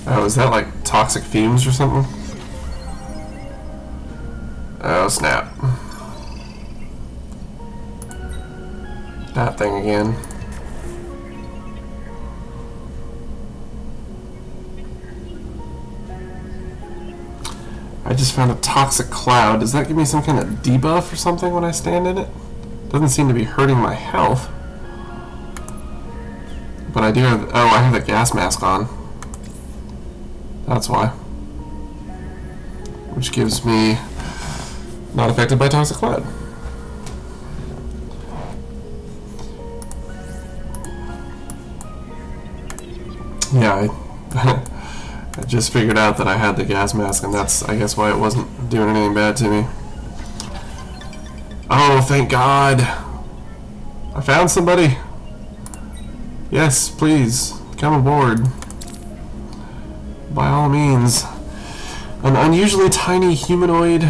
Oh, is that like toxic fumes or something? Oh, snap. That thing again. I just found a toxic cloud. Does that give me some kind of debuff or something when I stand in it? Doesn't seem to be hurting my health. But I do have... Oh, I have the gas mask on. That's why. Which gives me not affected by toxic cloud. Yeah, I just figured out that I had the gas mask, and that's, I guess, why it wasn't doing anything bad to me. Oh, thank God. I found somebody. Yes, please, come aboard. By all means. An unusually tiny humanoid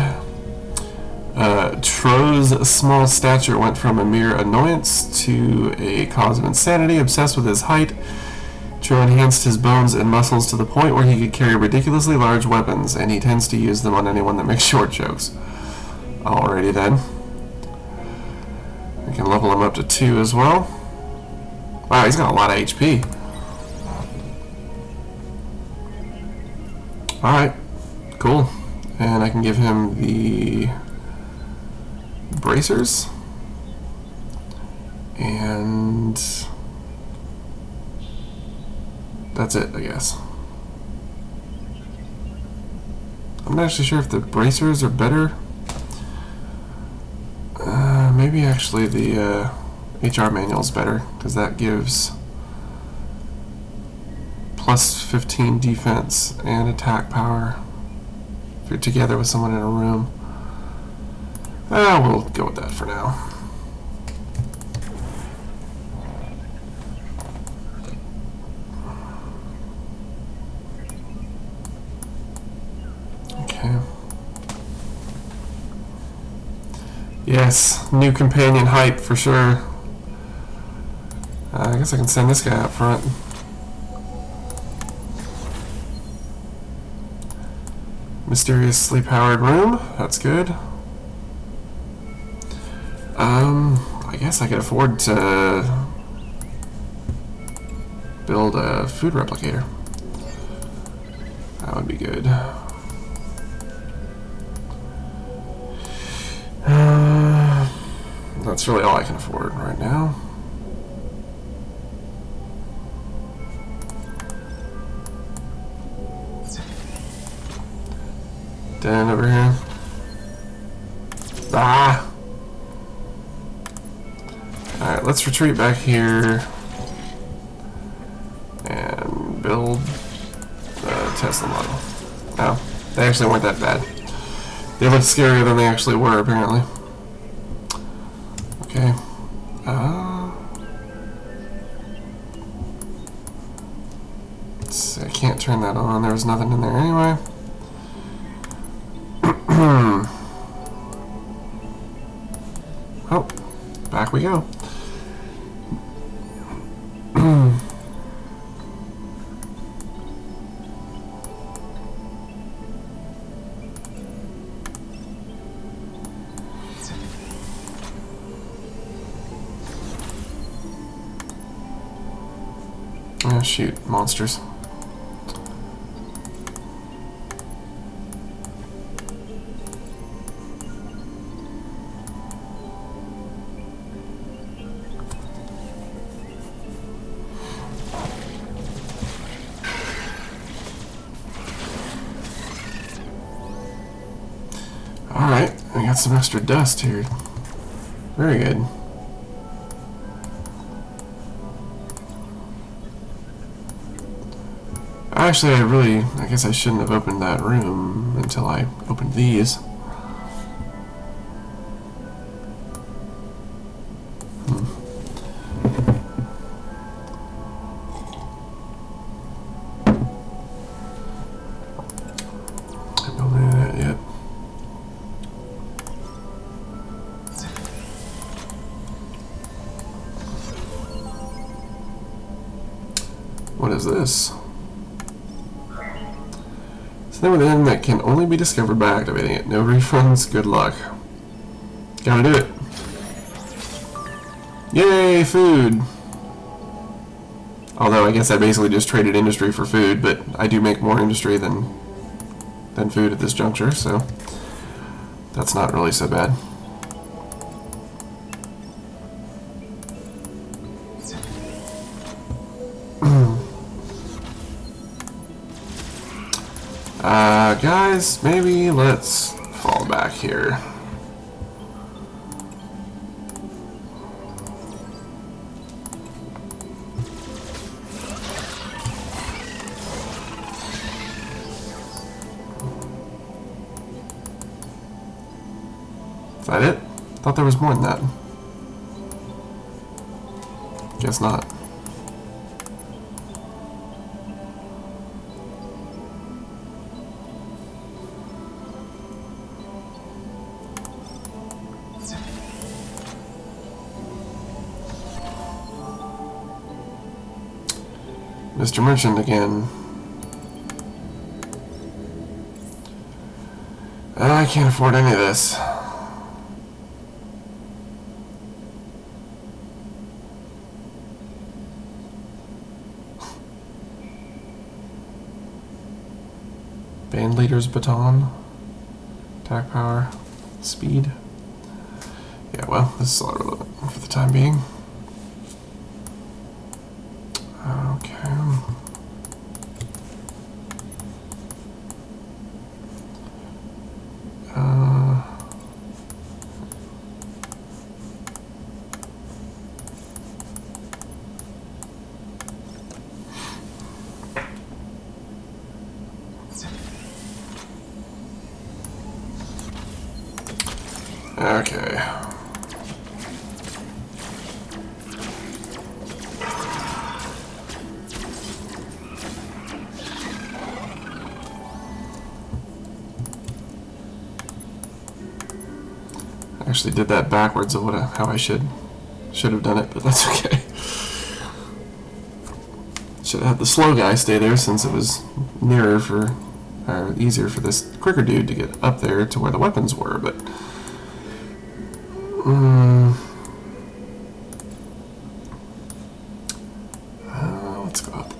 Tro's small stature went from a mere annoyance to a cause of insanity. Obsessed with his height, Tro enhanced his bones and muscles to the point where he could carry ridiculously large weapons, and he tends to use them on anyone that makes short jokes. Alrighty then. We can level him up to 2 as well. Wow, he's got a lot of HP. Alright, cool. And I can give him the bracers. And that's it, I guess. I'm not actually sure if the bracers are better. Maybe actually the HR manual is better, because that gives plus 15 defense and attack power if you're together with someone in a room. We'll go with that for now. Okay. Yes, new companion hype for sure. I guess I can send this guy up front. Mysteriously powered room, that's good. I guess I could afford to build a food replicator. That would be good. That's really all I can afford right now. Den over here. Ah! Alright, let's retreat back here and build the Tesla model. Oh, they actually weren't that bad. They looked scarier than they actually were, apparently. Okay. Let's see, I can't turn that on. There was nothing in there anyway. Oh, back we go. Oh, shoot, monsters. Alright, I got some extra dust here. Very good. Actually, I guess I shouldn't have opened that room until I opened these. Haven't built any of that yet. What is this? Something within that can only be discovered by activating it. No refunds, good luck. Gotta do it. Yay, food! Although I guess I basically just traded industry for food, but I do make more industry than food at this juncture, so that's not really so bad. Guys, maybe let's fall back here. Is that it? Thought there was more than that. Guess not. Mr. Merchant again. I can't afford any of this. Band leader's baton. Attack power. Speed. Yeah, well, this is all relevant for the time being. Okay. Okay. I actually did that backwards of how I should have done it, but that's okay. Should have had the slow guy stay there since it was nearer for, or easier for this quicker dude to get up there to where the weapons were, but let's go up.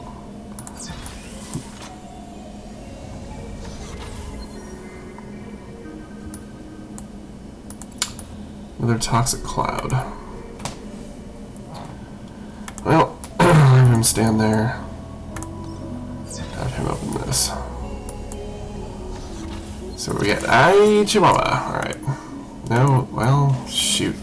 Another toxic cloud. Well, have him stand there. Have him open this. So we get Chihuahua. Alright. No, well, shoot.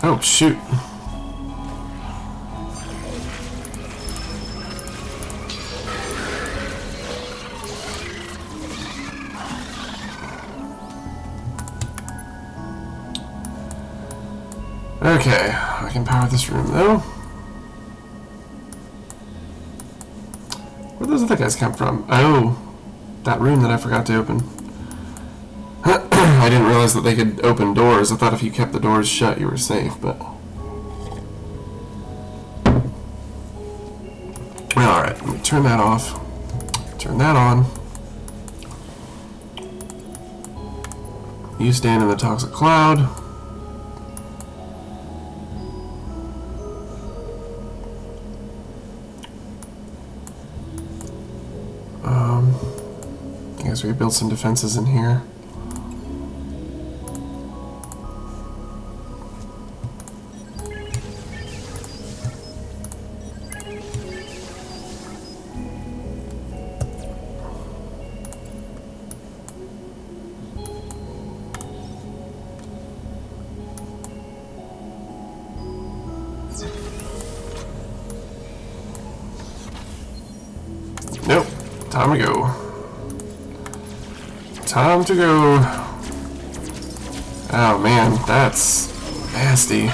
Oh, shoot. Okay, I can power this room though. Where'd those other guys come from? Oh, that room that I forgot to open. I didn't realize that they could open doors. I thought if you kept the doors shut, you were safe, but... Alright, let me turn that off. Turn that on. You stand in the toxic cloud. I guess we build some defenses in here. Nope. Time to go. Time to go. Oh man, that's nasty.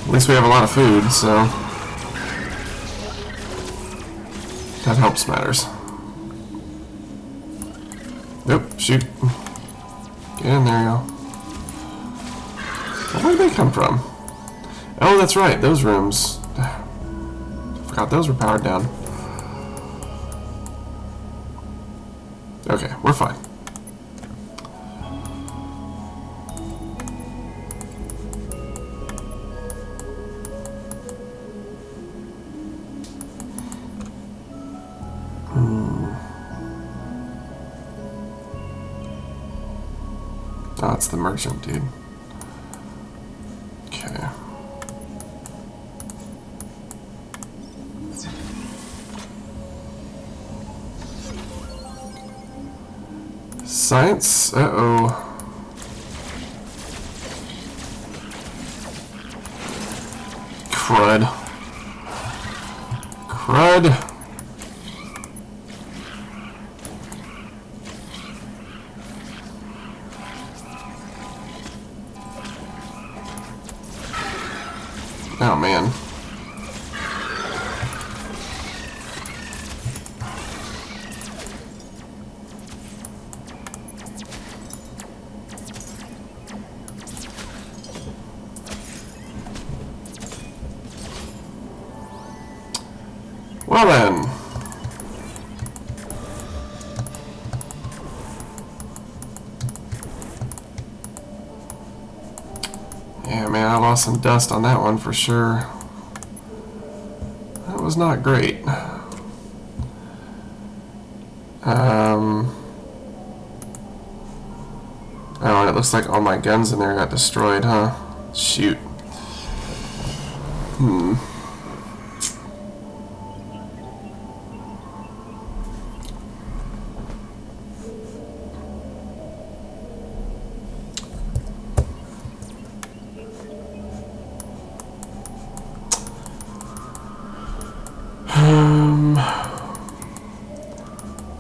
At least we have a lot of food, so that helps matters. Nope, shoot. Get in there, y'all. Where did they come from? Oh, that's right, those rooms. Forgot those were powered down. Okay, we're fine. Oh, it's the merchant, dude. Okay. Science? Uh-oh. Crud. Crud. Oh, man. Well then. Yeah, man, I lost some dust on that one for sure. That was not great. Oh, and it looks like all my guns in there got destroyed, huh? Shoot.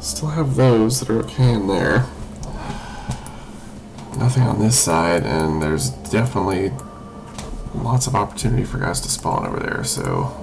Still have those that are okay in there. Nothing on this side, and there's definitely lots of opportunity for guys to spawn over there, so...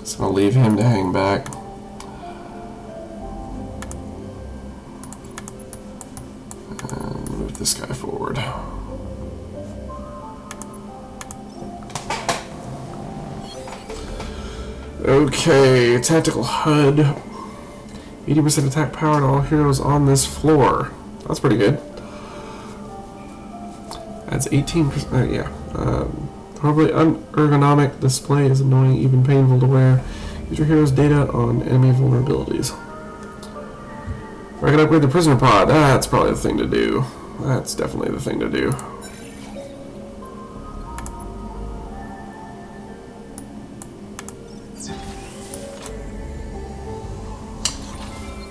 So I'll leave him to hang back. And move this guy forward. Okay, tactical HUD. 80% attack power to all heroes on this floor. That's pretty good. Adds 18%, yeah. Probably unergonomic display is annoying, even painful to wear. Use your hero's data on enemy vulnerabilities. I can upgrade the prisoner pod. That's probably the thing to do. That's definitely the thing to do.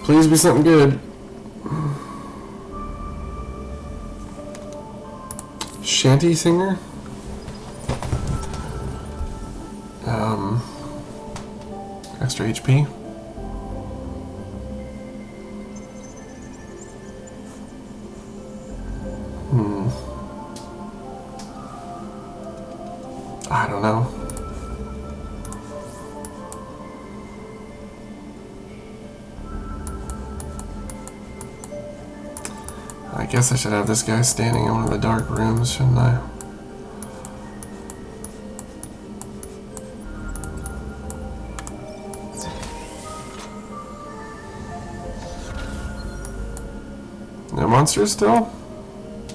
Please be something good. Shanty singer? Extra HP. I don't know. I guess I should have this guy standing in one of the dark rooms, shouldn't I? No monsters still?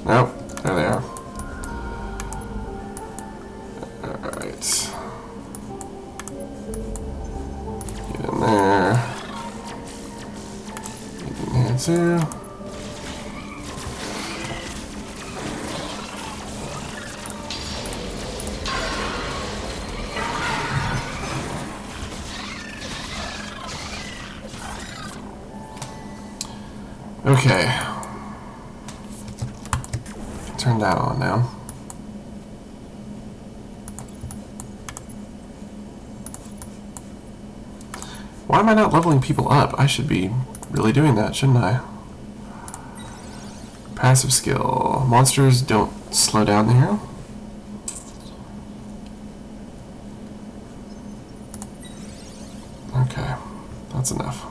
Nope, there they are. Alright. Get in there. Get in here too. Okay. Turn that on now. Why am I not leveling people up? I should be really doing that, shouldn't I? Passive skill. Monsters don't slow down the hero. Okay, that's enough.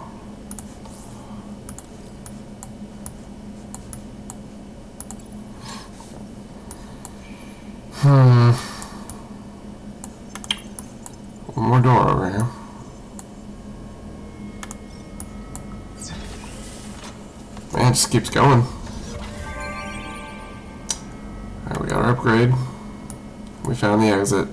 One more door over here. Man, it just keeps going. Alright, we got our upgrade. We found the exit.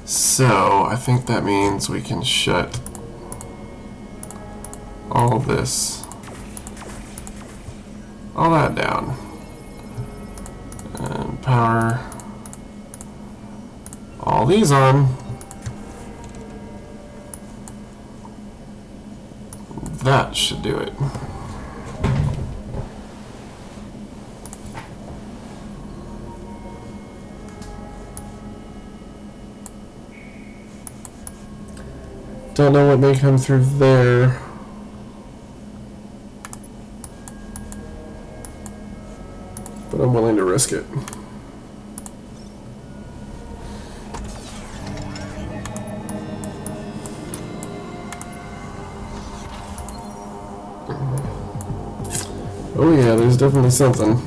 So, I think that means we can shut all this, all that down, and power all these on. That should do it. Don't know what may come through there. But I'm willing to risk it. Oh yeah, there's definitely something.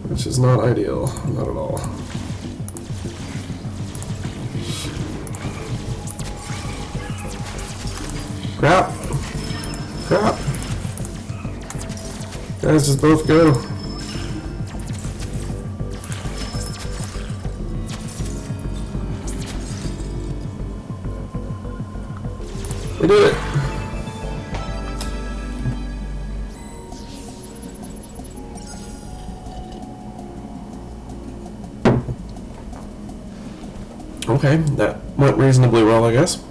Which is not ideal, not at all. Crap! Crap! Guys, just both go. They did it. Okay, that went reasonably well, I guess.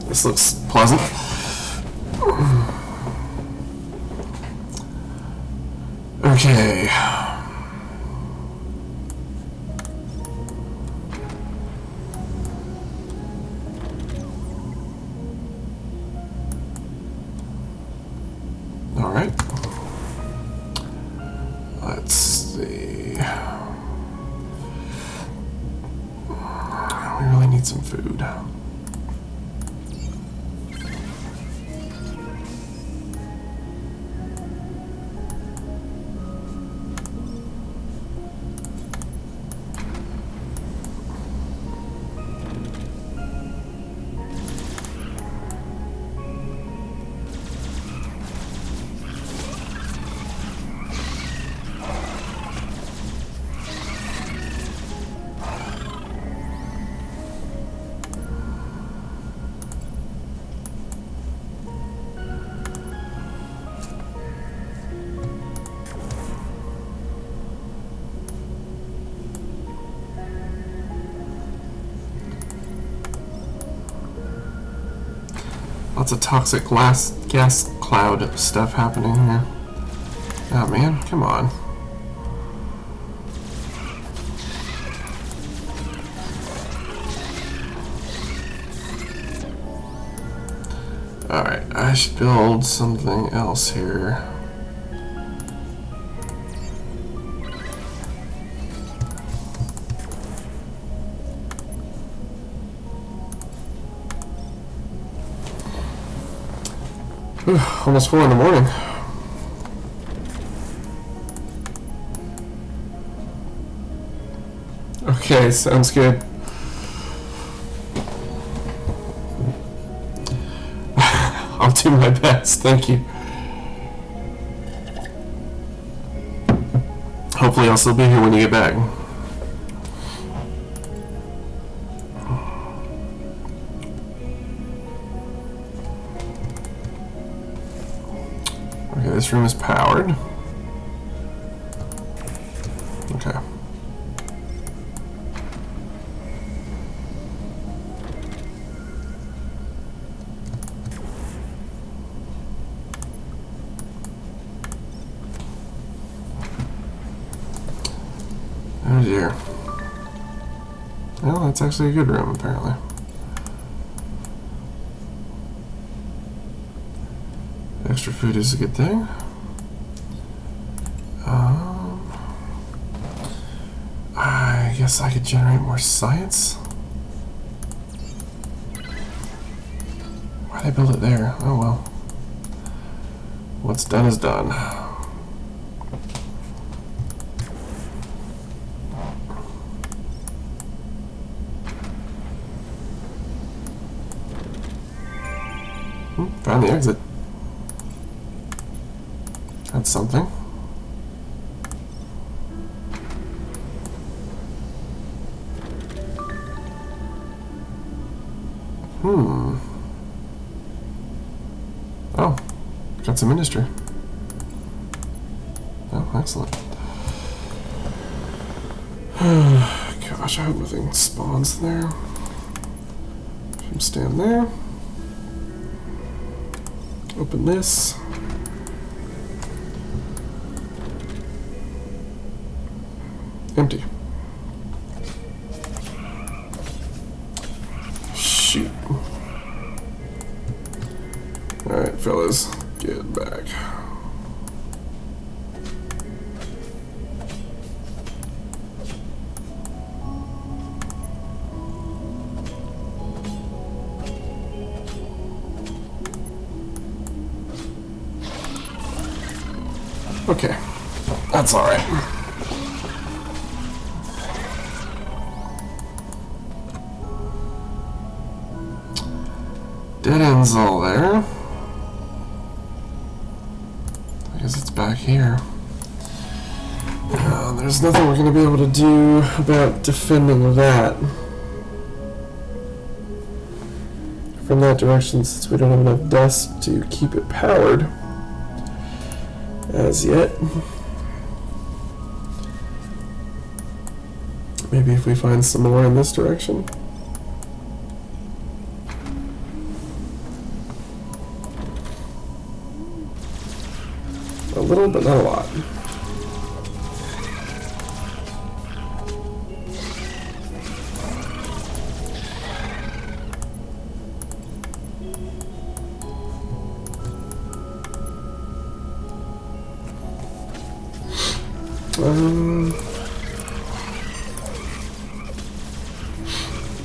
This looks pleasant. Okay. All right. Let's see. We really need some food. Lots of toxic gas cloud stuff happening here. Oh man, come on. Alright, I should build something else here. Whew, almost 4 in the morning. Okay, sounds good. I'll do my best, thank you. Hopefully I'll still be here when you get back. Okay, this room is powered. Okay. Oh dear. Well, that's actually a good room, apparently. Extra food is a good thing. I guess I could generate more science. Why'd I build it there? Oh well. What's done is done. Found the exit. That's something. Oh, got some industry. Oh, excellent. Gosh, I hope nothing spawns there. If I'm stand there. Open this. Empty. Shoot. Alright, fellas, get back. Okay, that's all right. Dead end's all there. I guess it's back here. There's nothing we're going to be able to do about defending that. from that direction since we don't have enough dust to keep it powered as yet. Maybe if we find some more in this direction. A little, but not a lot.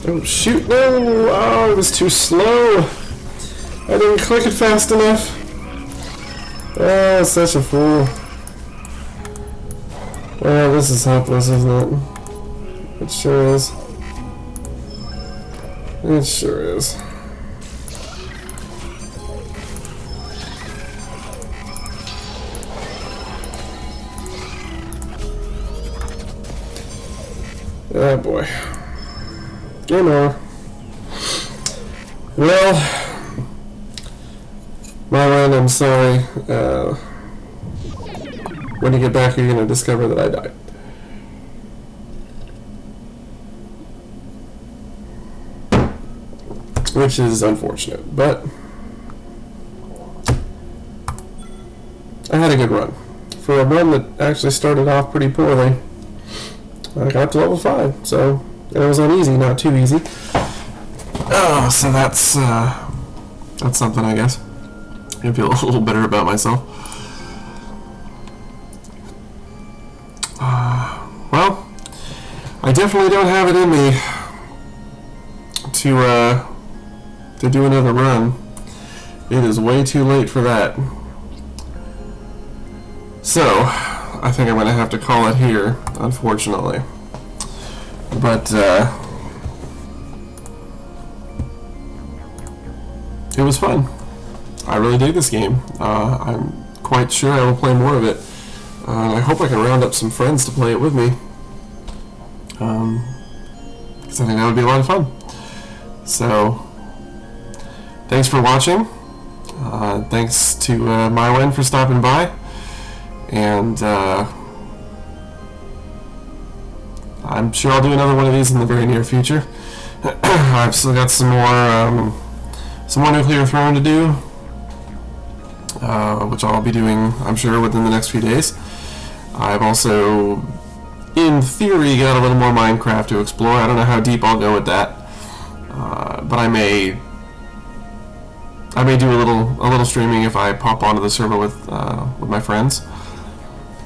Oh shoot, no! Oh, it was too slow! I didn't click it fast enough. Oh, such a fool. Well, this is hopeless, isn't it? It sure is. It sure is. Oh boy. Game over. Well, Myron, I'm sorry. When you get back, you're going to discover that I died. Which is unfortunate, but I had a good run. For a run that actually started off pretty poorly, I got to level 5, so it was on easy, not too easy. Oh, so that's something, I guess. I feel a little better about myself. Well, I definitely don't have it in me to do another run. It is way too late for that. So, I think I'm going to have to call it here, unfortunately. But, it was fun. I really dig this game. I'm quite sure I will play more of it. And I hope I can round up some friends to play it with me. Because I think that would be a lot of fun. So, thanks for watching. Thanks to Mywen for stopping by. And I'm sure I'll do another one of these in the very near future. I've still got some more Nuclear Throne to do, which I'll be doing, I'm sure, within the next few days. I've also, in theory, got a little more Minecraft to explore. I don't know how deep I'll go with that, but I may do a little streaming if I pop onto the server with my friends.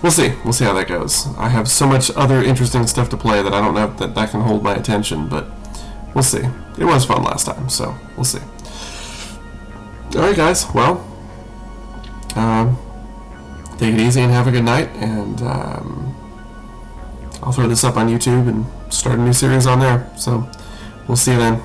We'll see. We'll see how that goes. I have so much other interesting stuff to play that I don't know if that can hold my attention, but we'll see. It was fun last time, so we'll see. Alright guys, well, take it easy and have a good night, and I'll throw this up on YouTube and start a new series on there, so we'll see you then.